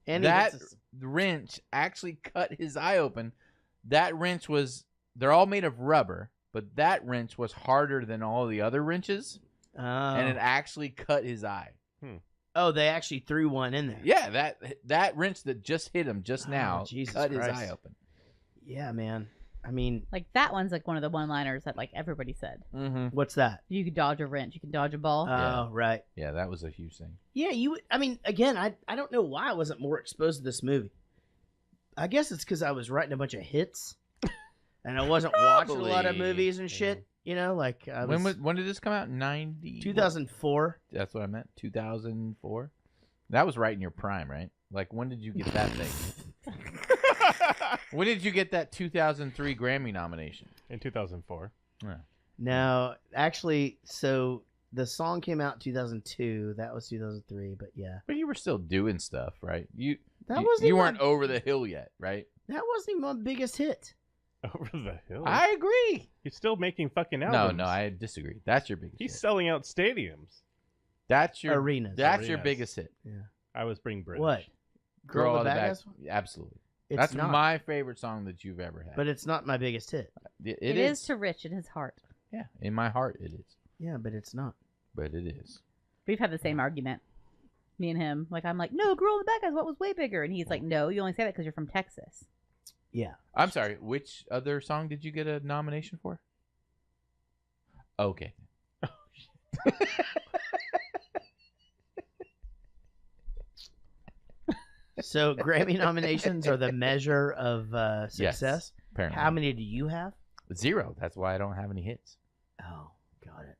And that wrench actually cut his eye open. That wrench was, they're all made of rubber, but that wrench was harder than all the other wrenches. And it actually cut his eye. Oh, they actually threw one in there. Yeah, that wrench that just hit him just now cut his eye open. Yeah, man. I mean, like that one's like one of the one-liners that like everybody said. What's that? You can dodge a wrench. You can dodge a ball. Oh, right. Yeah, that was a huge thing. Yeah, I mean, again, I don't know why I wasn't more exposed to this movie. I guess it's because I was writing a bunch of hits, and I wasn't watching a lot of movies and shit. You know, like I was, when did this come out? 2004. That's what I meant. 2004. That was right in your prime, right? Like, when did you get that thing? When did you get that 2003 Grammy nomination? In 2004. Yeah. No, actually, so the song came out in 2002. That was 2003, but yeah. But you were still doing stuff, right? You weren't over the hill yet, right? That wasn't even my biggest hit. Over the hill? I agree. He's still making fucking albums. No, I disagree. That's your biggest hit. He's selling out stadiums. That's your arenas. That's your biggest hit. Yeah. I was being British. What? Girl the on the Bad Back. Guys? Absolutely. It's That's not. my favorite song that you've ever had. But it's not my biggest hit. It is to Rich in his heart. Yeah, in my heart it is. Yeah, but it's not. But it is. We've had the same argument. Me and him. Like, I'm like, no, Girl in the Bad Guys, what was way bigger? And he's like, no, you only say that because you're from Texas. Yeah. I'm sorry. Which other song did you get a nomination for? Okay. So Grammy nominations are the measure of success? Yes, apparently. How many do you have? 0. That's why I don't have any hits. Oh, got it.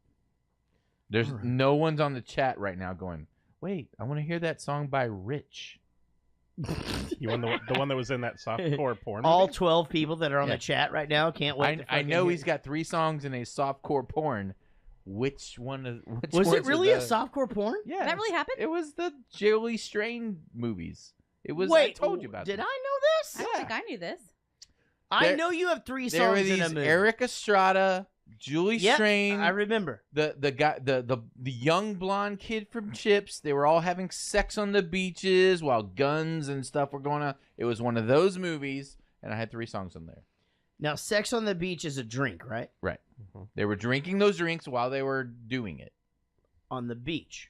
There's no one's on the chat right now going, wait, I want to hear that song by Rich. You want the one that was in that softcore porn All movie? 12 people that are on the chat right now can't wait. I know he's got 3 songs in a softcore porn. Which one? Was it really a softcore porn? Yeah. Did that really happen? It was the Julie Strain movies. It was. Wait, I told you about. Did them. I know this? I don't think I knew this. I know you have 3 There were songs these in a movie. Eric Estrada, Julie Strain. I remember. The guy, the young blonde kid from Chips. They were all having sex on the beaches while guns and stuff were going on. It was one of those movies, and I had 3 songs on there. Now, Sex on the Beach is a drink, right? Right. They were drinking those drinks while they were doing it. On the beach.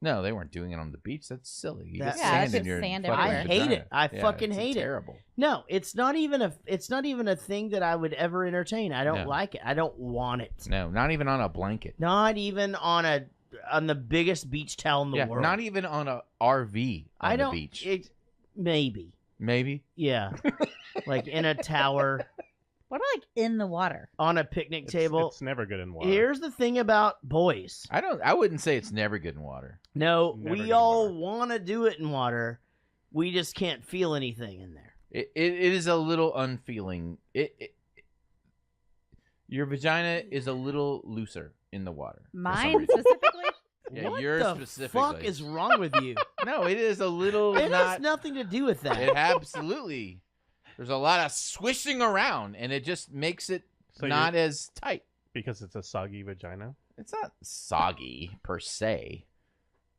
No, they weren't doing it on the beach. That's silly. You get Yeah, sand in your sand fucking I hate vagina. it. I Yeah, fucking it's hate it. Terrible. No, it's not even a thing that I would ever entertain. I don't No. like it. I don't want it. No, not even on a blanket. Not even on the biggest beach towel in the world. Not even on a RV on the beach. Maybe. Maybe. Yeah. Like in a tower. What about like in the water? On a picnic table. It's never good in water. Here's the thing about boys. I wouldn't say it's never good in water. No, Never good we in all want to do it in water. We just can't feel anything in there. It is a little unfeeling. Your vagina is a little looser in the water. Mine specifically? Yeah, what yours the specifically. fuck is wrong with you? No, it is a little It not. has nothing to do with that. It absolutely. There's a lot of swishing around, and it just makes it So not as tight. Because it's a soggy vagina? It's not soggy per se.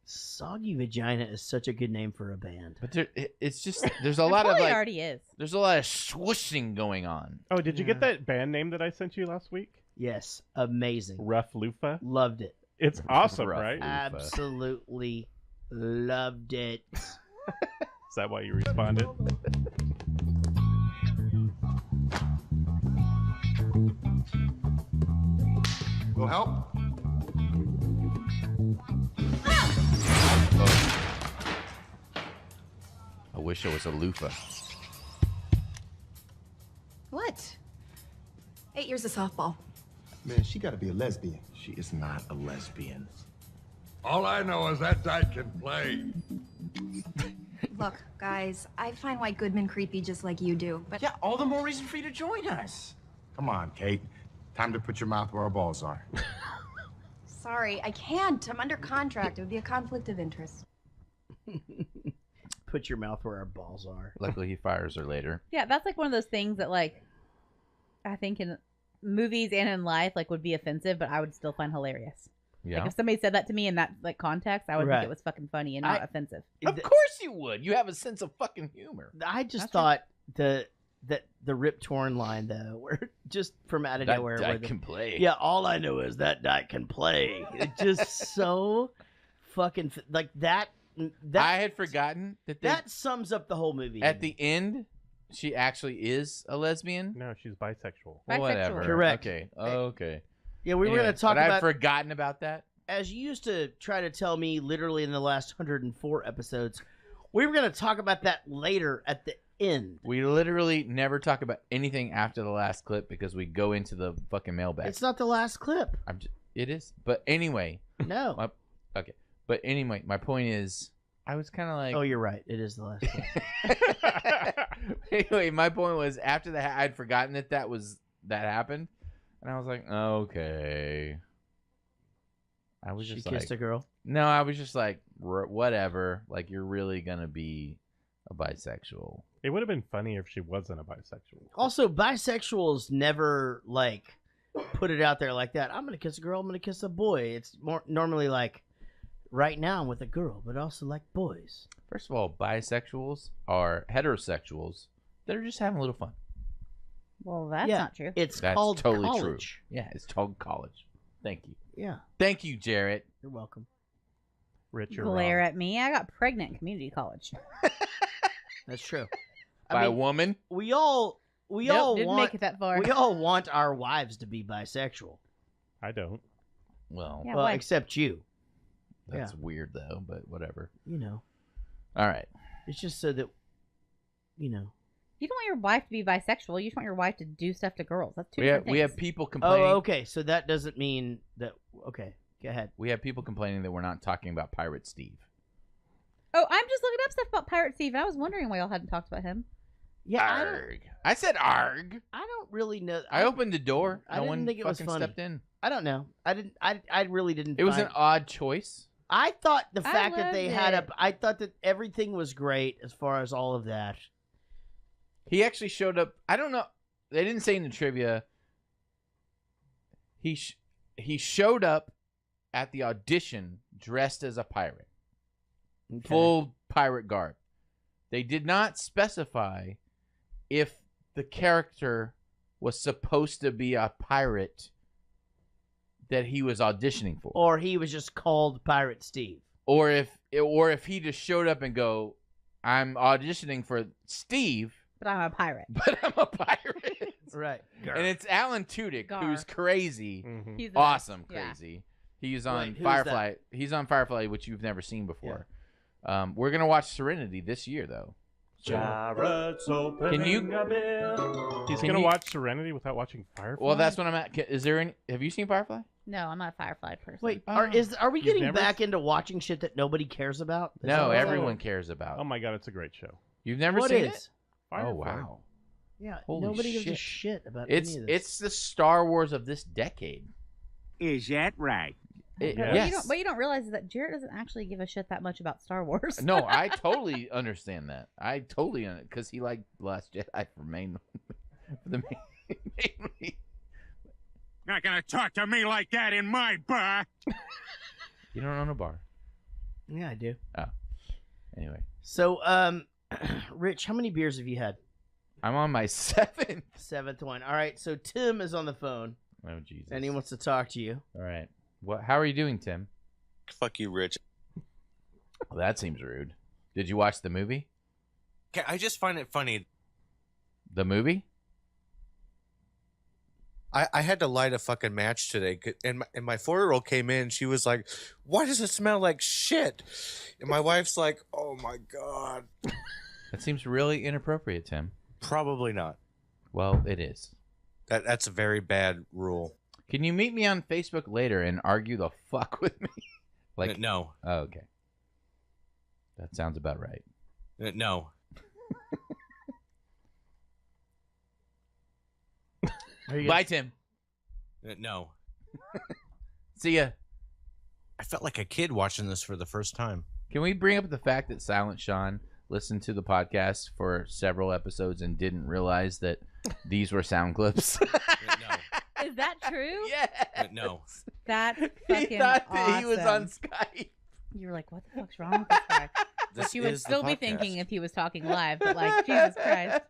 Soggy Vagina is such a good name for a band. But it's just there's a lot of probably like already is. There's a lot of swooshing going on. Oh, did you get that band name that I sent you last week? Yes, amazing. Rough Loofah? Loved it. It's awesome, Rough right? Loofah. Absolutely loved it. Is that why you responded? Will help? I wish it was a loofah. What? 8 years of softball. Man, she gotta be a lesbian. She is not a lesbian. All I know is that dyke can play. Look, guys, I find White Goodman creepy just like you do, but... Yeah, all the more reason for you to join us. Come on, Kate. Time to put your mouth where our balls are. Sorry, I can't. I'm under contract. It would be a conflict of interest. Put your mouth where our balls are. Luckily, he fires her later. Yeah, that's like one of those things that, like, I think in movies and in life, like, would be offensive, but I would still find hilarious. Yeah. Like, if somebody said that to me in that, like, context, I would think it was fucking funny and not offensive. Of course you would. You have a sense of fucking humor. I just thought the Rip Torn line, though, where just from out of That nowhere. dyke can play. Yeah, all I know is that dyke can play. It's just so fucking like that. I had forgotten that sums up the whole movie. At the end, she actually is a lesbian. No, she's bisexual. Well, whatever. Correct. Okay. Okay. Yeah, we were Anyway, going to talk but about. I'd forgotten about that. As you used to try to tell me, literally in the last 104 episodes, we were going to talk about that later at the end. We literally never talk about anything after the last clip because we go into the fucking mailbag. It's not the last clip. It is. But anyway. No. Okay. But anyway, my point is, I was kind of like... Oh, you're right. It is the last clip. Anyway, my point was, after that, I'd forgotten that happened. And I was like, okay. I was just She kissed a girl? No, I was just like, whatever. Like, you're really going to be a bisexual. It would have been funny if she wasn't a bisexual. Also, bisexuals never, like, put it out there like that. I'm going to kiss a girl. I'm going to kiss a boy. It's more normally like, right now I'm with a girl, but also like boys. First of all, bisexuals are heterosexuals that are just having a little fun. Well, that's Yeah, not true. It's That's called totally college. true. Yeah, it's called college. Thank you. Yeah. Thank you, Jaret. You're welcome. Rich, you're Glare wrong. at me. I got pregnant in community college. That's true. By a woman? We all Didn't want make it that far. we all want our wives to be bisexual. I don't. Well, Yeah, well, why? except you. that's weird, though, but whatever. You know, All right. it's just so that, you know. You don't want your wife to be bisexual. You just want your wife to do stuff to girls. That's two We different have things. people complaining. Oh, okay. So that doesn't mean that. Okay, go ahead. We have people complaining that we're not talking about Pirate Steve. Oh, I'm just looking up stuff about Pirate Steve, and I was wondering why y'all hadn't talked about him. Yeah, Arg. I said arg. I don't really know. I opened the door. I No didn't one think it was fucking funny. stepped in. I don't know. I didn't. I really didn't. It was find- an odd choice. I thought the I fact that they loved had it. I thought that everything was great as far as all of that. He actually showed up. I don't know. They didn't say in the trivia. He showed up at the audition dressed as a pirate. Okay. Full pirate garb. They did not specify if the character was supposed to be a pirate that he was auditioning for, Or he was just called Pirate Steve. or if he just showed up and go, "I'm auditioning for Steve, But I'm a pirate. but I'm a pirate." Right. And it's Alan Tudyk, Gar. who's crazy, Mhm. He's the awesome, best. Yeah. crazy. He's on Wait, who's Firefly. that? He's on Firefly, which you've never seen before. We're gonna watch Serenity this year, though. Jared's opening Can you- a beer. He's Can gonna you- watch Serenity without watching Firefly. Well, that's what I'm at. Is there any? Have you seen Firefly? No, I'm not a Firefly person. Wait, are we You've getting never back into watching shit that nobody cares about? Is that No, what- everyone cares about. Oh my god, it's a great show. You've never What seen is? it? Firefly. Oh wow. Yeah, Holy nobody gives a shit. shit about It's any of this. it's the Star Wars of this decade. Is that right? It, Yeah. What yes. you don't realize is that Jaret doesn't actually give a shit that much about Star Wars. No, I totally understand that. I totally because he liked Last Jedi for the main. Not gonna talk to me like that in my bar. You don't own a bar. Yeah, I do. Oh. Anyway, So, Rich, how many beers have you had? I'm on my seventh one. All right, so Tim is on the phone, Oh Jesus. and he wants to talk to you. All right. What? How are you doing, Tim? Fuck you, Rich. Well, that seems rude. Did you watch the movie? I just find it funny. The movie? I had to light a fucking match today, and my 4-year-old came in. She was like, "Why does it smell like shit?" And my wife's like, "Oh my god." That seems really inappropriate, Tim. Probably not. Well, it is. That's a very bad rule. Can you meet me on Facebook later and argue the fuck with me? Like no. Oh, okay. That sounds about right. No. Bye, Tim. No. See ya. I felt like a kid watching this for the first time. Can we bring up the fact that Silent Sean listened to the podcast for several episodes and didn't realize that these were sound clips? Is that true? Yeah. No. That's fucking He thought that awesome. he was on Skype. You were like, what the fuck's wrong with this guy? This you would is the still be podcast. thinking if he was talking live, but like, Jesus Christ.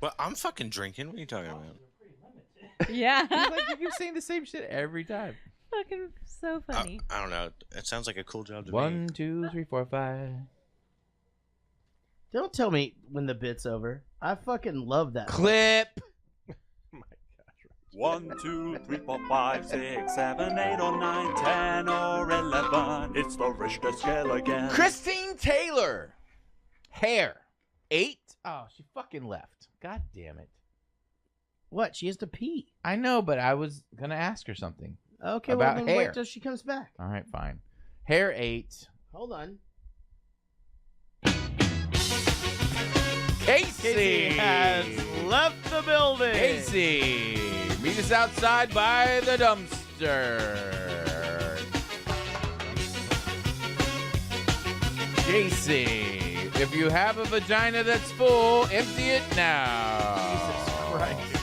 But I'm fucking drinking. What are you talking about? Yeah. You're saying the same shit every time. Fucking so funny. I don't know. It sounds like a cool job to me. 1, 2, 3, 4, 5. Don't tell me when the bit's over. I fucking love that. Clip. 1, 2, 3, 4, 5, 6, 7, 8, or 9, 10, or 11. It's the Richter scale again. Christine Taylor. Hair. 8. Oh, she fucking left. God damn it. What? She has to pee. I know, but I was going to ask her something. Okay, about well, then hair. wait till she comes back. All right, fine. Hair 8. Hold on. Casey has left the building. Casey, meet us outside by the dumpster. Casey, if you have a vagina that's full, empty it now. Jesus Christ.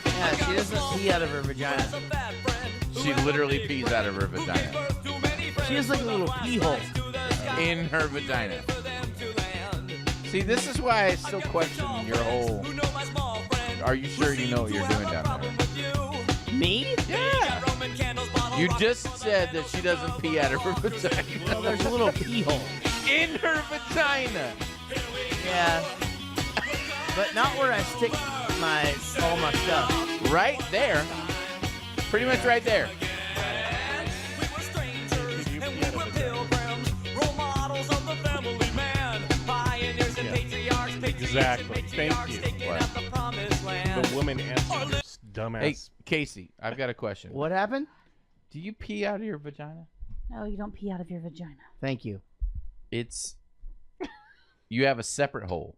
Yeah, she doesn't pee out of her vagina. She literally pees out of her vagina. She has like a little pee hole in her vagina. See, this is why I still question your whole. Are you sure you know what you're doing down there? Me? Yeah. You just said that she doesn't pee out of her vagina. Well, there's a little pee hole in her vagina. Yeah, but not where I stick all my stuff. Right there. Pretty much right there. Exactly. Thank you. The woman answered your dumbass. Hey, Casey, I've got a question. What happened? Do you pee out of your vagina? No, you don't pee out of your vagina. Thank you. It's. You have a separate hole.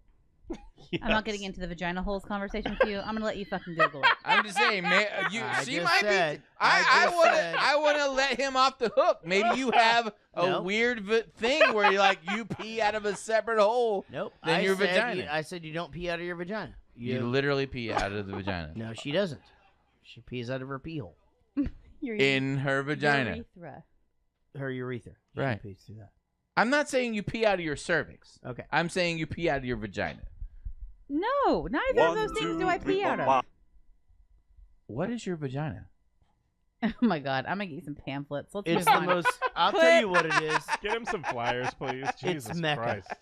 Yes. I'm not getting into the vagina holes conversation with you. I'm gonna let you fucking Google it. I'm just saying, man. She might said, be. I want to let him off the hook. Maybe you have a weird thing where you pee out of a separate hole. Nope. Than your vagina. I said you don't pee out of your vagina. You literally pee out of the vagina. No, she doesn't. She pees out of her pee hole. In her vagina. Urethra. Her urethra. She Right. pees through that. I'm not saying you pee out of your cervix. Okay. I'm saying you pee out of your vagina. No, neither of those things do I pee out of. What is your vagina? Oh my god, I'm gonna get you some pamphlets. Let's It's move the on. most. I'll tell you what it is. Get him some flyers, please. Jesus Mecca. Christ.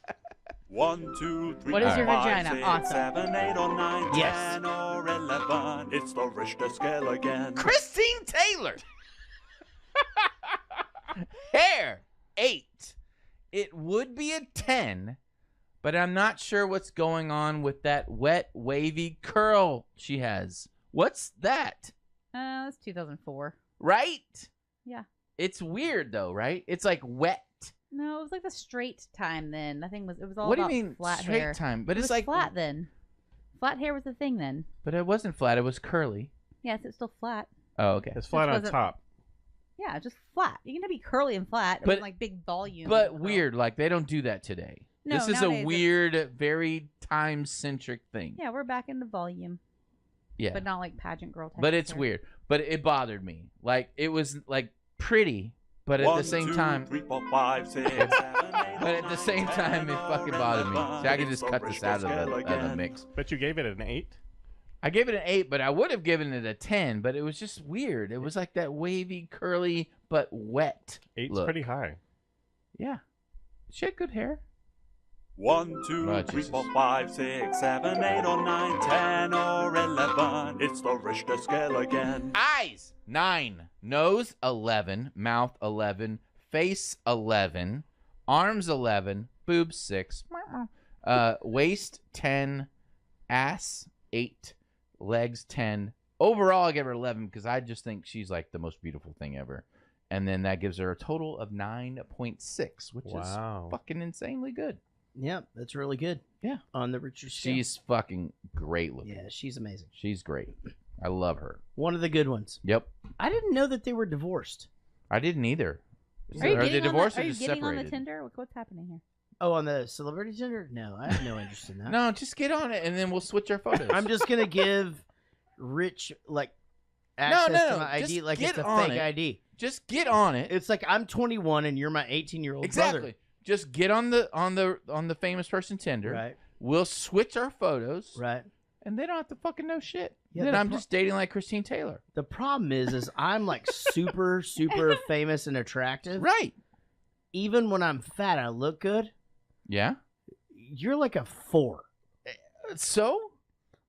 1, 2, 3, What is your 4, vagina? 5, 6, Awesome. 7, 8, or 9, Yes. 10, or 11. It's the Richter scale again. Christine Taylor. Hair 8. It would be a 10, but I'm not sure what's going on with that wet, wavy curl she has. What's that? That's 2004. Right? Yeah. It's weird though, right? It's like wet. No, it was like the straight time then. Nothing was. It was all What do you about mean flat straight hair. time? But It it's was like flat then. Flat hair was the thing then. But it wasn't flat. It was curly. Yes, it's still flat. Oh, okay. It's flat on wasn't- top. Yeah, just flat. You can be curly and flat. It But- was like big volume. But weird, like they don't do that today. No, this is nowadays a it's- weird, very time-centric thing. Yeah, we're back into volume. Yeah. But not like pageant girl type. But of it's hair. weird. But it bothered me. Like it was like pretty, but at 1, the same 2, time, 3, 4, 5, 6, 7, 8, but at the same time, it fucking bothered me. See, I could just cut this out of the mix. But you gave it an 8? I gave it an 8, but I would have given it a 10. But it was just weird. It was like that wavy, curly, but wet. 8's look. pretty high. Yeah, she had good hair. 1, 2, Oh, 3, Jesus. 4, 5, 6, 7, 8, or 9, 10, or 11. It's the Richter scale again. Eyes 9, nose 11, mouth 11, face 11, arms 11, boobs 6, waist 10, ass 8, legs 10. Overall, I give her 11 because I just think she's like the most beautiful thing ever. And then that gives her a total of 9.6, which is Wow. fucking insanely good. Yeah, that's really good. Yeah. On the Richard scale. She's fucking great looking. Yeah, she's amazing. She's great. I love her. One of the good ones. Yep. I didn't know that they were divorced. I didn't either. Are you they getting, divorced on, or the, are you just getting on the separated? Tinder? What's happening here? Oh, on the celebrity Tinder? No, I have no interest in that. No, just get on it and then we'll switch our photos. I'm just gonna give Rich access to my ID just like get it's a on fake it. ID. Just get on it. It's like I'm 21 and you're my 18-year-old Exactly. brother. Just get on the famous person Tinder. Right. We'll switch our photos. Right. And they don't have to fucking know shit. Yeah, then the I'm just dating like Christine Taylor. The problem is I'm like super famous and attractive. Right. Even when I'm fat, I look good. Yeah. You're like a 4. So?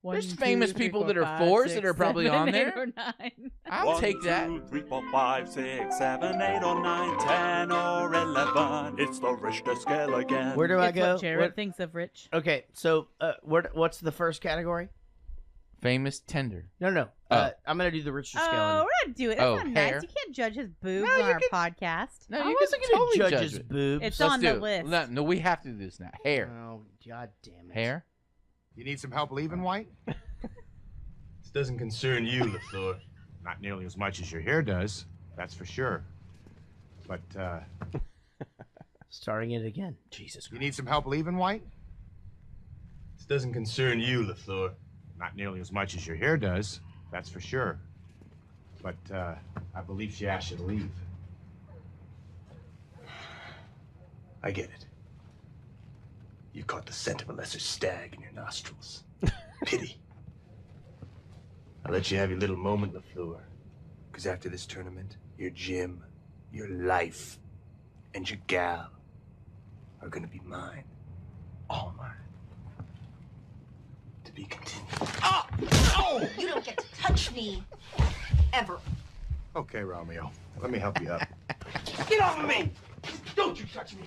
One, There's two, famous three, people four, that are five, 4s six, that are probably 7, on 8, there. or 9. I'll take that. 1, 2, 3, 4, 5, 6, 7, 8, or 9, 10, or 11. It's the Richter scale again. Where do I It's go? what Jaret thinks of Rich. Okay, so what's the first category? Famous Tinder. No. Oh. I'm gonna do the Richard scale. Oh, we're not doing it. That's Oh, not hair. nice. You can't judge his boobs No, on you our podcast. No, I you wasn't can gonna totally judge judge his it. boobs. It's Let's on do the it. list. No, we have to do this now. Hair. Oh, god damn it. Hair. You need some help leaving, White? This doesn't concern you, LaFleur. Not nearly as much as your hair does, that's for sure. But, Starting it again. Jesus you need some help leaving, White? This doesn't concern you, LaFleur. Not nearly as much as your hair does, that's for sure. But, I believe she asked you to leave. I get it. You caught the scent of a lesser stag in your nostrils. Pity. I'll let you have your little moment, LaFleur. Because after this tournament, your gym, your life, and your gal are gonna be mine. All mine. To be continued. Oh! Oh! You don't get to touch me. Ever. Okay, Romeo, let me help you up. Get off of me! Don't you touch me!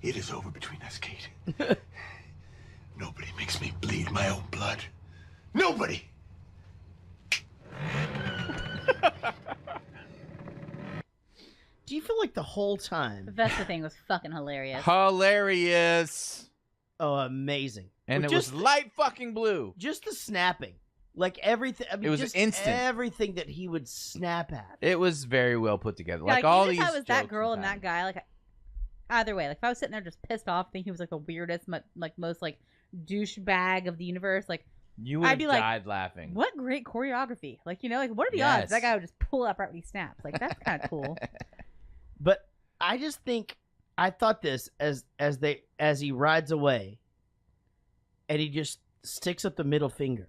It is over between us, Kate. Nobody makes me bleed my own blood. Nobody! Do you feel like the whole time? The Vespa thing was fucking hilarious. Hilarious. Oh, amazing. And Well, it was light fucking blue. Just the snapping. Like everything. I mean, It was just instant. everything that he would snap at. It was very well put together. Yeah, Like all even these if I was that jokes girl and and that guy, like either way, like if I was sitting there just pissed off, thinking he was like the weirdest, most like douchebag of the universe, like You would I'd have be like, died laughing. what great choreography! Like like what are the Yes. odds that guy would just pull up right when he snaps? Like that's kind of cool. But I just think I thought this as he rides away, and he just sticks up the middle finger,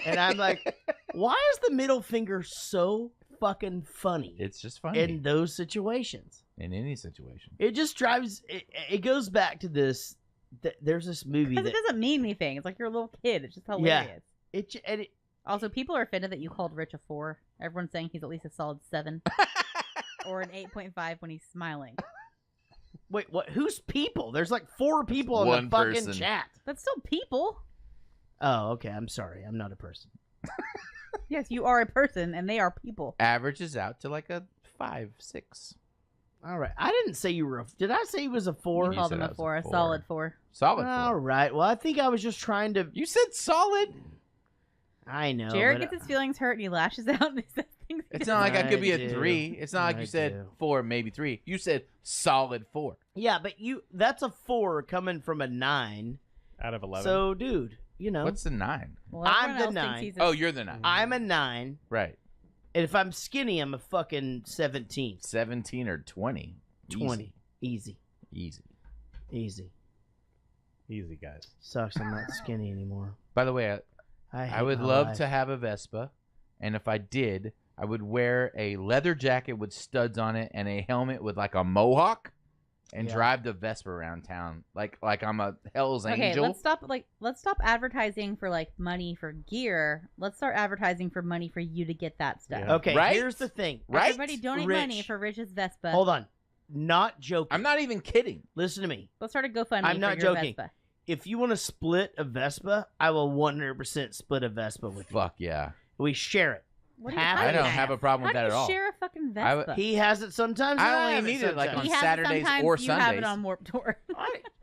and I'm like, why is the middle finger so fucking funny? It's just funny in those situations. In any situation. It just drives. It goes back to this. There's this movie Because that it doesn't mean anything. It's like you're a little kid. It's just hilarious. it Also, people are offended that you called Rich a 4. Everyone's saying he's at least a solid 7 or an 8.5 when he's smiling. Wait, what? Who's people? There's like 4 people in One the fucking person. chat. That's still people. Oh, okay. I'm sorry. I'm not a person. Yes, you are a person, and they are people. Averages out to like a 5, 6. All right. I didn't say you were a. Did I say he was a 4? You called him a 4, a solid 4. Solid 4. All right. Well, I think I was just trying to. You said solid. I know. Jared but gets his feelings hurt, and he lashes out, and he says things. It's not like I could be a do. 3. It's not like I you said do. 4, maybe 3. You said solid 4. Yeah, but that's a 4 coming from a 9. Out of 11. So, dude, What's the 9? Well, I'm everyone the else thinks 9. he's a- Oh, you're the 9. I'm a 9. Right. And if I'm skinny, I'm a fucking 17. 17 or 20. 20. Easy. Easy. Easy. Easy, guys. Sucks I'm not skinny anymore. By the way, I I hate would my love life. to have a Vespa, and if I did, I would wear a leather jacket with studs on it and a helmet with like a mohawk, and Yeah. drive the Vespa around town like I'm a Hell's Okay, Angel. let's stop advertising for like money for gear. Let's start advertising for money for you to get that stuff. Yeah. Okay, Right? here's the thing. Right? Everybody donate Rich. money for Rich's Vespa. Hold on. Not joking. I'm not even kidding. Listen to me. Let's start a GoFundMe I'm for not your joking. Vespa. If you want to split a Vespa, I will 100% split a Vespa with you. Fuck yeah. We share it. What do you I don't have a problem with that at all. Share a fucking Vespa. He has it sometimes. and I have only it need it like sometimes. on Saturdays or You have it Sundays. on Warped Tour.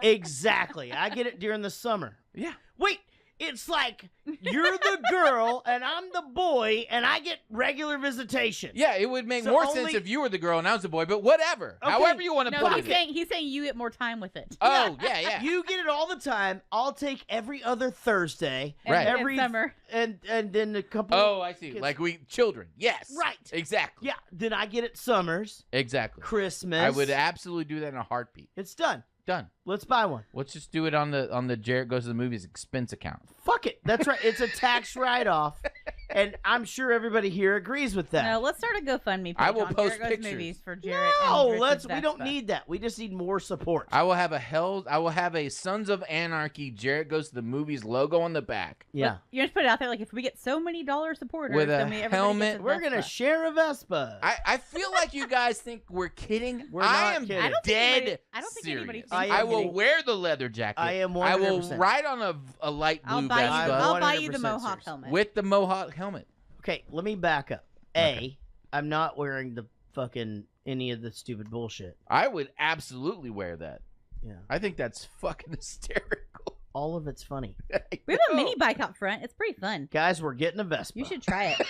Exactly. I get it during the summer. Yeah. Wait, it's like you're the girl and I'm the boy and I get regular visitation. Yeah, it would make So more only- sense if you were the girl and I was the boy, but whatever. Okay. However you want to No, put he's it. saying you get more time with it. Oh, yeah. You get it all the time. I'll take every other Thursday. Right. And Every summer. and then a couple. Oh, I see. kids- Like children. Yes. Right. Exactly. Yeah. Then I get it summers, Exactly. Christmas. I would absolutely do that in a heartbeat. It's done. Done. Let's buy one. Let's just do it on the Jaret Goes to the Movies expense account. Fuck it. That's right. It's a tax write-off, and I'm sure everybody here agrees with that. No, let's start a GoFundMe page I will on post Jaret Goes pictures. Movies for Jaret. No, and let's. Rich's We don't Vespa. need that. We just need more support. I will have a Sons of Anarchy Jaret Goes to the Movies logo on the back. Yeah. You just put it out there like if we get so many dollar supporters, With a then everybody helmet. gets a We're gonna Vespa. share a Vespa. I feel like you guys think we're kidding. We're I not am kidding. I don't think dead anybody- I don't think serious. anybody thinks I I'm will kidding. wear the leather jacket. I am I will 100%. ride on a light blue I'll buy you. Vespa I'll buy you the 100% Mohawk serious. helmet. with the Mohawk helmet. Okay, let me back up. I'm not wearing the fucking any of the stupid bullshit. I would absolutely wear that. Yeah. I think that's fucking hysterical. All of it's funny. We have a mini bike out front. It's pretty fun. Guys, we're getting a Vespa. You should try it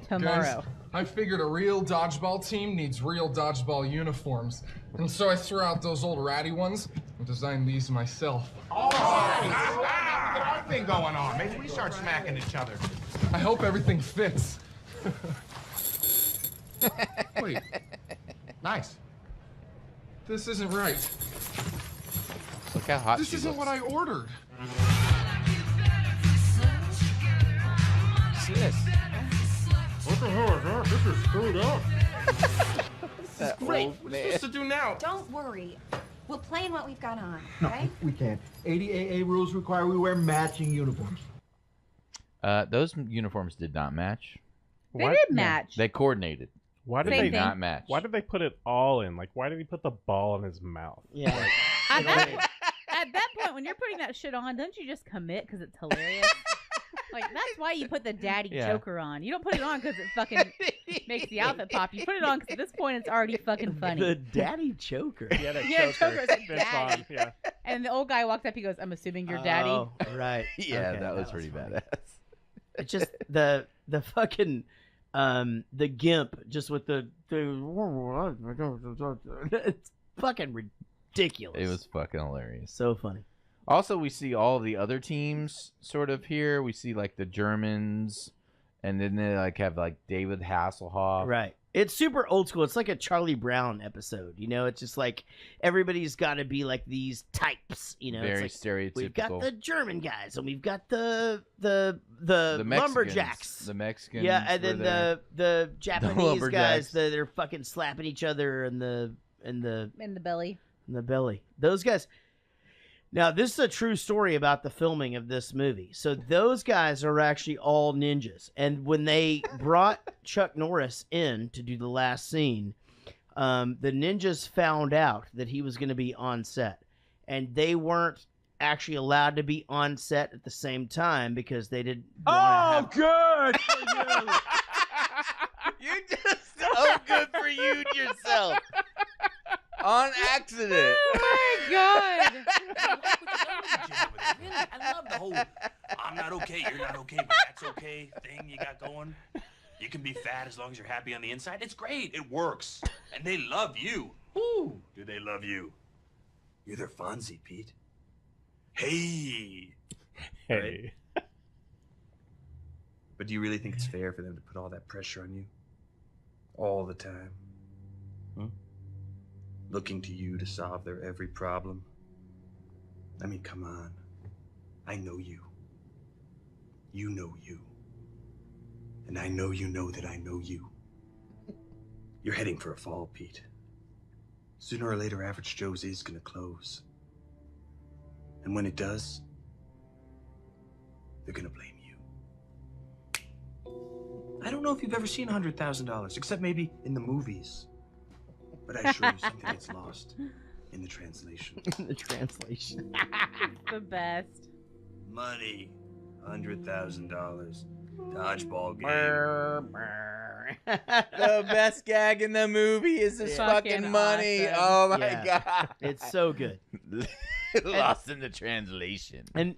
tomorrow. Guys, I figured a real dodgeball team needs real dodgeball uniforms. And so I threw out those old ratty ones and designed these myself. All right. We got our thing going on. Maybe we start smacking each other. I hope everything fits. Wait, Nice. this isn't right. Look how hot This she isn't looks. what I ordered. See this? What the hell is that? This is screwed up. That Great. old What's man. supposed to do now? Don't worry. We'll play in what we've got on, No, okay? we can't. ADAA rules require we wear matching uniforms. Those uniforms did not match. They did match. They coordinated. Why did Same they thing. not match? Why did they put it all in? Like, why did he put the ball in his mouth? Yeah. At that point, when you're putting that shit on, don't you just commit because it's hilarious? Like, that's why you put the daddy Yeah. choker on. You don't put it on because it fucking makes the outfit pop. You put it on because at this point it's already fucking funny. The daddy choker. Yeah, that Yeah, choker. choker said Fits daddy. on, yeah. And the old guy walked up. He goes, "I'm assuming you're daddy." Oh, right. Yeah, Okay, that was pretty funny. badass. It's just the fucking the gimp just with the it's fucking ridiculous. It was fucking hilarious. so funny. Also, we see all of the other teams sort of here. We see like the Germans, and then they like have like David Hasselhoff. Right. It's super old school. It's like a Charlie Brown episode. You know, it's just like everybody's got to be like these types. You know, Very it's like, stereotypical. we've got the German guys and we've got the Mexicans, lumberjacks. The Mexicans. Yeah, and were then there. the Japanese lumberjacks. guys that are fucking slapping each other in the In the belly. Those guys. Now, this is a true story about the filming of this movie. So those guys are actually all ninjas. And when they brought Chuck Norris in to do the last scene, the ninjas found out that he was going to be on set. And they weren't actually allowed to be on set at the same time because they didn't want to have... good for you. You're just so good for you yourself. On accident. Oh my god. Really, I love the whole I'm not okay, you're not okay, but that's okay thing you got going. You can be fat as long as you're happy on the inside. It's great. It works. And they love you. Ooh, do they love you? You're their Fonzie, Pete. Hey. Hey. But do you really think it's fair for them to put all that pressure on you? All the time? Huh? Looking to you to solve their every problem? I mean, come on. I know you. You know you. And I know you know that I know you. You're heading for a fall, Pete. Sooner or later, Average Joe's is gonna close. And when it does, they're gonna blame you. I don't know if you've ever seen $100,000, except maybe in the movies. But I assure you something gets lost in the translation. In the translation. The best. Money. $100,000. Dodgeball game. The best gag in the movie is this fucking money. awesome. Oh my Yeah. god, It's so good. Lost in the translation. And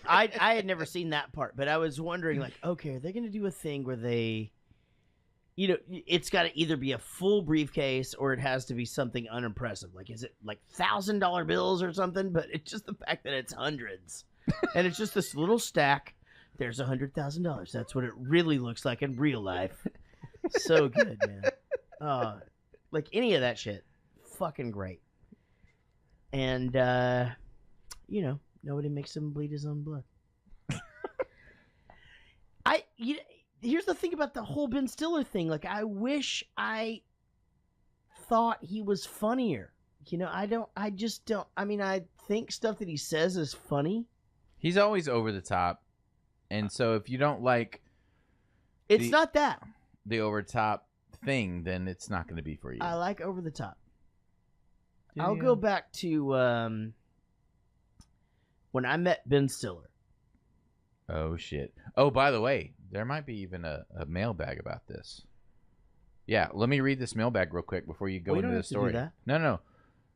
I had never seen that part, but I was wondering, like, okay, are they going to do a thing where they, it's got to either be a full briefcase or it has to be something unimpressive. Like, is it like $1,000 bills or something? But it's just the fact that it's hundreds, and it's just this little stack. There's $100,000. That's what it really looks like in real life. So good, man. Like any of that shit, fucking great. And nobody makes him bleed his own blood. Here's the thing about the whole Ben Stiller thing. Like, I wish I thought he was funnier. I just don't. I mean, I think stuff that he says is funny. He's always over the top, and so if you don't like, it's not that the over the top thing, then it's not going to be for you. I like over the top. Do I'll you? go back to when I met Ben Stiller. Oh shit! Oh, by the way, there might be even a mailbag about this. Yeah, let me read this mailbag real quick before you go into the story. No.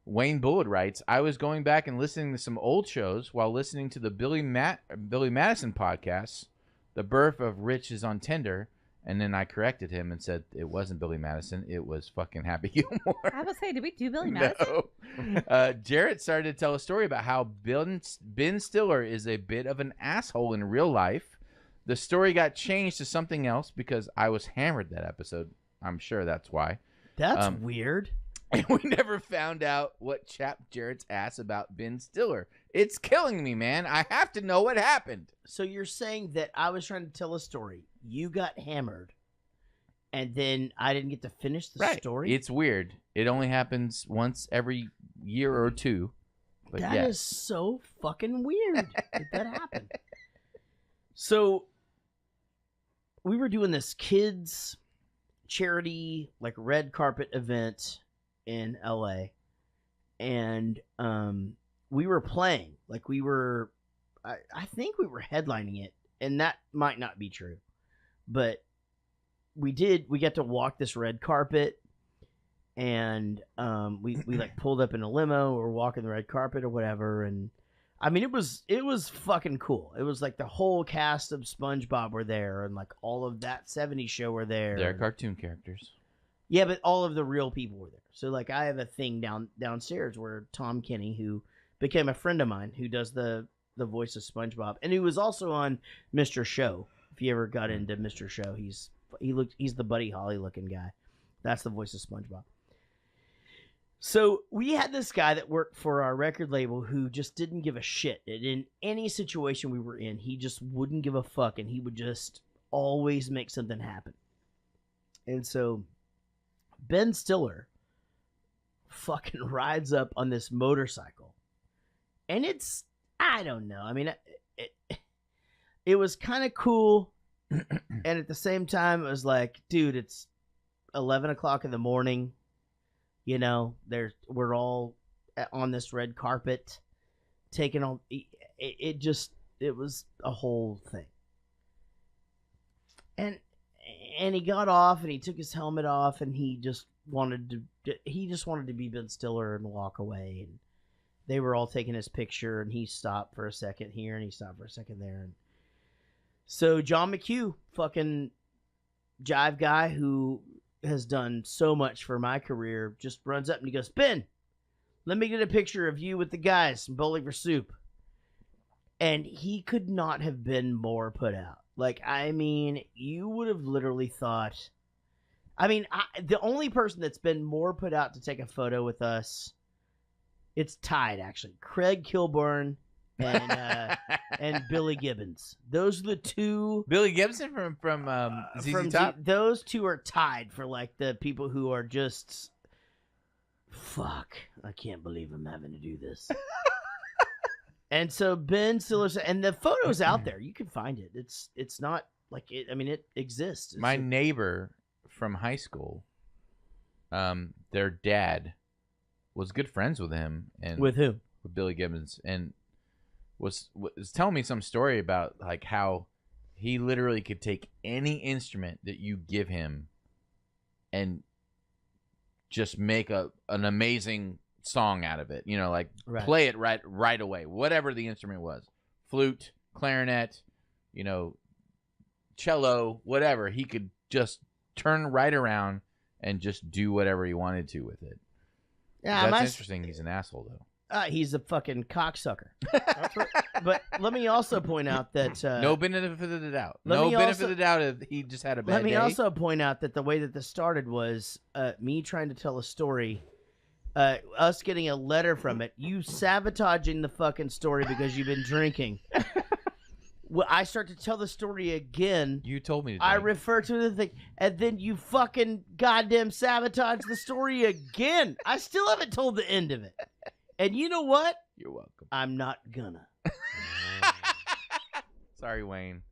Wayne Bullitt writes, I was going back and listening to some old shows while listening to the Billy Madison podcast, The Birth of Rich is on Tinder, and then I corrected him and said it wasn't Billy Madison, it was fucking Happy Gilmore. I was say, did we do Billy Madison? No. Jaret started to tell a story about how Ben Stiller is a bit of an asshole in real life. The story got changed to something else because I was hammered that episode. I'm sure that's why. That's weird. And we never found out what chapped Jaret's ass about Ben Stiller. It's killing me, man. I have to know what happened. So you're saying that I was trying to tell a story. You got hammered, and then I didn't get to finish the story? It's weird. It only happens once every year or two. But That is so fucking weird that happened. So we were doing this kids charity, like, red carpet event in LA, and we were playing, like, I think we were headlining it, and that might not be true, but we got to walk this red carpet, and we like pulled up in a limo or walking the red carpet or whatever, and I mean, it was fucking cool. It was like the whole cast of SpongeBob were there, and like all of that 70s show were there. They're cartoon characters. Yeah, but all of the real people were there. So, like, I have a thing downstairs where Tom Kenny, who became a friend of mine, who does the voice of SpongeBob, and who was also on Mr. Show. If you ever got into Mr. Show, he's the Buddy Holly looking guy. That's the voice of SpongeBob. So we had this guy that worked for our record label who just didn't give a shit. In any situation we were in, he just wouldn't give a fuck, and he would just always make something happen. And so Ben Stiller fucking rides up on this motorcycle, and it's, I don't know. I mean, it was kind of cool, and at the same time, it was like, dude, it's 11 o'clock in the morning. We're all on this red carpet, taking all. It was a whole thing, and he got off and he took his helmet off and he just wanted to be Ben Stiller and walk away, and they were all taking his picture, and he stopped for a second here and he stopped for a second there, and so John McHugh, fucking jive guy who has done so much for my career, just runs up and he goes, Ben, let me get a picture of you with the guys from Bowling for Soup. And he could not have been more put out. Like, I mean, you would have literally thought, I mean, the only person that's been more put out to take a photo with us, it's tied, actually. Craig Kilborn and Billy Gibbons. Those are the two. Billy Gibson from ZZ Top. Those two are tied for like the people who are just, fuck, I can't believe I'm having to do this. And so Ben Stiller, and the photo's out there. You can find it. It's not like it. I mean, it exists. My neighbor from high school, their dad was good friends with him. And with who? With Billy Gibbons. And was telling me some story about like how he literally could take any instrument that you give him and just make an amazing song out of it. You know, like play it right away, whatever the instrument was. Flute, clarinet, you know, cello, whatever. He could just turn right around and just do whatever he wanted to with it. Yeah, that's interesting. He's an asshole, though. He's a fucking cocksucker. But let me also point out that no benefit of the doubt. No benefit of the doubt if he just had a bad day. Let me also point out that the way that this started was me trying to tell a story, us getting a letter from it, you sabotaging the fucking story because you've been drinking. Well, I start to tell the story again. You told me to. I refer to the thing, and then you fucking goddamn sabotage the story again. I still haven't told the end of it. And you know what? You're welcome. I'm not gonna. Sorry, Wayne.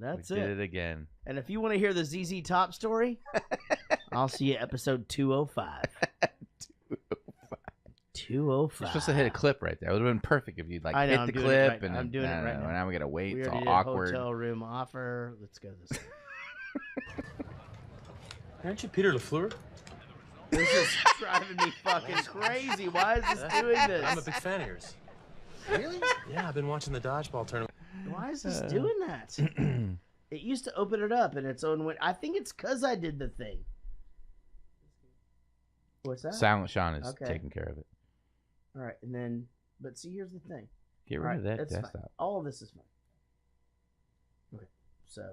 That's we did it again. And if you want to hear the ZZ Top story, I'll see you episode 205. 205. You're supposed to hit a clip right there. It would have been perfect if you'd like hit the clip. And I'm doing it right now. Now we gotta wait. We It's all already awkward. did hotel room offer. Let's go this way. Aren't you Peter LaFleur? This is driving me fucking crazy. Why is this doing this? I'm a big fan of yours. Really? Yeah, I've been watching the dodgeball tournament. Why is this doing that? It used to open it up in its own way. I think it's because I did the thing. What's that? Silent Sean is taking care of it. All right, and then, but see, here's the thing. Get rid of that that's desktop. Fine. All of this is fine. Okay, so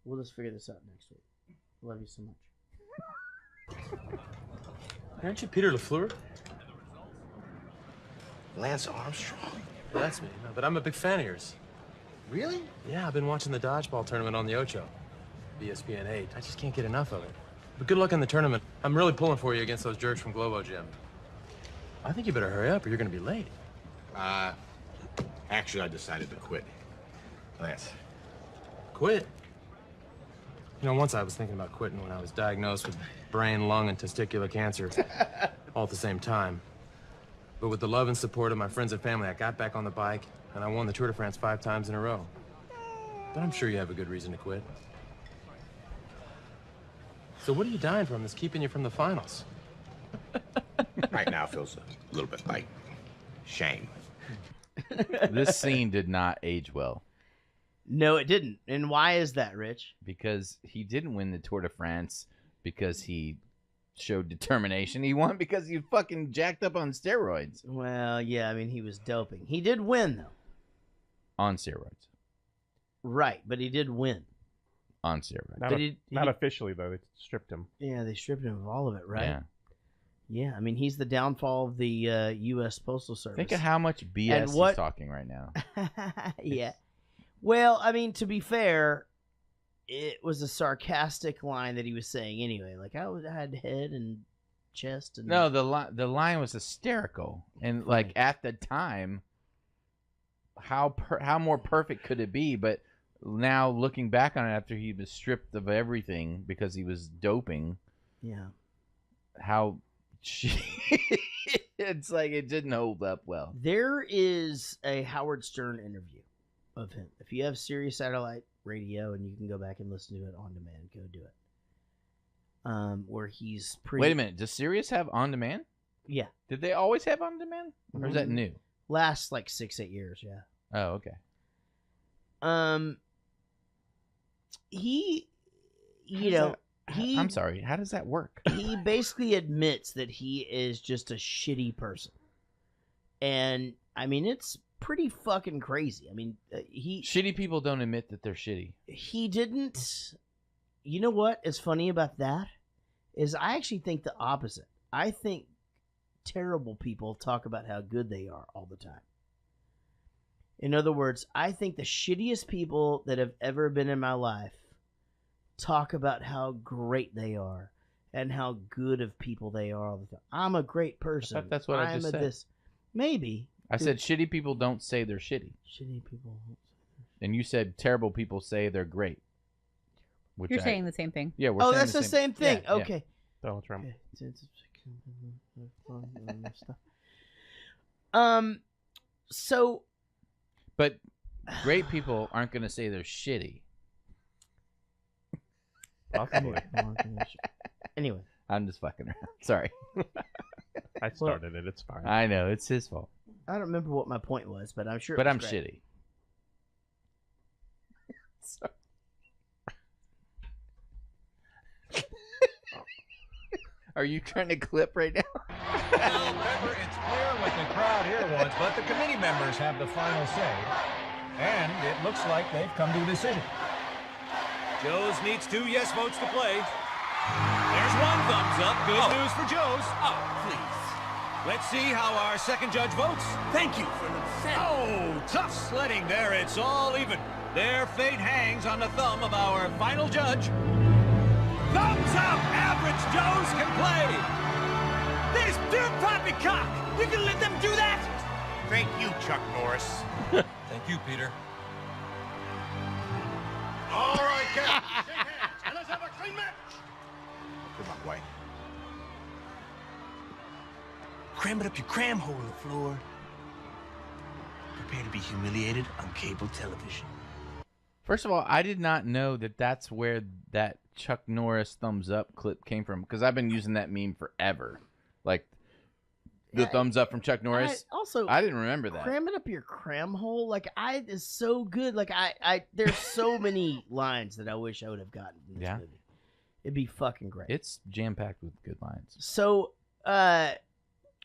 we'll just figure this out next week. Love you so much. Aren't you Peter LaFleur? Lance Armstrong? Well, that's me, but I'm a big fan of yours. Really? Yeah, I've been watching the dodgeball tournament on the Ocho. ESPN 8. I just can't get enough of it. But good luck in the tournament. I'm really pulling for you against those jerks from Globo Gym. I think you better hurry up or you're going to be late. Actually, I decided to quit. Lance. Quit? You know, once I was thinking about quitting when I was diagnosed with brain, lung, and testicular cancer all at the same time. But with the love and support of my friends and family, I got back on the bike, and I won the Tour de France 5 times in a row. But I'm sure you have a good reason to quit. So what are you dying from that's keeping you from the finals? Right now feels a little bit like shame. This scene did not age well. No, it didn't. And why is that, Rich? Because he didn't win the Tour de France because he showed determination. He won because he fucking jacked up on steroids. Well, yeah, I mean, he was doping. He did win, though. On steroids. Right, but he did win. On steroids. Not officially, though. They stripped him. Yeah, they stripped him of all of it, right? Yeah. Yeah, I mean, he's the downfall of the U.S. Postal Service. Think of how much BS he's talking right now. Yeah. Well, I mean, to be fair, it was a sarcastic line that he was saying anyway. Like, I had head and chest. And No, the line was hysterical. And, like, at the time, how more perfect could it be? But now, looking back on it after he was stripped of everything because he was doping. Yeah. How... it's like it didn't hold up well. There is a Howard Stern interview of him. If you have Sirius Satellite Radio and you can go back and listen to it on demand, go do it. Where he's pretty... Wait a minute. Does Sirius have on demand? Yeah. Did they always have on demand? Or is that new? Last like 6-8 years, yeah. Oh, okay. I'm sorry. How does that work? He basically admits that he is just a shitty person. And, I mean, it's pretty fucking crazy. I mean, shitty people don't admit that they're shitty. He didn't... You know what is funny about that? Is I actually think the opposite. I think terrible people talk about how good they are all the time. In other words, I think the shittiest people that have ever been in my life talk about how great they are and how good of people they are all the time. I'm a great person. I thought that's what I just said. Maybe. I said shitty people don't say they're shitty. Shitty people. And you said terrible people say they're great. You're saying the same thing. Yeah, we're saying that's the same thing. Yeah, okay. Yeah. Donald Trump. So, but great people aren't going to say they're shitty. Anyway, I'm just fucking around. Sorry. I started it. It's fine. I know it's his fault. I don't remember what my point was, but I'm sure. But I'm great. shitty. Sorry. Are you trying to clip right now? Well, Pepper, it's clear what the crowd here wants, but the committee members have the final say. And it looks like they've come to a decision. Joe's needs 2 yes votes to play. There's 1 thumbs up. Good news for Joe's. Oh, please. Let's see how our second judge votes. Thank you for the Oh, tough sledding there. It's all even. Their fate hangs on the thumb of our final judge. Thumbs up! Average Joes can play! This dear poppycock! You can let them do that? Thank you, Chuck Norris. Thank you, Peter. All right, Captain. Shake hands and let's have a clean match. Come on, White. Cram it up your cram hole in the floor. Prepare to be humiliated on cable television. First of all, I did not know that that's where that Chuck Norris thumbs up clip came from, because I've been using that meme forever. Like the thumbs up from Chuck Norris. I didn't remember that. Cram it up your cram hole. Like is so good. Like there's so many lines that I wish I would have gotten in this movie. It'd be fucking great. It's jam packed with good lines. So,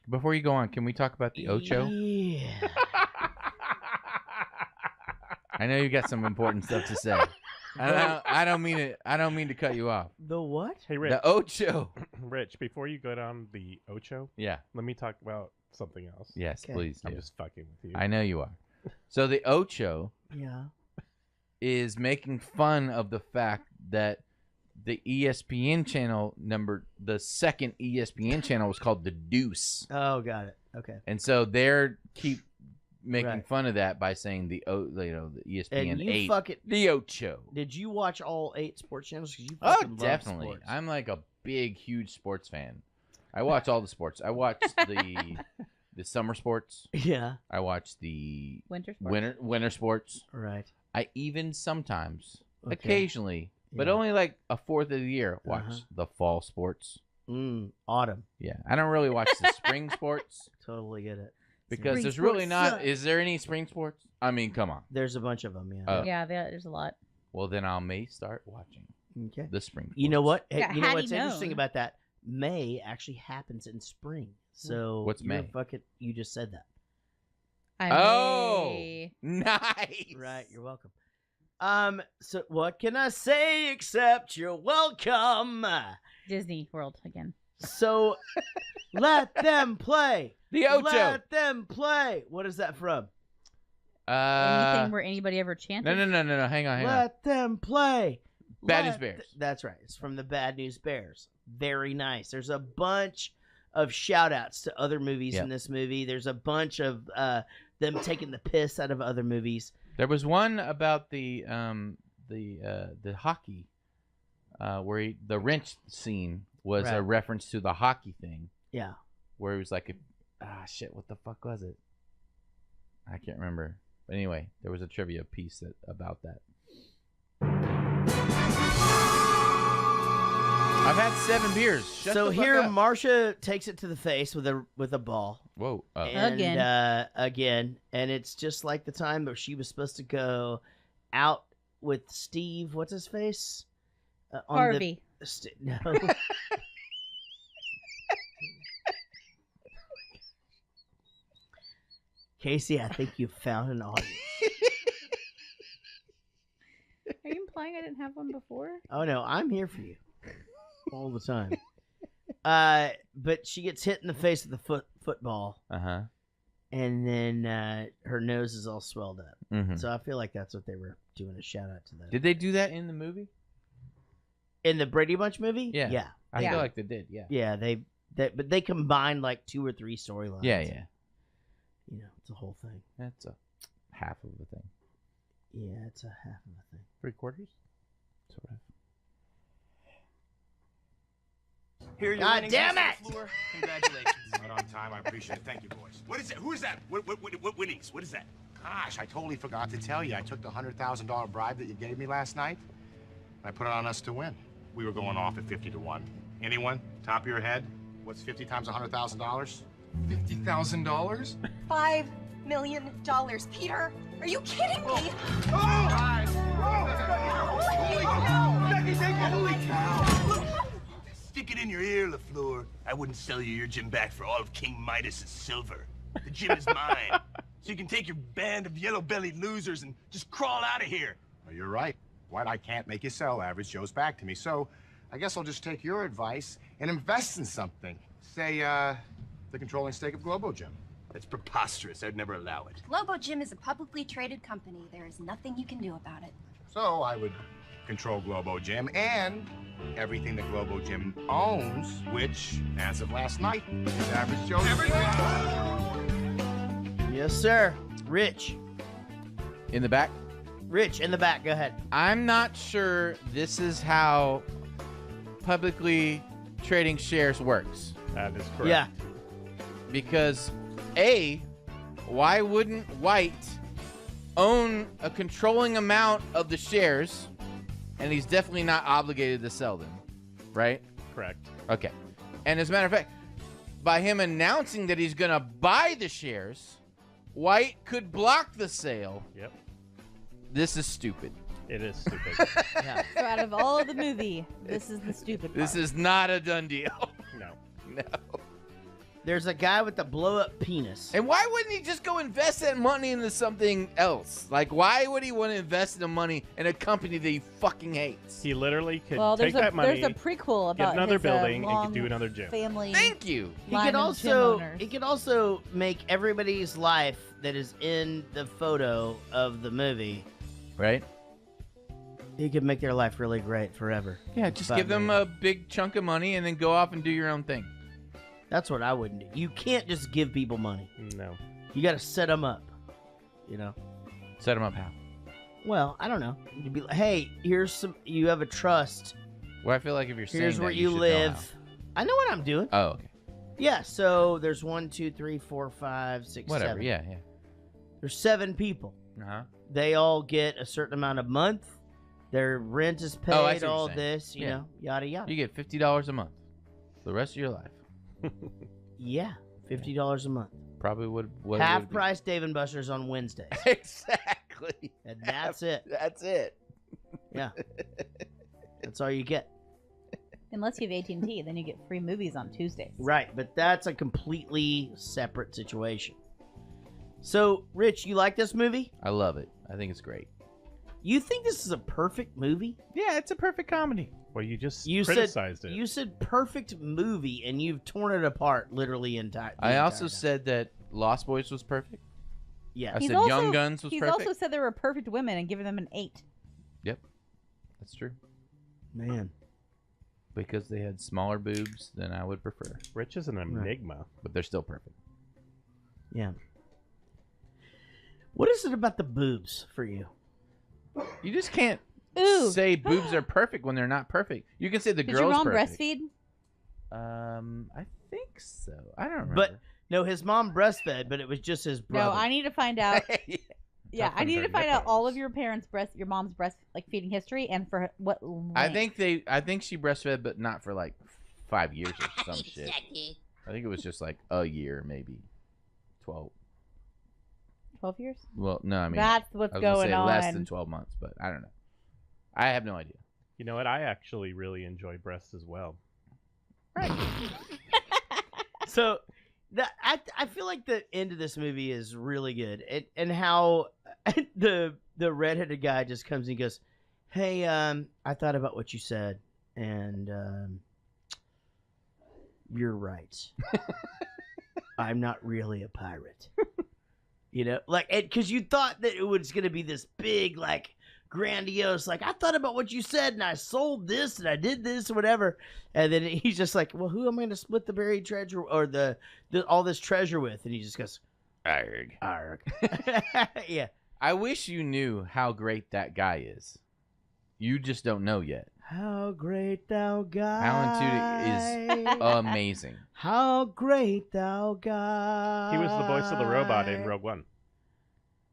before you go on, can we talk about the Ocho? Yeah. I know you got some important stuff to say. I don't mean it. I don't mean to cut you off. The what? Hey, Rich. The Ocho. Rich, before you go down the Ocho, let me talk about something else. Yes, please do. I'm just fucking with you. I know you are. So the Ocho Yeah. is making fun of the fact that the ESPN channel the second ESPN channel was called The Deuce. Oh, got it. Okay. And so they're keep making fun of that by saying the ESPN And you 8, the Ocho. Did you watch all 8 sports channels? 'Cause you Oh, fucking love definitely. sports. I'm like a big, huge sports fan. I watch all the sports. I watch the summer sports. Yeah. I watch the winter sports. Winter sports. Right. I even sometimes, Okay. occasionally, but Yeah. only like a fourth of the year, watch the fall sports. Autumn. Yeah, I don't really watch the spring sports. Totally get it. Because Spring there's really sports not. suck. Is there any spring sports? I mean, come on. There's a bunch of them. Yeah. Oh. There's a lot. Well, then I may start watching. Okay. The spring sports. You know what? Hey, Yeah, you know had what's he interesting known. about that? May actually happens in spring. So What's you're May? Fucking, you just said that. Nice. Right. You're welcome. So what can I say except you're welcome? Disney World again. So let them play. The Ocho. Let them play. What is that from? Anything where anybody ever chanted? No. Hang on. Let them play. Bad News Bears. That's right. It's from the Bad News Bears. Very nice. There's a bunch of shout outs to other movies in this movie. There's a bunch of them taking the piss out of other movies. There was one about the hockey, where the wrench scene was a reference to the hockey thing. Yeah. Where it was like, shit, what the fuck was it? I can't remember. But anyway, there was a trivia piece about that. I've had 7 beers. Shut So the fuck here, up. Marcia takes it to the face with a ball. Whoa! And, Again. again, and it's just like the time where she was supposed to go out with Steve. What's his face? Harvey. No. Casey, I think you found an audience. Are you implying I didn't have one before? Oh no, I'm here for you all the time. But she gets hit in the face with the football. Uh-huh. And then her nose is all swelled up. Mhm. So I feel like that's what they were doing a shout out to that. Did they do that in the movie? In the Brady Bunch movie? Yeah. Yeah. I feel like they did. Yeah. Yeah, but they combined like 2 or 3 storylines. Yeah. You know, it's a whole thing. That's a half of the thing. Yeah, it's a half of a thing. 3/4? Sort of. Here are your God winnings, damn Mr. it! LaFleur. Congratulations. Right on time. I appreciate it. Thank you, boys. What is it? Who is that? What winnings? What is that? Gosh, I totally forgot to tell you. I took the $100,000 bribe that you gave me last night. I put it on us to win. We were going off at 50 to 1. Anyone? Top of your head? What's 50 times $100,000? $50,000? $5 million, Peter. Are you kidding me? Holy cow! Stick it in your ear, LaFleur. I wouldn't sell you your gym back for all of King Midas's silver. The gym is mine. So you can take your band of yellow-bellied losers and just crawl out of here. Well, you're right. White, I can't make you sell Average Joe's back to me, so I guess I'll just take your advice and invest in something. Say, the controlling stake of Globo Gym. That's preposterous. I'd never allow it. Globo Gym is a publicly traded company. There is nothing you can do about it. So I would control Globo Gym and everything that Globo Gym owns, which, as of last night, is Average Joe's. Yes, sir. Rich. In the back? Rich, in the back. Go ahead. I'm not sure this is how publicly trading shares works. That is correct. Yeah. Because, A, why wouldn't White own a controlling amount of the shares, and he's definitely not obligated to sell them, right? Correct. Okay. And as a matter of fact, by him announcing that he's going to buy the shares, White could block the sale. Yep. This is stupid. It is stupid. Yeah. So out of all of the movie, this is the stupid part. This is not a done deal. No. No. There's a guy with the blow-up penis. And why wouldn't he just go invest that money into something else? Like, why would he want to invest the money in a company that he fucking hates? He literally could there's take that money, there's a prequel get about another his, building, and long could do another gym. family. Thank you. He line could of gym owners. make everybody's life that is in the photo of the movie. Right? He could make their life really great forever. Yeah, just $5 give them million. a big chunk of money and then go off and do your own thing. That's what I wouldn't do. You can't just give people money. No. You got to set them up. You know. Set them up how? Well, I don't know. You'd be like, hey, here's some. You have a trust. Well, I feel like if you're saying Here's that, where you you should know live. I know what I'm doing. how. Oh, okay. Yeah. So there's 1, 2, 3, 4, 5, 6, Whatever. 7. Yeah, yeah. There's 7 people. Uh-huh. They all get a certain amount a month. Their rent is paid. Oh, I see what you're all saying. this, you Yeah. know, yada yada. You get $50 a month for the rest of your life. Yeah, $50 a month. Probably would. What Half would be. price Dave and Buster's on Wednesdays. Exactly. And that's it. That's it. Yeah. That's all you get. Unless you have AT&T, then you get free movies on Tuesdays. Right, but that's a completely separate situation. So, Rich, you like this movie? I love it. I think it's great. You think this is a perfect movie? Yeah, it's a perfect comedy. Well, you just You criticized said, it. You said perfect movie, and you've torn it apart literally entire. I also said that Lost Boys was perfect. Yeah. I said Young Guns was He's perfect. also said they were perfect women and given them an 8. Yep, that's true. Man. Because they had smaller boobs than I would prefer. Rich is an enigma. But they're still perfect. Yeah. What is it about the boobs for you? You just can't Ooh. say boobs are perfect when they're not perfect. You can say the Did girl's your mom perfect. breastfeed? I think so. I don't remember. But no, his mom breastfed, but it was just his brother. No, I need to find out. Yeah, Tough I on need their to find out nipples. all of your mom's breast feeding history and for what. I length. think she breastfed, but not for like 5 years or some shit. I think it was just like a year, maybe 12. 12 years. Well, no, I mean That's what's I was gonna going say on. less than 12 months, but I don't know. I have no idea. You know what? I actually really enjoy breasts as well. So, I feel like the end of this movie is really good, and how the redheaded guy just comes and goes, "Hey, I thought about what you said, and you're right. I'm not really a pirate." You know, like, because you thought that it was going to be this big, like, grandiose, like, I thought about what you said, and I sold this, and I did this, or whatever. And then he's just like, well, who am I going to split the buried treasure, or the all this treasure with? And he just goes, Arg. arg. Yeah. I wish you knew how great that guy is. You just don't know yet. How great thou God. Alan Tudyk is amazing. How great thou God. He was the voice of the robot in Rogue One.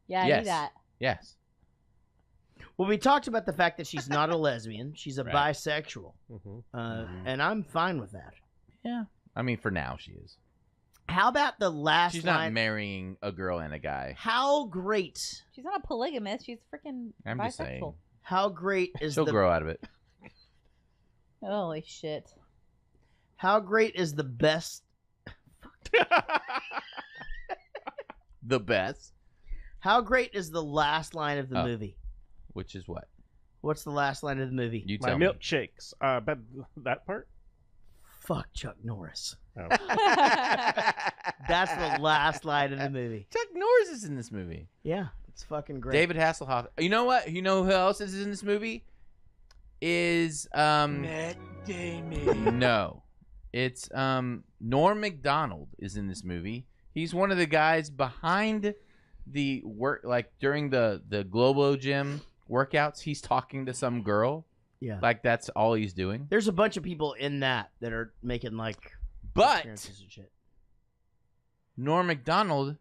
Yeah, I knew that. Yes. Well, we talked about the fact that she's not a lesbian. She's a Right. bisexual. And I'm fine with that. Yeah. I mean, for now, she is. How about the last She's line? not marrying a girl and a guy. How great. She's not a polygamist. She's freaking I'm bisexual. just saying. How great is She'll the grow out of it. Holy shit. How great is the best The best. How great is the last line of the Oh. movie? Which is what? What's the last line of the movie? You My tell me. milkshakes. But that part? Fuck Chuck Norris. Oh. That's the last line of the movie. Chuck Norris is in this movie. Yeah, it's fucking great. David Hasselhoff. You know what? You know who else is in this movie? Is Matt Damon. No. It's Norm Macdonald is in this movie. He's one of the guys behind the work, like during the Globo Gym workouts. He's talking to some girl. Yeah. Like that's all he's doing. There's a bunch of people in that are making like But appearances and shit. Norm Macdonald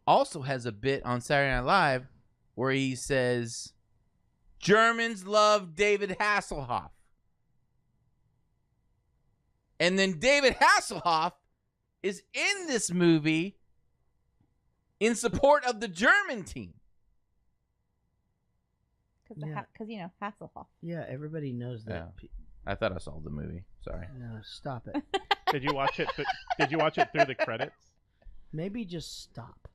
also has a bit on Saturday Night Live where he says, Germans love David Hasselhoff. And then David Hasselhoff is in this movie in support of the German team. Because, you know, Hasselhoff. Yeah, everybody knows that. Yeah. I thought I saw the movie. Sorry. No, stop it. Did you watch it? Did you watch it through the credits? Maybe just stop.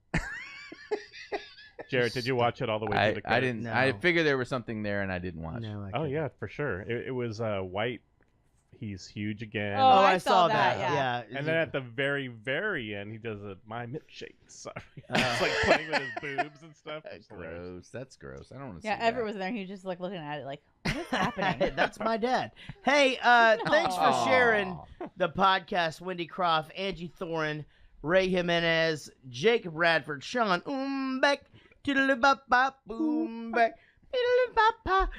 Jared, did you watch it all the way through the credits? I didn't. No. I figured there was something there, and I didn't watch. No, I Oh couldn't. yeah, for sure. It was White. He's huge again. Oh, I saw that, yeah. And then at the very, very end, he does my milkshake. Sorry, it's like playing with his boobs and stuff. It's hilarious. Gross. That's gross. I don't want to Yeah, see Everett that. was there. He was just like looking at it like, what is happening? That's my dad. Hey, thanks for sharing the podcast, Wendy Croft, Angie Thorin, Ray Jimenez, Jacob Radford, Sean Umbeck, Tiddly-bop-bop, Boombeck, Tiddly-bop-bop,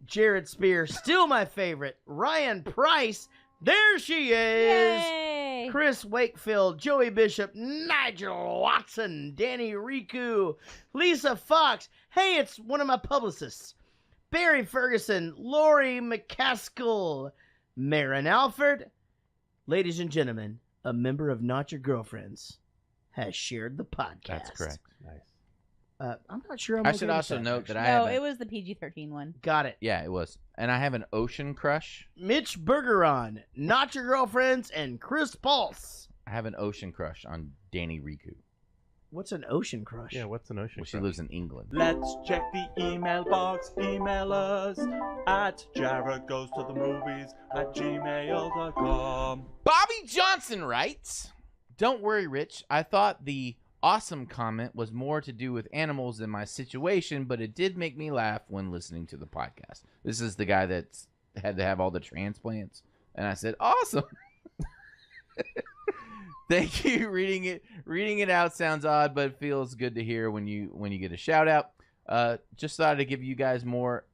Jared Spear, still my favorite, Ryan Price, there she is, Yay! Chris Wakefield, Joey Bishop, Nigel Watson, Danny Riku, Lisa Fox, hey, it's one of my publicists, Barry Ferguson, Lori McCaskill, Marin Alford. Ladies and gentlemen, a member of Not Your Girlfriends has shared the podcast. That's correct. Nice. I'm not sure I'm I okay should with also that, note that actually. I No, have it was the PG-13 one. Got it. Yeah, it was. And I have an ocean crush. Mitch Bergeron, Not Your Girlfriends, and Chris Pulse. I have an ocean crush on Danny Riku. What's an ocean crush? Yeah, what's an ocean Well, she crush? lives in England. Let's check the email box. Email us at jaredgoestothemovies@gmail.com. Bobby Johnson writes, "Don't worry, Rich. I thought the awesome comment was more to do with animals than my situation, but it did make me laugh when listening to the podcast." This is the guy that's had to have all the transplants. And I said, awesome. Thank you. Reading it out sounds odd, but it feels good to hear when you get a shout out. Just thought I'd give you guys more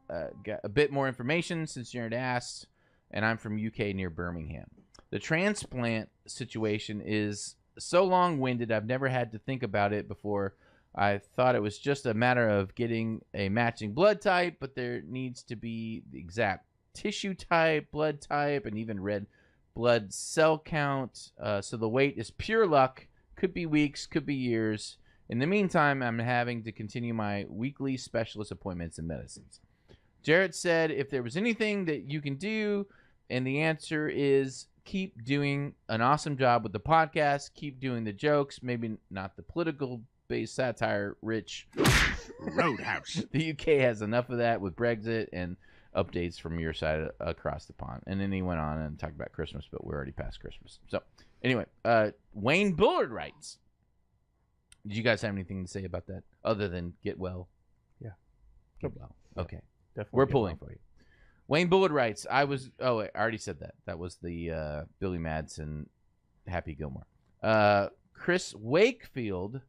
a bit more information since you're asked, and I'm from UK near Birmingham. The transplant situation is so long-winded, I've never had to think about it before. I thought it was just a matter of getting a matching blood type, but there needs to be the exact tissue type, blood type, and even red blood cell count. So the wait is pure luck. Could be weeks, could be years. In the meantime, I'm having to continue my weekly specialist appointments and medicines. Jaret said if there was anything that you can do, and the answer is keep doing an awesome job with the podcast. Keep doing the jokes, maybe not the political-based satire, Rich. Roadhouse. The UK has enough of that with Brexit and updates from your side across the pond. And then he went on and talked about Christmas, but we're already past Christmas. So anyway, Wayne Bullard writes, did you guys have anything to say about that other than get well? Yeah. Get well. Okay. Definitely We're get pulling well. for you. Wayne Bullard writes, I already said that. That was the Billy Madsen, Happy Gilmore. Chris Wakefield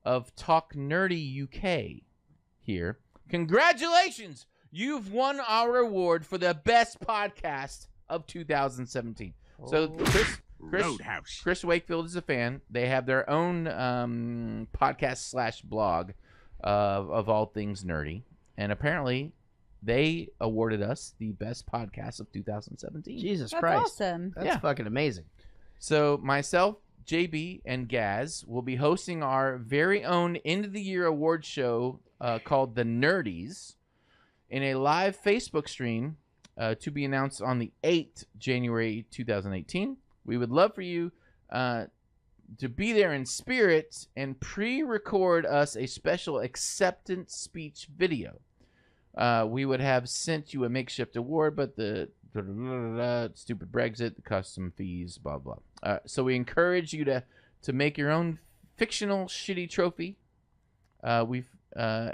of Talk Nerdy UK here. Congratulations! you've won our award for the best podcast of 2017. So Chris Wakefield is a fan. They have their own podcast / blog of all things nerdy. And apparently they awarded us the best podcast of 2017. Jesus That's Christ. awesome. That's fucking amazing. So myself, JB, and Gaz will be hosting our very own end of the year award show called The Nerdies in a live Facebook stream to be announced on the 8th January 2018. We would love for you to be there in spirit and pre-record us a special acceptance speech video. We would have sent you a makeshift award, but the stupid Brexit, the custom fees, blah blah. So we encourage you to make your own fictional shitty trophy. And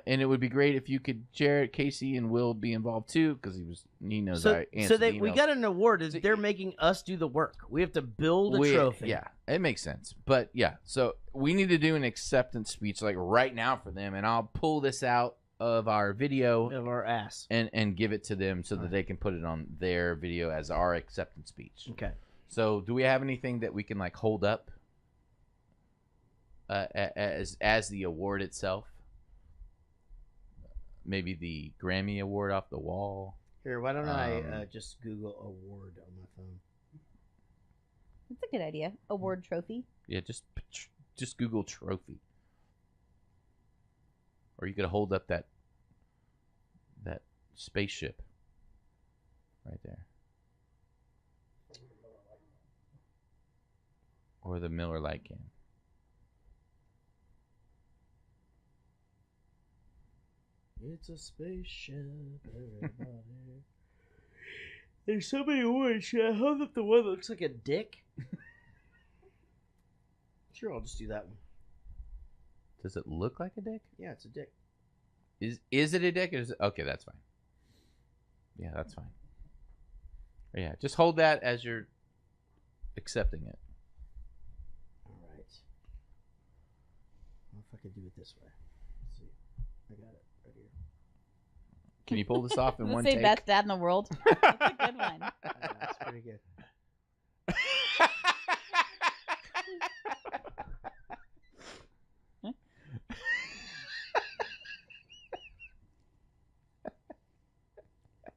it would be great if you could. Jaret, Casey, and Will be involved too, because he knows. We got an award. They're making us do the work. We have to build a trophy. Yeah, it makes sense. But yeah, so we need to do an acceptance speech like right now for them, and I'll pull this out of our video of our ass and give it to them so that they can put it on their video as our acceptance speech. Okay. So do we have anything that we can like hold up as the award itself? Maybe the Grammy award off the wall. Here, why don't I just Google award on my phone? That's a good idea. Award trophy. Yeah, just Google trophy. Or you could hold up that spaceship right there. Or the Miller Lite can. It's a spaceship, everybody. There's so many awards. Should I hold up the one that looks like a dick? Sure, I'll just do that one. Does it look like a dick? Yeah, it's a dick. Is it a dick? Or is it... Okay, that's fine. Yeah, that's fine. Yeah, just hold that as you're accepting it. All right. I don't know if I can do it this way. Let's see. I got it right here. Can you pull this off in one say take? best dad in the world. That's a good one. That's pretty good.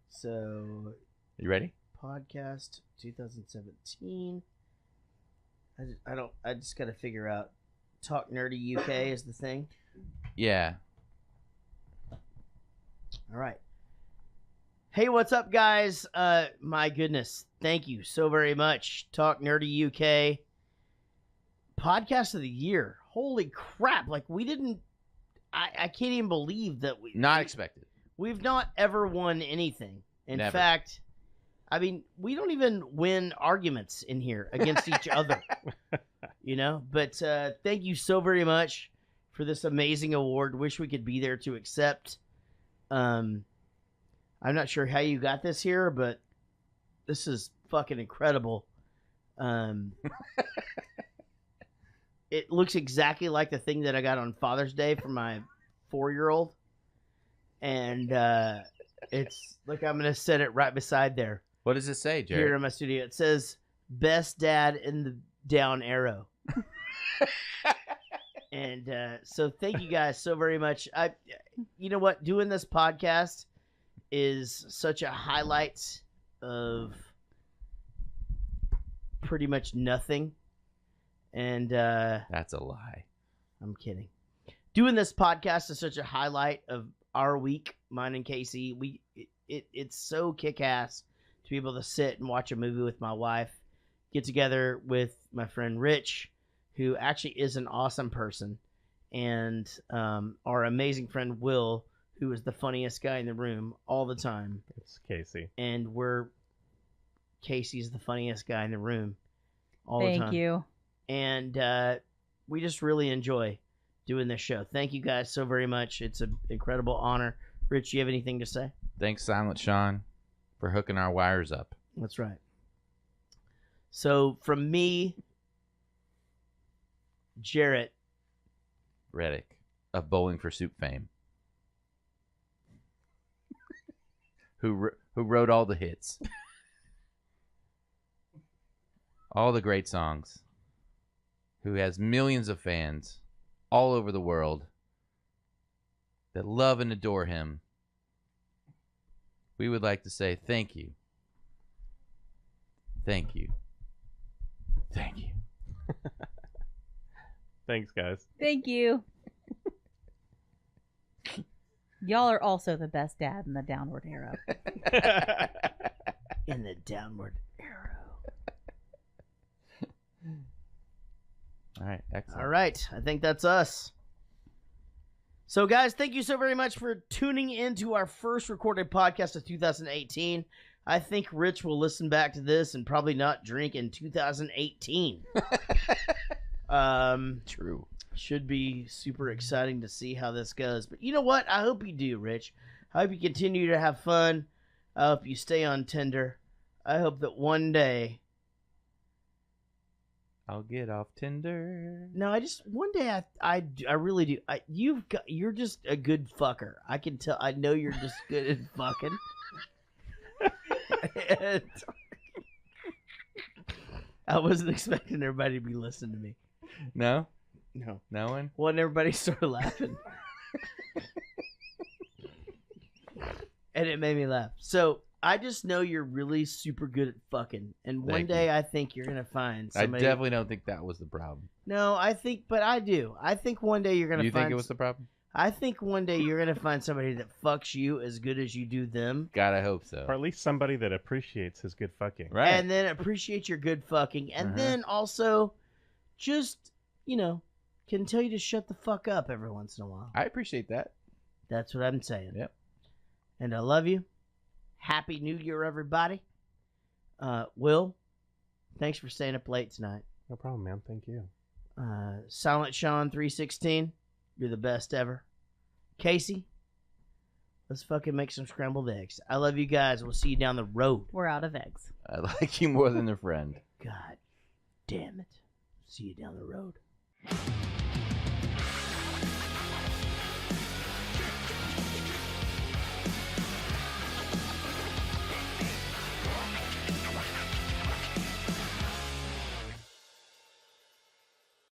So, you ready? Podcast 2017. I just got to figure out. Talk Nerdy UK is the thing. Yeah. All right. Hey, what's up, guys? My goodness, thank you so very much. Talk Nerdy UK. Podcast of the year. Holy crap! Like we didn't. I can't even believe that we. Not expected. We've not ever won anything. In Never. fact, I mean, we don't even win arguments in here against each other. You know? But thank you so very much for this amazing award. Wish we could be there to accept. I'm not sure how you got this here, but this is fucking incredible. It looks exactly like the thing that I got on Father's Day for my 4-year-old. And it's like I'm going to set it right beside there. What does it say, Jared? Here in my studio. It says, best dad in the down arrow. And so thank you guys so very much. You know what? Doing this podcast is such a highlight of pretty much nothing. And that's a lie. I'm kidding. Doing this podcast is such a highlight of our week, mine and Casey. It's so kick-ass to be able to sit and watch a movie with my wife, get together with my friend Rich, who actually is an awesome person, and our amazing friend Will, who is the funniest guy in the room all the time. It's Casey. And Casey's the funniest guy in the room all the time. Thank you. And we just really enjoy doing this show. Thank you guys so very much. It's an incredible honor. Rich, you have anything to say? Thanks, Silent Sean, for hooking our wires up. That's right. So from me, Jaret, Reddick of Bowling for Soup fame. who wrote all the hits, all the great songs, who has millions of fans all over the world that love and adore him. We would like to say thank you. Thank you. Thank you. Thanks, guys. Thank you. Y'all are also the best dad in the downward arrow. In the downward arrow. All right, excellent. All right, I think that's us. So, guys, thank you so very much for tuning into our first recorded podcast of 2018. I think Rich will listen back to this and probably not drink in 2018. True. Should be super exciting to see how this goes. But you know what? I hope you do, Rich. I hope you continue to have fun. I hope you stay on Tinder. I hope that one day... I'll get off Tinder. No, one day I really do. You're just a good fucker. I can tell. I know you're just good at fucking. And I wasn't expecting everybody to be listening to me. No? No. No one? Well, and everybody started laughing. And it made me laugh. So I just know you're really super good at fucking. And one day I think you're going to find somebody. I definitely don't think that was the problem. No, but I do. I think one day you're going to find. You think it was the problem? I think one day you're going to find somebody that fucks you as good as you do them. God, I hope so. Or at least somebody that appreciates his good fucking. Right. And then appreciate your good fucking. And then also just, can tell you to shut the fuck up every once in a while. I appreciate that. That's what I'm saying. Yep. And I love you. Happy New Year, everybody. Will, thanks for staying up late tonight. No problem, man. Thank you. Silent Sean 316, you're the best ever. Casey, let's fucking make some scrambled eggs. I love you guys. We'll see you down the road. We're out of eggs. I like you more than a friend. God damn it. See you down the road.